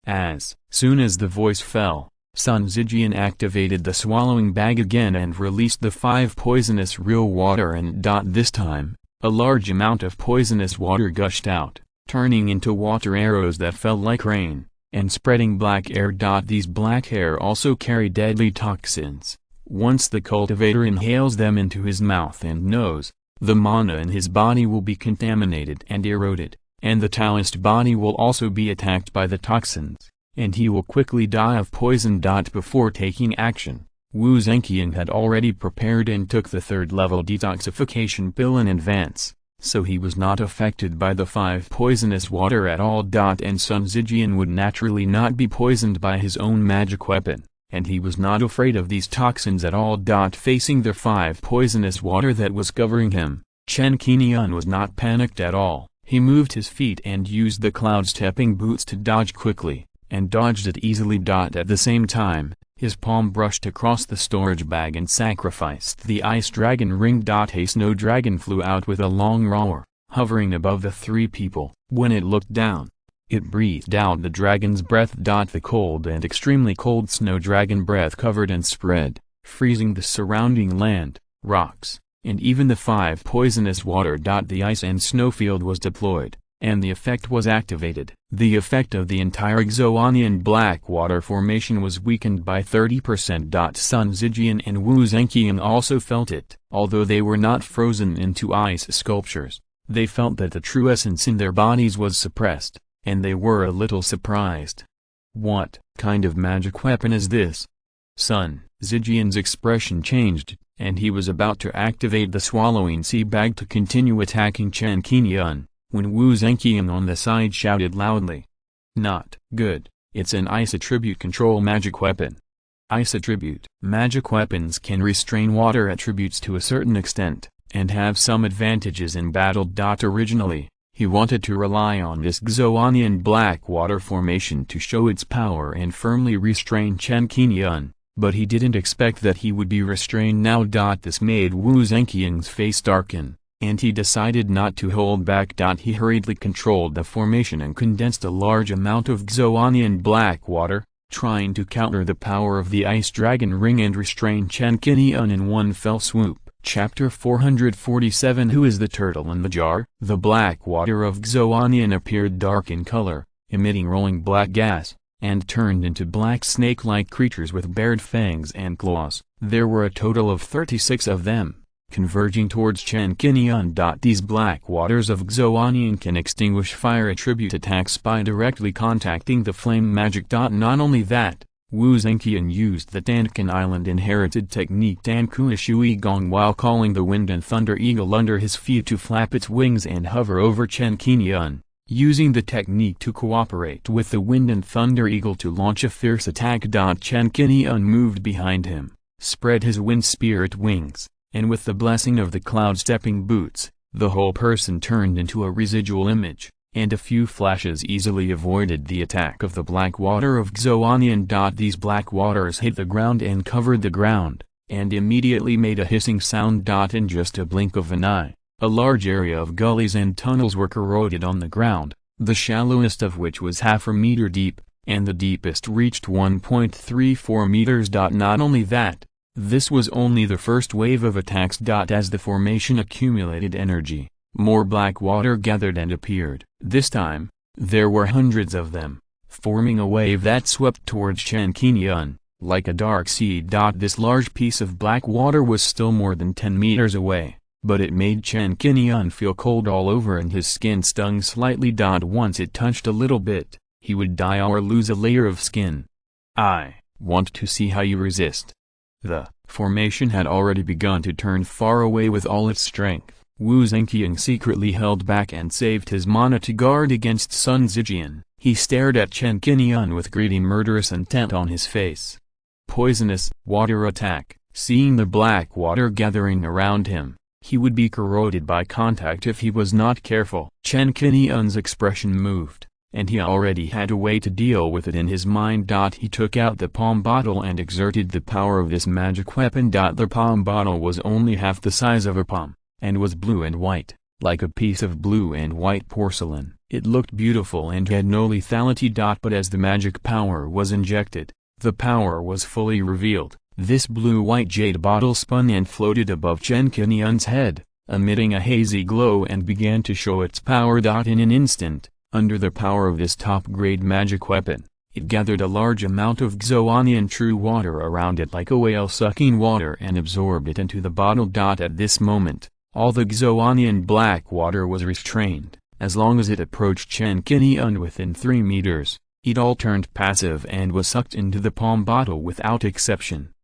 As soon as the voice fell, Sun Zijian activated the swallowing bag again and released the 5 poisonous real water, and this time, a large amount of poisonous water gushed out, turning into water arrows that fell like rain, and spreading black air. These black air also carry deadly toxins. Once the cultivator inhales them into his mouth and nose, the mana in his body will be contaminated and eroded, and the Taoist body will also be attacked by the toxins, and he will quickly die of poison. Before taking action, Wu Zhenqiang had already prepared and took the 3rd-level detoxification pill in advance, so he was not affected by the 5 poisonous water at all. And Sun Zijian would naturally not be poisoned by his own magic weapon, and he was not afraid of these toxins at all. Facing the 5 poisonous water that was covering him, Chen Qingyun was not panicked at all. He moved his feet and used the cloud stepping boots to dodge quickly, and dodged it easily. At the same time, his palm brushed across the storage bag and sacrificed the ice dragon ring. A snow dragon flew out with a long roar, hovering above the 3 people. When it looked down, it breathed out the dragon's breath. The cold and extremely cold snow dragon breath covered and spread, freezing the surrounding land, rocks, and even the 5 poisonous water. The ice and snowfield was deployed, and the effect was activated. The effect of the entire Xuanian black water formation was weakened by 30%. Sun Zijian and Wu Zhenqiang also felt it. Although they were not frozen into ice sculptures, they felt that the true essence in their bodies was suppressed, and they were a little surprised. What kind of magic weapon is this? Sun Zijian's expression changed, and he was about to activate the swallowing sea bag to continue attacking Chen Qingyun, when Wu Zhenqiang on the side shouted loudly. Not good, it's an ice attribute control magic weapon. Ice attribute magic weapons can restrain water attributes to a certain extent, and have some advantages in battle. Originally, he wanted to rely on this Xuanian black water formation to show its power and firmly restrain Chen Qingyun, but he didn't expect that he would be restrained now. This made Wu Zhenqiang's face darken, and he decided not to hold back. He hurriedly controlled the formation and condensed a large amount of Xuanian black water, trying to counter the power of the ice dragon ring and restrain Chen Qingyun in one fell swoop. Chapter 447 Who is the turtle in the jar? The black water of Xuanian appeared dark in color, emitting rolling black gas, and turned into black snake-like creatures with bared fangs and claws. There were a total of 36 of them, converging towards Chen Qingyun. These black waters of Xuanian can extinguish fire attribute attacks by directly contacting the flame magic. Not only that, Wu Zhenqiang used the Tankan Island inherited technique Tanku Shui Gong while calling the wind and thunder eagle under his feet to flap its wings and hover over Chen Qingyun, using the technique to cooperate with the wind and thunder eagle to launch a fierce attack. Chen Qingyun moved behind him, spread his wind spirit wings, and with the blessing of the cloud stepping boots, the whole person turned into a residual image, and a few flashes easily avoided the attack of the black water of Xuanian. These black waters hit the ground and covered the ground, and immediately made a hissing sound. In just a blink of an eye, a large area of gullies and tunnels were corroded on the ground, the shallowest of which was half a meter deep, and the deepest reached 1.34 meters. Not only that, this was only the first wave of attacks. As the formation accumulated energy, more black water gathered and appeared. This time, there were hundreds of them, forming a wave that swept towards Chen Qingyun, like a dark sea. This large piece of black water was still more than 10 meters away, but it made Chen Qingyun feel cold all over and his skin stung slightly. Once it touched a little bit, he would die or lose a layer of skin. Want to see how you resist? The formation had already begun to turn far away with all its strength. Wu Zhenqiang secretly held back and saved his mana to guard against Sun Zijian. He stared at Chen Qingyun with greedy murderous intent on his face. Poisonous water attack. Seeing the black water gathering around him, he would be corroded by contact if he was not careful. Chen Qingyun's expression moved, and he already had a way to deal with it in his mind. He took out the palm bottle and exerted the power of this magic weapon. The palm bottle was only half the size of a palm, and was blue and white, like a piece of blue and white porcelain. It looked beautiful and had no lethality. But as the magic power was injected, the power was fully revealed. This blue-white jade bottle spun and floated above Chen Qingyun's head, emitting a hazy glow, and began to show its power. In an instant, under the power of this top-grade magic weapon, it gathered a large amount of Xuanian true water around it like a whale sucking water and absorbed it into the bottle. At this moment, all the Xuanian black water was restrained. As long as it approached Chen Qingyun within 3 meters, it all turned passive and was sucked into the palm bottle without exception.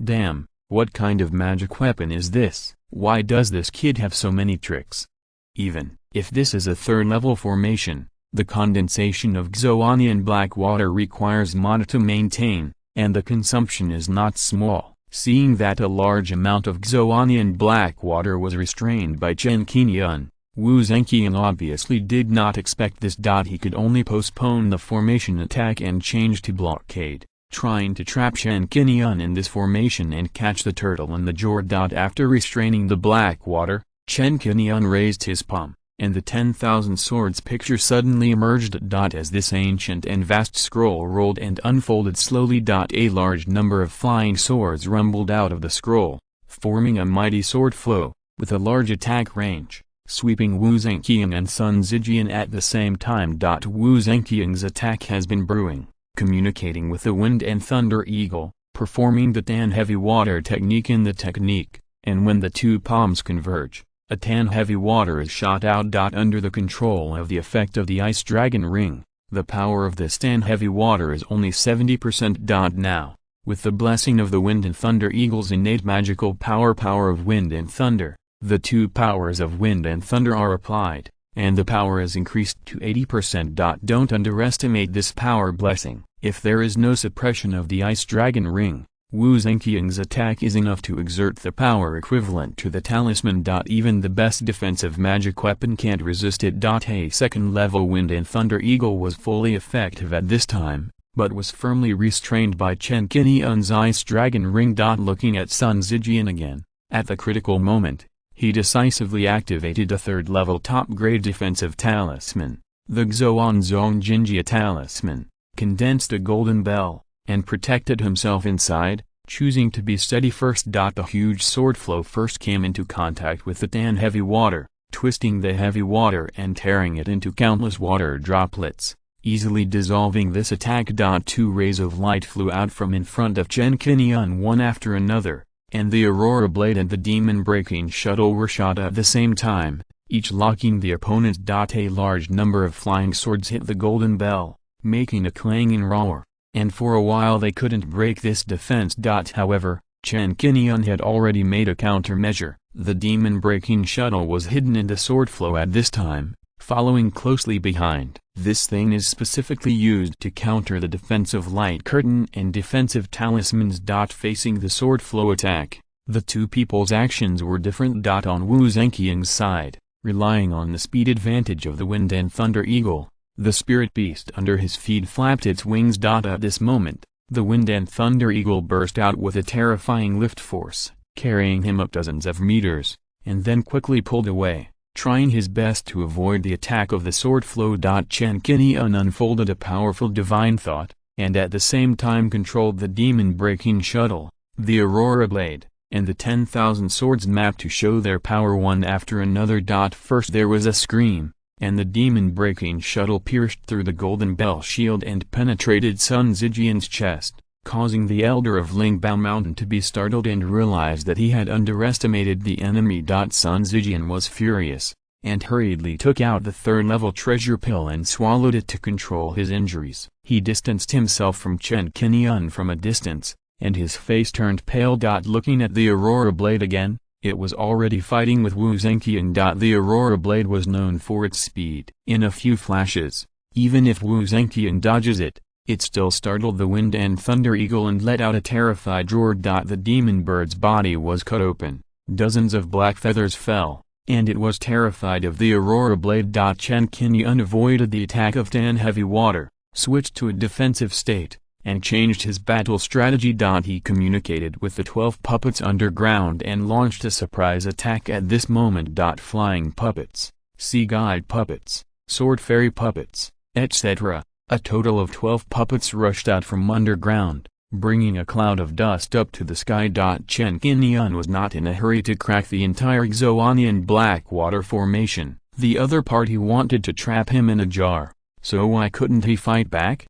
Damn, what kind of magic weapon is this? Why does this kid have so many tricks? Even if this is a third-level formation, the condensation of Xuanian black water requires mana to maintain, and the consumption is not small. Seeing that a large amount of Xuanian black water was restrained by Chen Qingyun, Wu Zhenqiang obviously did not expect this. He could only postpone the formation attack and change to blockade, trying to trap Chen Qingyun in this formation and catch the turtle in the jaw. After restraining the black water, Chen Qingyun raised his palm, and the 10,000 swords picture suddenly emerged. As this ancient and vast scroll rolled and unfolded slowly, a large number of flying swords rumbled out of the scroll, forming a mighty sword flow, with a large attack range, sweeping Wu Zhenqiang and Sun Zijian at the same time. Wu Zhenqiang's attack has been brewing, communicating with the Wind and Thunder Eagle, performing the Tan Heavy Water technique in the technique, and when the two palms converge, a Tan Heavy Water is shot out. Under the control of the effect of the Ice Dragon Ring, the power of this Tan Heavy Water is only 70%. Now, with the blessing of the Wind and Thunder Eagle's innate magical power of Wind and Thunder, the two powers of Wind and Thunder are applied, and the power is increased to 80%. Don't underestimate this power blessing. If there is no suppression of the Ice Dragon Ring, Wu Zhenqiang's attack is enough to exert the power equivalent to the talisman. Even the best defensive magic weapon can't resist it. A second-level Wind and Thunder Eagle was fully effective at this time, but was firmly restrained by Chen Qingyun's Ice Dragon Ring. Looking at Sun Zijian again, at the critical moment, he decisively activated a third-level top-grade defensive talisman, the Xuan Zongjinjia talisman, condensed a golden bell, and protected himself inside, choosing to be steady first. The huge sword flow first came into contact with the Tan Heavy Water, twisting the heavy water and tearing it into countless water droplets, easily dissolving this attack. 2 rays of light flew out from in front of Chen Qingyun one after another, and the Aurora Blade and the Demon Breaking Shuttle were shot at the same time, each locking the opponent. A large number of flying swords hit the golden bell, making a clanging roar, and for a while they couldn't break this defense. However, Chen Qingyun had already made a countermeasure. The Demon Breaking Shuttle was hidden in the sword flow at this time, following closely behind. This thing is specifically used to counter the defensive light curtain and defensive talismans. Facing the sword flow attack, the two people's actions were different. On Wu Zhenqiang's side, relying on the speed advantage of the Wind and Thunder Eagle, the spirit beast under his feet flapped its wings. At this moment, the Wind and Thunder Eagle burst out with a terrifying lift force, carrying him up dozens of meters, and then quickly pulled away, trying his best to avoid the attack of the sword flow. Chen Qingyun unfolded a powerful divine thought, and at the same time controlled the Demon Breaking Shuttle, the Aurora Blade, and the 10,000 swords map to show their power one after another. First there was a scream, and the Demon Breaking Shuttle pierced through the golden bell shield and penetrated Sun Zijian's chest, causing the elder of Lingbao Mountain to be startled and realize that he had underestimated the enemy. Sun Zijian was furious, and hurriedly took out the third-level treasure pill and swallowed it to control his injuries. He distanced himself from Chen Qingyun from a distance, and his face turned pale. Looking at the Aurora Blade again, it was already fighting with Wu Zhenqian. The Aurora Blade was known for its speed. In a few flashes, even if Wu Zhenqian dodges it, it still startled the Wind and Thunder Eagle and let out a terrified roar. The demon bird's body was cut open, dozens of black feathers fell, and it was terrified of the Aurora Blade. Chen Qingyun avoided the attack of Tan Heavy Water, switched to a defensive state, and changed his battle strategy. He communicated with the 12 puppets underground and launched a surprise attack at this moment. Flying puppets, sea guide puppets, sword fairy puppets, etc. A total of 12 puppets rushed out from underground, bringing a cloud of dust up to the sky. Chen Qingyun was not in a hurry to crack the entire Xuanian Blackwater formation. The other party wanted to trap him in a jar, so why couldn't he fight back?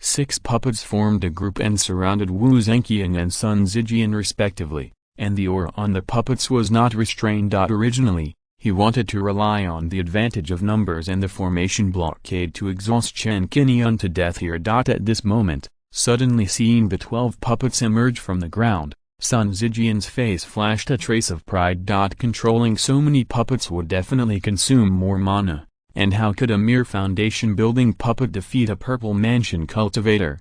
6 puppets formed a group and surrounded Wu Zhenqian and Sun Zijian respectively, and the aura on the puppets was not restrained. Originally, he wanted to rely on the advantage of numbers and the formation blockade to exhaust Chen Qingyun to death here. At this moment, suddenly seeing the 12 puppets emerge from the ground, Sun Zijian's face flashed a trace of pride. Controlling so many puppets would definitely consume more mana, and how could a mere foundation-building puppet defeat a Purple Mansion cultivator?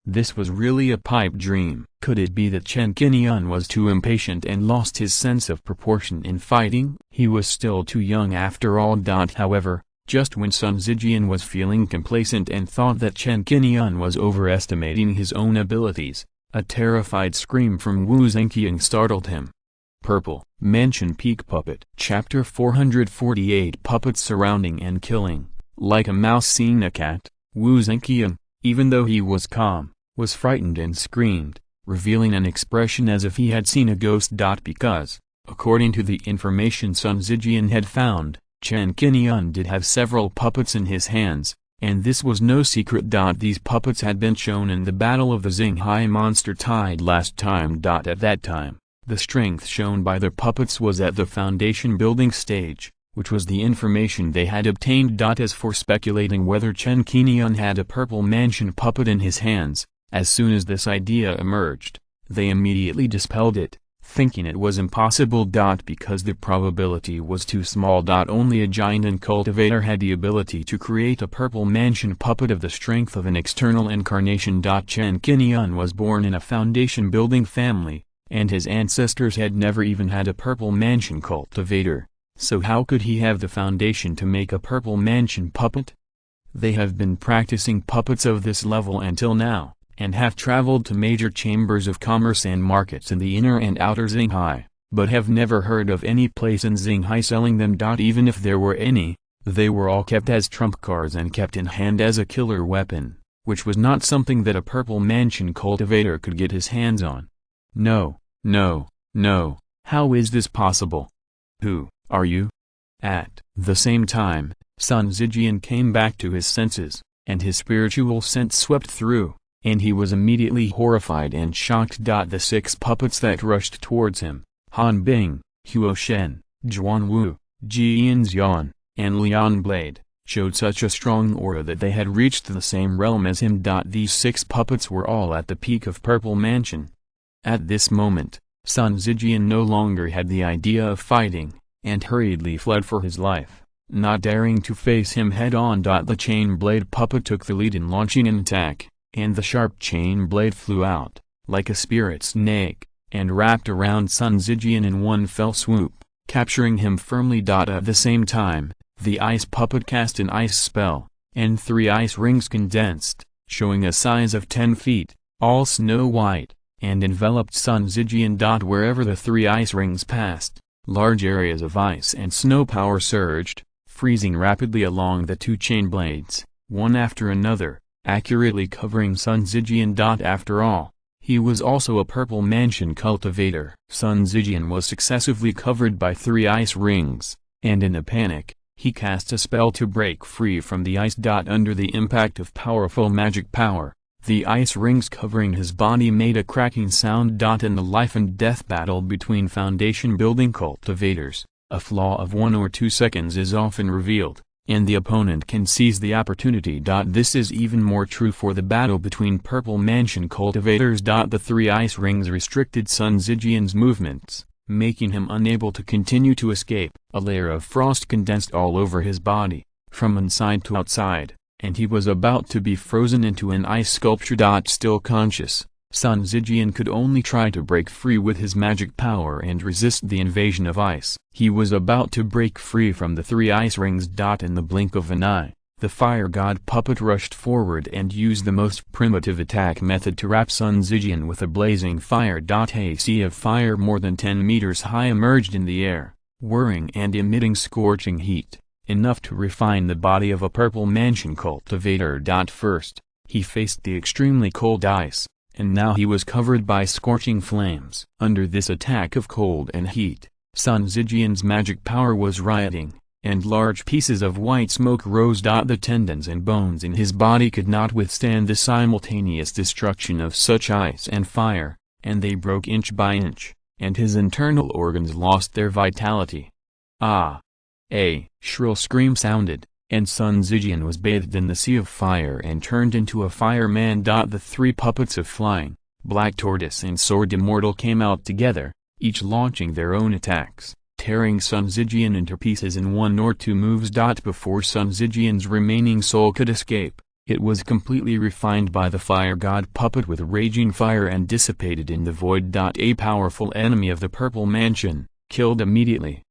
This was really a pipe dream. Could it be that Chen Qingyun was too impatient and lost his sense of proportion in fighting? He was still too young after all. However, just when Sun Zijian was feeling complacent and thought that Chen Qingyun was overestimating his own abilities, a terrified scream from Wu Zhenqian startled him. Purple Mansion Peak Puppet. Chapter 448. Puppets surrounding and killing. Like a mouse seeing a cat, Wu Zhenqian, even though he was calm, was frightened and screamed, revealing an expression as if he had seen a ghost. Because, according to the information Sun Zijian had found, Chen Qingyun did have several puppets in his hands, and this was no secret. These puppets had been shown in the Battle of the Xinghai Monster Tide last time. At that time, the strength shown by the puppets was at the foundation building stage, which was the information they had obtained. As for speculating whether Chen Qingyun had a Purple Mansion puppet in his hands, as soon as this idea emerged, they immediately dispelled it, thinking it was impossible. Because the probability was too small. Only a giant and cultivator had the ability to create a Purple Mansion puppet of the strength of an external incarnation. Chen Qingyun was born in a foundation building family, and his ancestors had never even had a Purple Mansion cultivator. So how could he have the foundation to make a Purple Mansion puppet? They have been practicing puppets of this level until now, and have traveled to major chambers of commerce and markets in the inner and outer Xinghai, but have never heard of any place in Xinghai selling them. Even if there were any, they were all kept as trump cards and kept in hand as a killer weapon, which was not something that a Purple Mansion cultivator could get his hands on. No, no, no, how is this possible? Who are you? At the same time, Sun Zijian came back to his senses, and his spiritual sense swept through, and he was immediately horrified and shocked. The 6 puppets that rushed towards him, Han Bing, Huo Shen, Zhuan Wu, Jian Xian, and Lian Blade, showed such a strong aura that they had reached the same realm as him. These 6 puppets were all at the peak of Purple Mansion. At this moment, Sun Zijian no longer had the idea of fighting, and hurriedly fled for his life, not daring to face him head-on. The chain blade puppet took the lead in launching an attack, and the sharp chain blade flew out, like a spirit snake, and wrapped around Sun Zijian in one fell swoop, capturing him firmly. At the same time, the ice puppet cast an ice spell, and 3 ice rings condensed, showing a size of 10 feet, all snow-white, and enveloped Sun Zijian. Wherever the 3 ice rings passed, large areas of ice and snow power surged, freezing rapidly along the 2 chain blades, one after another, accurately covering Sun Zijian. After all, he was also a Purple Mansion cultivator. Sun Zijian was successively covered by 3 ice rings, and in a panic, he cast a spell to break free from the ice. Under the impact of powerful magic power, the ice rings covering his body made a cracking sound. In the life and death battle between foundation building cultivators, a flaw of 1 or 2 seconds is often revealed, and the opponent can seize the opportunity. This is even more true for the battle between Purple Mansion cultivators. The 3 ice rings restricted Sun Zijian's movements, making him unable to continue to escape. A layer of frost condensed all over his body, from inside to outside, and he was about to be frozen into an ice sculpture. Still conscious, Sun Zijian could only try to break free with his magic power and resist the invasion of ice. He was about to break free from the 3 ice rings. In the blink of an eye, the fire god puppet rushed forward and used the most primitive attack method to wrap Sun Zijian with a blazing fire. A sea of fire more than 10 meters high emerged in the air, whirring and emitting scorching heat, enough to refine the body of a Purple Mansion cultivator. First, he faced the extremely cold ice, and now he was covered by scorching flames. Under this attack of cold and heat, Sun Zijian's magic power was rioting, and large pieces of white smoke rose. The tendons and bones in his body could not withstand the simultaneous destruction of such ice and fire, and they broke inch by inch, and his internal organs lost their vitality. Ah! A shrill scream sounded, and Sun Zijian was bathed in the sea of fire and turned into a fireman. The 3 puppets of Flying, Black Tortoise and Sword Immortal came out together, each launching their own attacks, tearing Sun Zijian into pieces in 1 or 2 moves. Before Sun Zijian's remaining soul could escape, it was completely refined by the fire god puppet with raging fire and dissipated in the void. A powerful enemy of the Purple Mansion, killed immediately.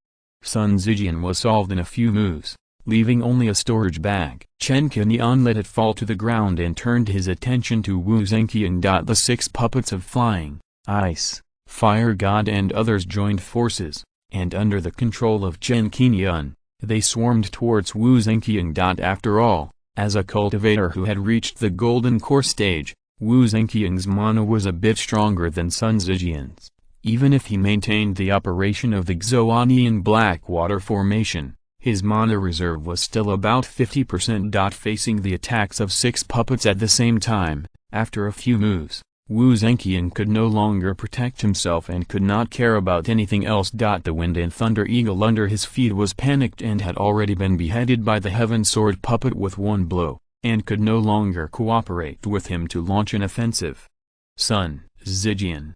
Sun Zijian was solved in a few moves, leaving only a storage bag. Chen Qingyun let it fall to the ground and turned his attention to Wu Zhenqiang. The 6 puppets of Flying, Ice, Fire God and others joined forces, and under the control of Chen Qingyun, they swarmed towards Wu Zhenqiang. After all, as a cultivator who had reached the Golden Core stage, Wu Zhenqiang's mana was a bit stronger than Sun Zijian's. Even if he maintained the operation of the Xuanian Blackwater Formation, his mana reserve was still about 50%. Facing the attacks of 6 puppets at the same time, after a few moves, Wu Zhenqiang could no longer protect himself and could not care about anything else. The Wind and Thunder Eagle under his feet was panicked and had already been beheaded by the Heaven Sword puppet with 1 blow, and could no longer cooperate with him to launch an offensive. Sun Zijian.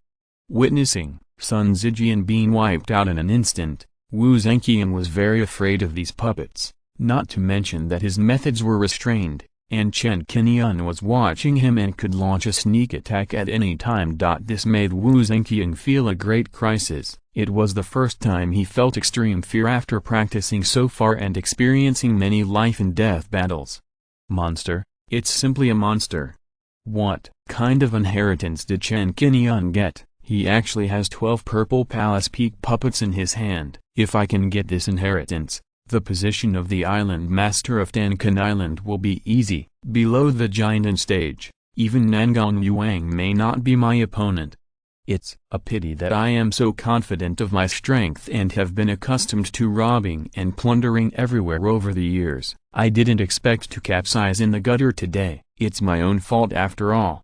Witnessing Sun Zijian being wiped out in an instant, Wu Zhenqiang was very afraid of these puppets, not to mention that his methods were restrained, and Chen Qingyun was watching him and could launch a sneak attack at any time. This made Wu Zhenqiang feel a great crisis. It was the first time he felt extreme fear after practicing so far and experiencing many life-and-death battles. Monster, it's simply a monster. What kind of inheritance did Chen Qingyun get? He actually has 12 Purple Palace Peak puppets in his hand. If I can get this inheritance, the position of the Island Master of Dankan Island will be easy. Below the Jinan stage, even Nangang Yuang may not be my opponent. It's a pity that I am so confident of my strength and have been accustomed to robbing and plundering everywhere over the years. I didn't expect to capsize in the gutter today. It's my own fault after all.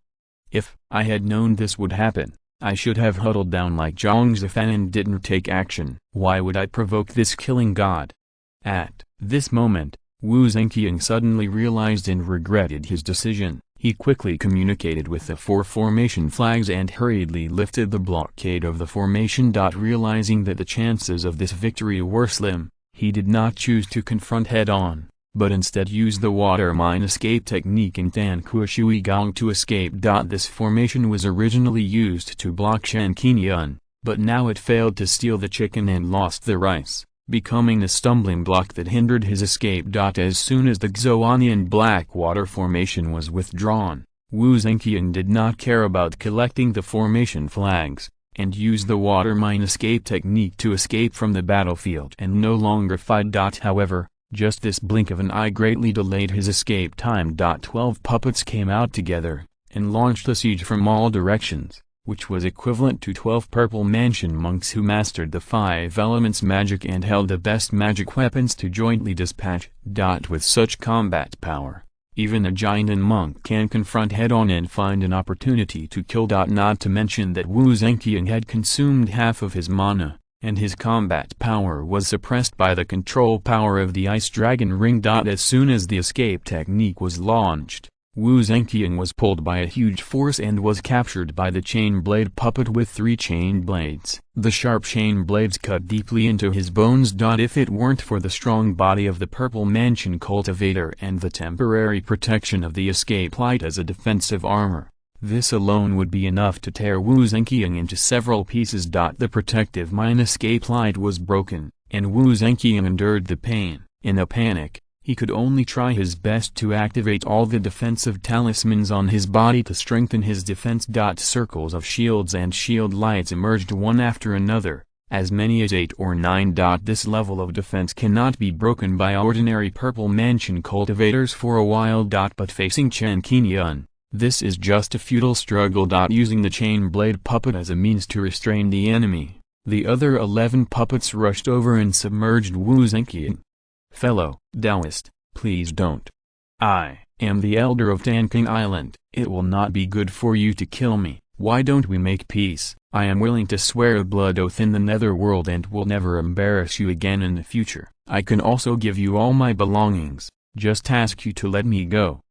If I had known this would happen, I should have huddled down like Zhang Zifan and didn't take action. Why would I provoke this killing god? At this moment, Wu Zhenqiang suddenly realized and regretted his decision. He quickly communicated with the 4 formation flags and hurriedly lifted the blockade of the formation. Realizing that the chances of this victory were slim, he did not choose to confront head-on, but instead used the water mine escape technique in Tanku Shuigang to escape. This formation was originally used to block Chen Qingyun, but now it failed to steal the chicken and lost the rice, becoming the stumbling block that hindered his escape. As soon as the Xuanian Blackwater Formation was withdrawn, Wu Zhenqiang did not care about collecting the formation flags, and used the water mine escape technique to escape from the battlefield and no longer fight. However, just this blink of an eye greatly delayed his escape time. 12 puppets came out together, and launched a siege from all directions, which was equivalent to 12 Purple Mansion monks who mastered the 5 elements magic and held the best magic weapons to jointly dispatch. With such combat power, even a Jinan monk can confront head-on and find an opportunity to kill. Not to mention that Wu Zhenqiang had consumed half of his mana, and his combat power was suppressed by the control power of the Ice Dragon Ring. As soon as the escape technique was launched, Wu Zhenqiang was pulled by a huge force and was captured by the chain blade puppet with 3 chain blades. The sharp chain blades cut deeply into his bones. If it weren't for the strong body of the Purple Mansion cultivator and the temporary protection of the escape light as a defensive armor, this alone would be enough to tear Wu Zhenqiang into several pieces. The protective escape light was broken, and Wu Zhenqiang endured the pain. In a panic, he could only try his best to activate all the defensive talismans on his body to strengthen his defense. Circles of shields and shield lights emerged one after another, as many as 8 or 9. This level of defense cannot be broken by ordinary Purple Mansion cultivators for a while. But facing Chen Qingyun, this is just a futile struggle. Using the chain blade puppet as a means to restrain the enemy, the other 11 puppets rushed over and submerged Wu Zhenqiang. "Fellow Taoist, please don't. I am the elder of Tanking Island. It will not be good for you to kill me. Why don't we make peace? I am willing to swear a blood oath in the netherworld and will never embarrass you again in the future. I can also give you all my belongings, just ask you to let me go."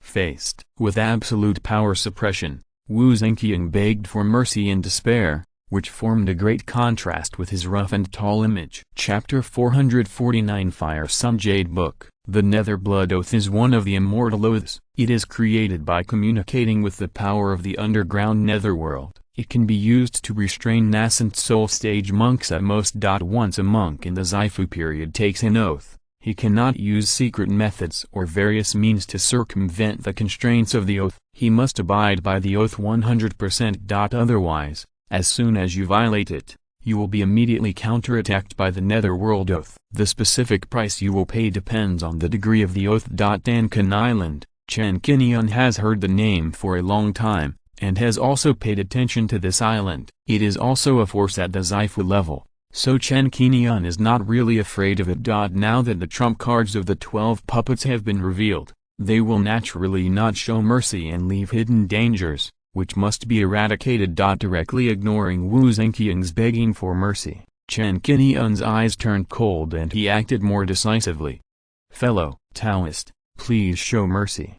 Faced with absolute power suppression, Wu Zhenqiang begged for mercy in despair, which formed a great contrast with his rough and tall image. Chapter 449 Fire Sun Jade Book. The Nether Blood Oath is one of the immortal oaths. It is created by communicating with the power of the underground netherworld. It can be used to restrain nascent soul stage monks at most. Once a monk in the Xifu period takes an oath, he cannot use secret methods or various means to circumvent the constraints of the oath. He must abide by the oath 100%. Otherwise, as soon as you violate it, you will be immediately counterattacked by the netherworld oath. The specific price you will pay depends on the degree of the oath. Tankin Island. Chen Qingyun has heard the name for a long time, and has also paid attention to this island. It is also a force at the Xifu level, so Chen Qingyun is not really afraid of it. Now that the trump cards of the 12 puppets have been revealed, they will naturally not show mercy and leave hidden dangers, which must be eradicated. Directly ignoring Wu Zhenqiang's begging for mercy, Chen Qingyun's eyes turned cold and he acted more decisively. "Fellow Taoist, please show mercy."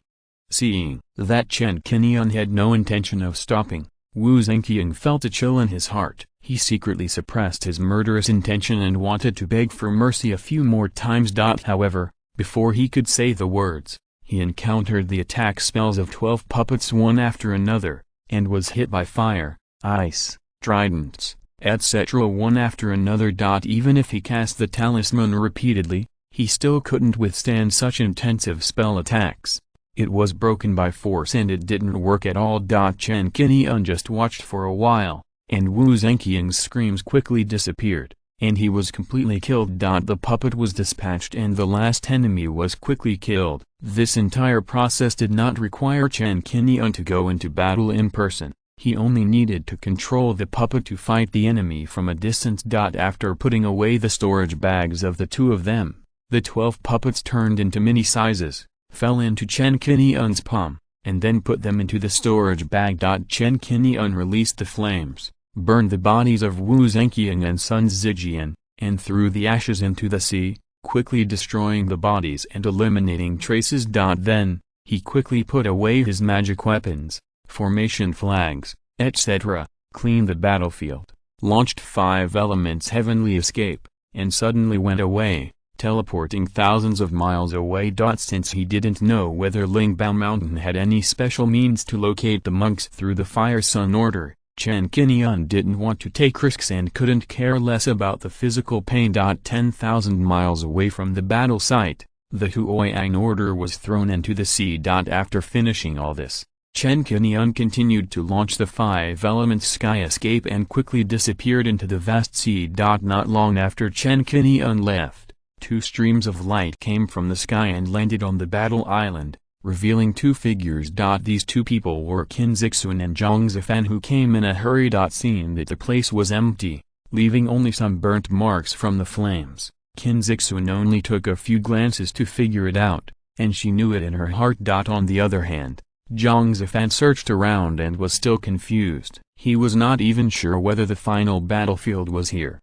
Seeing that Chen Qingyun had no intention of stopping, Wu Zhenqiang felt a chill in his heart. He secretly suppressed his murderous intention and wanted to beg for mercy a few more times. However, before he could say the words, he encountered the attack spells of 12 puppets one after another, and was hit by fire, ice, tridents, etc. one after another. Even if he cast the talisman repeatedly, he still couldn't withstand such intensive spell attacks. It was broken by force and it didn't work at all. Chen Qingyun just watched for a while, and Wu Zhenqiang's screams quickly disappeared, and he was completely killed. The puppet was dispatched and the last enemy was quickly killed. This entire process did not require Chen Qingyun to go into battle in person. He only needed to control the puppet to fight the enemy from a distance. After putting away the storage bags of the 2 of them, the 12 puppets turned into mini sizes, fell into Chen Qingyun's palm, and then put them into the storage bag. Chen Qingyun released the flames, burned the bodies of Wu Zhenqiang and Sun Zijian, and threw the ashes into the sea, quickly destroying the bodies and eliminating traces. Then, he quickly put away his magic weapons, formation flags, etc., cleaned the battlefield, launched 5 elements heavenly escape, and suddenly went away, teleporting thousands of miles away. Since he didn't know whether Lingbao Mountain had any special means to locate the monks through the Fire Sun Order, Chen Qingyun didn't want to take risks and couldn't care less about the physical pain. 10,000 miles away from the battle site, the Hunyuan Order was thrown into the sea. After finishing all this, Chen Qingyun continued to launch the 5 elements sky escape and quickly disappeared into the vast sea. Not long after Chen Qingyun left, 2 streams of light came from the sky and landed on the battle island, revealing 2 figures. These 2 people were Qin Zixun and Zhang Zifan, who came in a hurry. Seeing that the place was empty, leaving only some burnt marks from the flames, Qin Zixun only took a few glances to figure it out, and she knew it in her heart. On the other hand, Zhang Zifan searched around and was still confused. He was not even sure whether the final battlefield was here.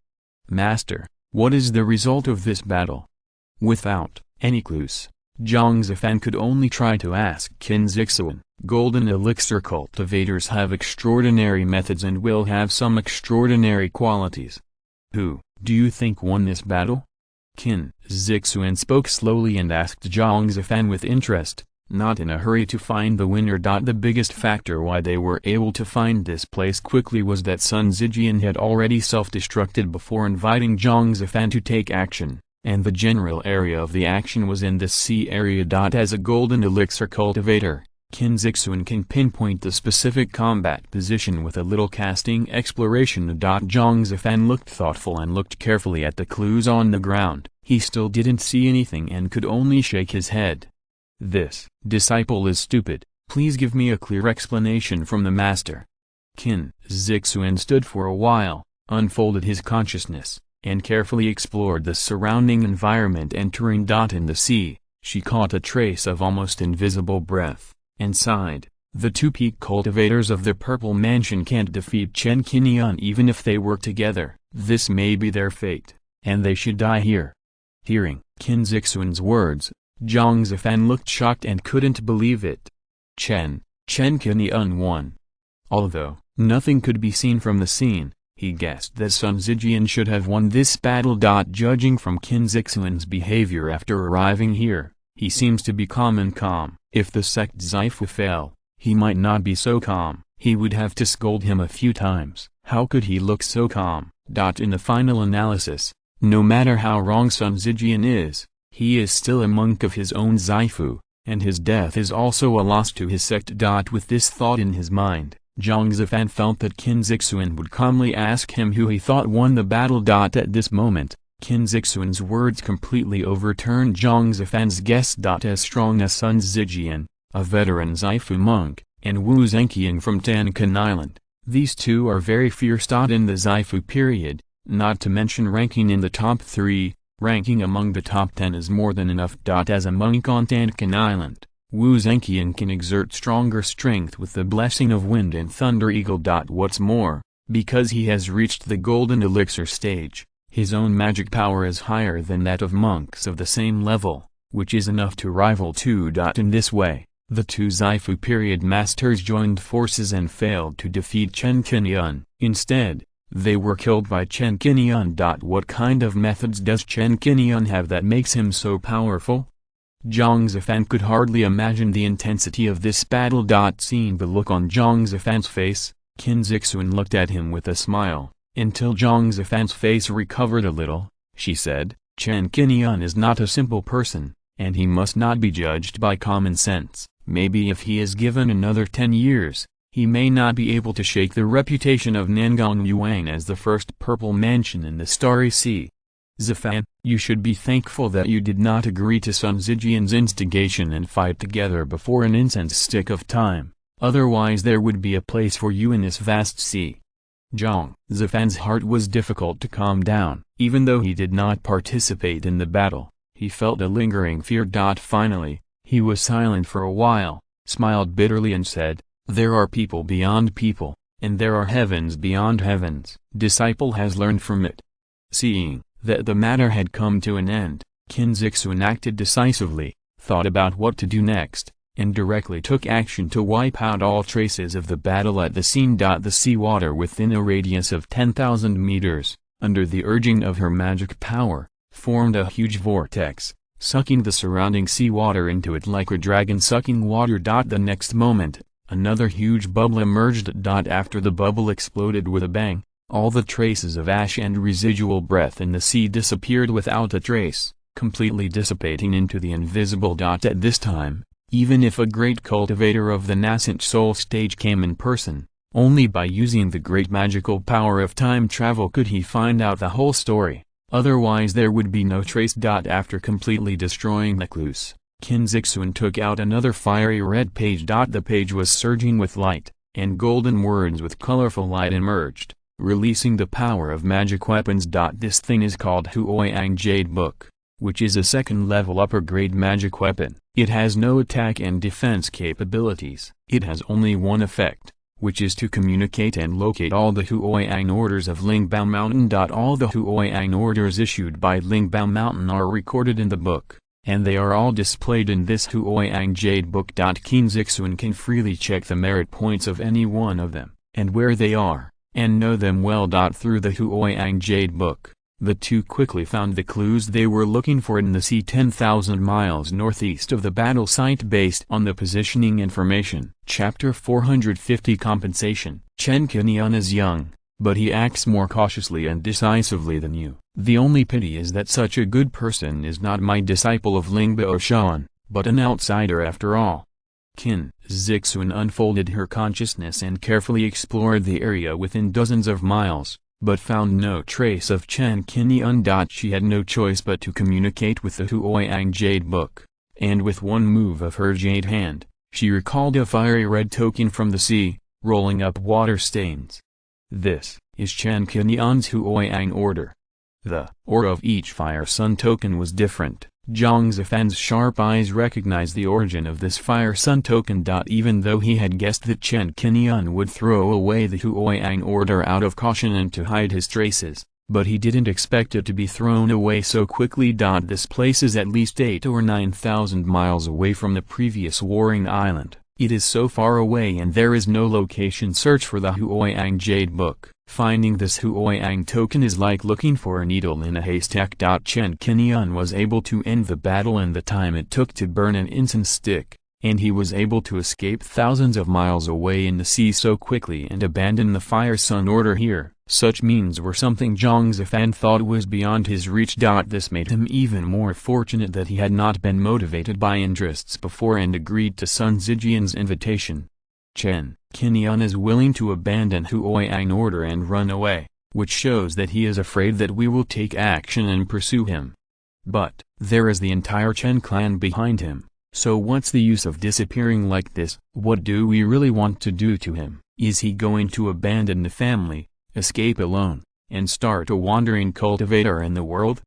Master, what is the result of this battle? Without any clues, Zhang Zifan could only try to ask Qin Zixuan. Golden elixir cultivators have extraordinary methods and will have some extraordinary qualities. Who, do you think won this battle? Qin Zixuan spoke slowly and asked Zhang Zifan with interest, not in a hurry to find the winner. The biggest factor why they were able to find this place quickly was that Sun Zijian had already self-destructed before inviting Zhang Zifan to take action, and the general area of the action was in this sea area. As a golden elixir cultivator, Qin Zixuan can pinpoint the specific combat position with a little casting exploration. Zhang Zifan looked thoughtful and looked carefully at the clues on the ground. He still didn't see anything and could only shake his head. This disciple is stupid. Please give me a clear explanation from the master. Qin Zixuan stood for a while, unfolded his consciousness, and carefully explored the surrounding environment. Entering in the sea, she caught a trace of almost invisible breath, and sighed. The two peak cultivators of the Purple Mansion can't defeat Chen Qingyun even if they work together. This may be their fate, and they should die here. Hearing Qin Zixuan's words, Zhang Zifan looked shocked and couldn't believe it. Chen Qingyun won. Although nothing could be seen from the scene, he guessed that Sun Zijian should have won this battle. Judging from Qin Zixuan's behavior after arriving here, he seems to be calm and calm. If the sect Zifu fell, he might not be so calm. He would have to scold him a few times. How could he look so calm? In the final analysis, no matter how wrong Sun Zijian is, he is still a monk of his own Zifu, and his death is also a loss to his sect. With this thought in his mind, Zhang Zifan felt that Qin Zixuan would calmly ask him who he thought won the battle. At this moment, Qin Zixuan's words completely overturned Zhang Zifan's guess. As strong as Sun Zijian, a veteran Zifu monk, and Wu Zhenqiang from Tankan Island, these two are very fierce. In the Zifu period, not to mention ranking in the top 3, ranking among the top 10 is more than enough. As a monk on Tankan Island, Wu Zhenqiang can exert stronger strength with the blessing of Wind and Thunder Eagle. What's more, because he has reached the golden elixir stage, his own magic power is higher than that of monks of the same level, which is enough to rival two. In this way, the two Zifu period masters joined forces and failed to defeat Chen Qingyun. Instead, they were killed by Chen Qingyun. What kind of methods does Chen Qingyun have that makes him so powerful? Zhang Zifan could hardly imagine the intensity of this battle. Seeing the look on Zhang Zifan's face, Qin Zixuan looked at him with a smile. Until Zhang Zifan's face recovered a little, she said, Chen Qingyun is not a simple person, and he must not be judged by common sense. Maybe if he is given another 10 years, he may not be able to shake the reputation of Nangang Yuan as the first purple mansion in the Starry Sea. Zifan, you should be thankful that you did not agree to Sun Zijian's instigation and fight together before an incense stick of time, otherwise there would be a place for you in this vast sea. Zhang Zifan's heart was difficult to calm down. Even though he did not participate in the battle, he felt a lingering fear. Finally, he was silent for a while, smiled bitterly and said, there are people beyond people, and there are heavens beyond heavens. Disciple has learned from it. Seeing that the matter had come to an end, Qin Zixuan acted decisively, thought about what to do next, and directly took action to wipe out all traces of the battle at the scene. The seawater within a radius of 10,000 meters, under the urging of her magic power, formed a huge vortex, sucking the surrounding seawater into it like a dragon sucking water. The next moment, another huge bubble emerged. After the bubble exploded with a bang, all the traces of ash and residual breath in the sea disappeared without a trace, completely dissipating into the invisible. At this time, even if a great cultivator of the nascent soul stage came in person, only by using the great magical power of time travel could he find out the whole story, otherwise there would be no trace. After completely destroying the clues, Qin Zixuan took out another fiery red page. The page was surging with light, and golden words with colorful light emerged, releasing the power of magic weapons. This thing is called Hunyuan Jade Book, which is a second-level upper-grade magic weapon. It has no attack and defense capabilities. It has only one effect, which is to communicate and locate all the Hunyuan orders of Lingbao Mountain. All the Hunyuan orders issued by Lingbao Mountain are recorded in the book, and they are all displayed in this Hunyuan Jade Book. Qin Zixun can freely check the merit points of any one of them, and where they are, and know them well. Through the Hunyuan Jade Book, the two quickly found the clues they were looking for in the sea 10,000 miles northeast of the battle site based on the positioning information. Chapter 450 Compensation. Chen Qingyun is young, but he acts more cautiously and decisively than you. The only pity is that such a good person is not my disciple of Lingbao Shan, but an outsider after all. Qin Zixun unfolded her consciousness and carefully explored the area within dozens of miles, but found no trace of Chen Qingyun. She had no choice but to communicate with the Hunyuan Jade Book, and with one move of her jade hand, she recalled a fiery red token from the sea, rolling up water stains. This is Chen Qingyun's Hunyuan order. The aura of each fire sun token was different. Zhang Zifan's sharp eyes recognized the origin of this fire sun token. Even though he had guessed that Chen Qingyun would throw away the Hunyuan order out of caution and to hide his traces, but he didn't expect it to be thrown away so quickly. This place is at least 8,000 or 9,000 miles away from the previous warring island. It is so far away and there is no location search for the Hunyuan Jade Book. Finding this Hunyuan token is like looking for a needle in a haystack. Chen Qingyun was able to end the battle in the time it took to burn an incense stick, and he was able to escape thousands of miles away in the sea so quickly and abandon the Fire Sun order here. Such means were something Zhang Zifan thought was beyond his reach. This made him even more fortunate that he had not been motivated by interests before and agreed to Sun Zijian's invitation. Chen Qingyun is willing to abandon Hunyuan order and run away, which shows that he is afraid that we will take action and pursue him. But there is the entire Chen clan behind him, so what's the use of disappearing like this? What do we really want to do to him? Is he going to abandon the family, escape alone, and start a wandering cultivator in the world?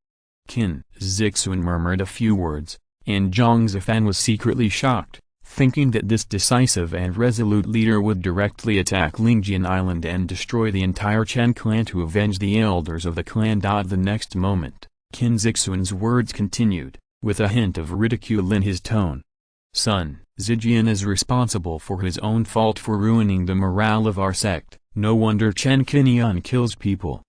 Qin Zixun murmured a few words, and Zhang Zifan was secretly shocked, thinking that this decisive and resolute leader would directly attack Lingjian Island and destroy the entire Chen clan to avenge the elders of the clan. The next moment, Qin Zixun's words continued, with a hint of ridicule in his tone. Sun Zijian is responsible for his own fault for ruining the morale of our sect. No wonder Chen Qingyun kills people.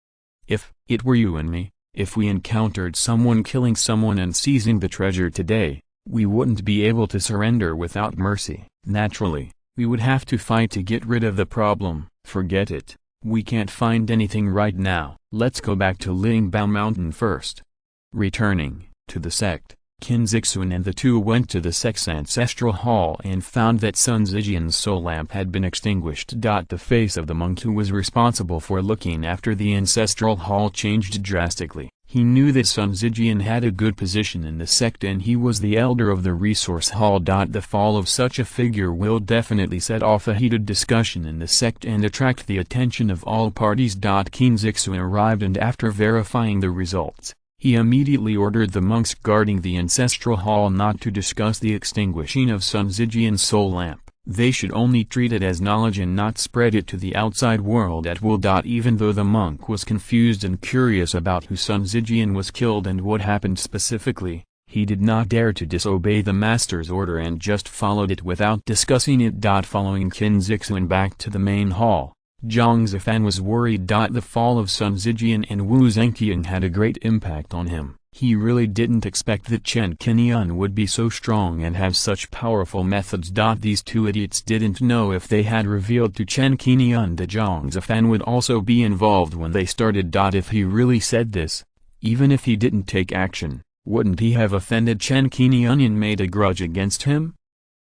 If it were you and me, if we encountered someone killing someone and seizing the treasure today, we wouldn't be able to surrender without mercy. Naturally, we would have to fight to get rid of the problem. Forget it. We can't find anything right now. Let's go back to Lingbao Mountain first. Returning to the sect, Qin Zixun and the two went to the sect's ancestral hall and found that Sun Zijian's soul lamp had been extinguished. The face of the monk who was responsible for looking after the ancestral hall changed drastically. He knew that Sun Zijian had a good position in the sect and he was the elder of the resource hall. The fall of such a figure will definitely set off a heated discussion in the sect and attract the attention of all parties. Qin Zixun arrived and after verifying the results, he immediately ordered the monks guarding the ancestral hall not to discuss the extinguishing of Sun Zijian's soul lamp. They should only treat it as knowledge and not spread it to the outside world at will. Even though the monk was confused and curious about who Sun Zijian was killed and what happened specifically, he did not dare to disobey the master's order and just followed it without discussing it. Following Qin Zixun back to the main hall, Zhang Zifan was worried. The fall of Sun Zijian and Wu Zhenqiang had a great impact on him. He really didn't expect that Chen Qingyun would be so strong and have such powerful methods. These two idiots didn't know if they had revealed to Chen Qingyun that Zhang Zifan would also be involved when they started. If he really said this, even if he didn't take action, wouldn't he have offended Chen Qingyun and made a grudge against him?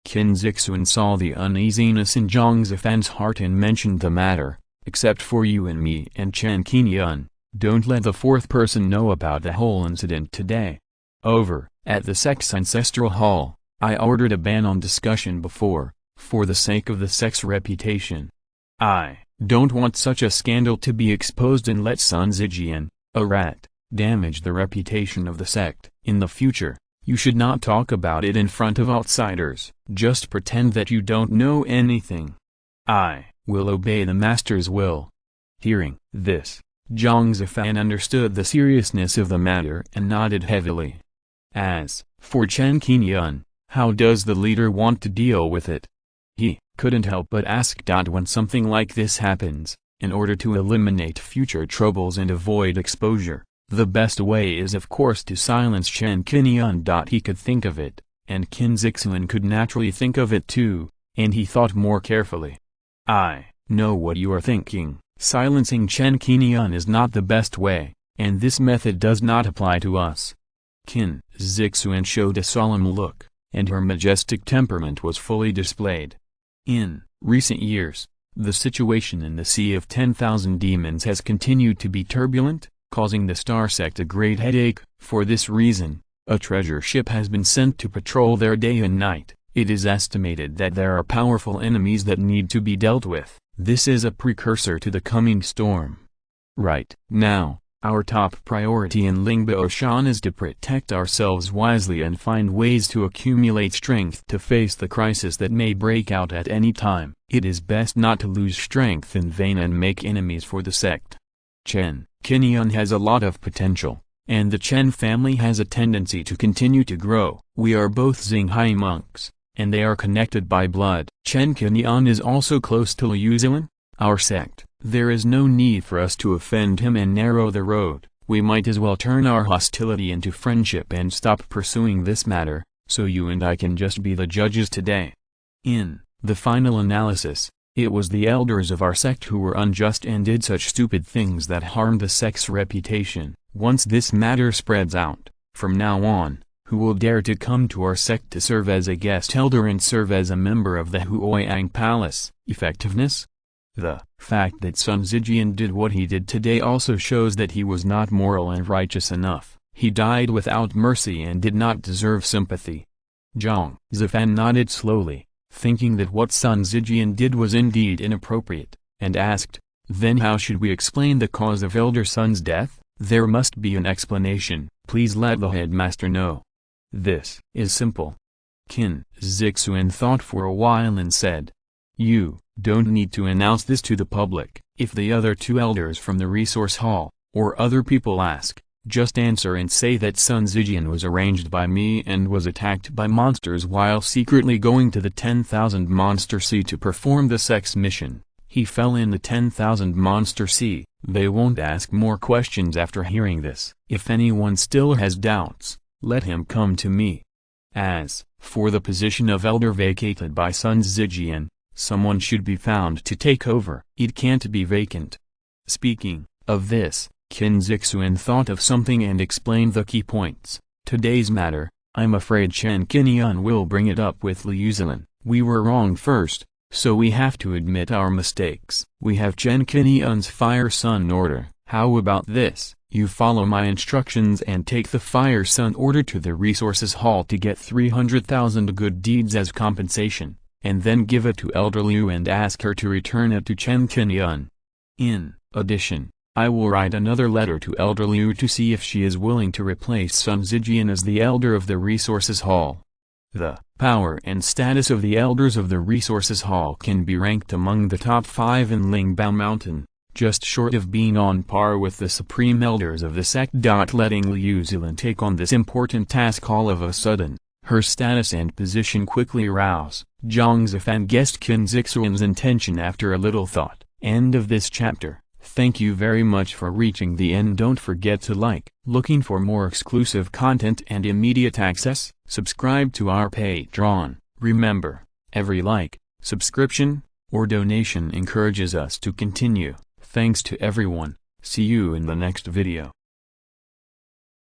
Qin Zixun saw the uneasiness in Zhang Zifan's heart and mentioned the matter. Except for you and me and Chen Qingyun, don't let the fourth person know about the whole incident today. Over at the sect's ancestral hall, I ordered a ban on discussion for the sake of the sect's reputation. I don't want such a scandal to be exposed and let Sun Zijian, a rat, damage the reputation of the sect. In the future, you should not talk about it in front of outsiders. Just pretend that you don't know anything. I will obey the master's will." Hearing this, Zhang Zifan understood the seriousness of the matter and nodded heavily. As for Chen Qingyun, how does the leader want to deal with it? He couldn't help but ask. When something like this happens, in order to eliminate future troubles and avoid exposure, the best way is of course to silence Chen Qingyun. He could think of it, and Qin Zixuan could naturally think of it too, and he thought more carefully. "I know what you are thinking. Silencing Chen Qingyun is not the best way, and this method does not apply to us." Qin Zixuan showed a solemn look, and her majestic temperament was fully displayed. In recent years, the situation in the Sea of 10,000 Demons has continued to be turbulent, causing the Star Sect a great headache. For this reason, a treasure ship has been sent to patrol there day and night. It is estimated that there are powerful enemies that need to be dealt with. This is a precursor to the coming storm. Right now, our top priority in Lingbo Shan is to protect ourselves wisely and find ways to accumulate strength to face the crisis that may break out at any time. It is best not to lose strength in vain and make enemies for the sect. Chen Qingyun has a lot of potential, and the Chen family has a tendency to continue to grow. We are both Xinghai monks, and they are connected by blood. Chen Qingyun is also close to Liu Zilan, our sect. There is no need for us to offend him and narrow the road. We might as well turn our hostility into friendship and stop pursuing this matter, so you and I can just be the judges today. In the final analysis, it was the elders of our sect who were unjust and did such stupid things that harmed the sect's reputation. Once this matter spreads out, from now on, who will dare to come to our sect to serve as a guest elder and serve as a member of the Hunyuan Palace? Effectiveness? The fact that Sun Zijian did what he did today also shows that he was not moral and righteous enough. He died without mercy and did not deserve sympathy. Zhang Zifan nodded slowly, thinking that what Sun Zijian did was indeed inappropriate, and asked, "Then how should we explain the cause of Elder Sun's death?" "There must be an explanation. Please let the headmaster know." "This is simple." Qin Zixuan thought for a while and said, "You don't need to announce this to the public. If the other two elders from the resource hall, or other people ask, just answer and say that Sun Zijian was arranged by me and was attacked by monsters while secretly going to the 10,000 Monster Sea to perform the sect's mission. He fell in the 10,000 Monster Sea." They won't ask more questions after hearing this. If anyone still has doubts, let him come to me. As for the position of elder vacated by Sun Zijian, someone should be found to take over. It can't be vacant. Speaking of this, Qin Zixuan thought of something and explained the key points. Today's matter, I'm afraid Chen Qingyun will bring it up with Liu Zilan. We were wrong first, so we have to admit our mistakes. We have Chen Qingyun's Fire Sun order. How about this? You follow my instructions and take the Fire Sun order to the resources hall to get 300,000 good deeds as compensation, and then give it to Elder Liu and ask her to return it to Chen Qingyun. In addition, I will write another letter to Elder Liu to see if she is willing to replace Sun Zijian as the elder of the resources hall. The power and status of the elders of the resources hall can be ranked among the top 5 in Lingbao Mountain, just short of being on par with the supreme elders of the sect. Letting Liu Zilan take on this important task all of a sudden, her status and position quickly rouse Zhang Zifan guessed Qin Zixuan's intention after a little thought. End of this chapter. Thank you very much for reaching the end. Don't forget to like. Looking for more exclusive content and immediate access? Subscribe to our Patreon. Remember, every like, subscription, or donation encourages us to continue. Thanks to everyone. See you in the next video.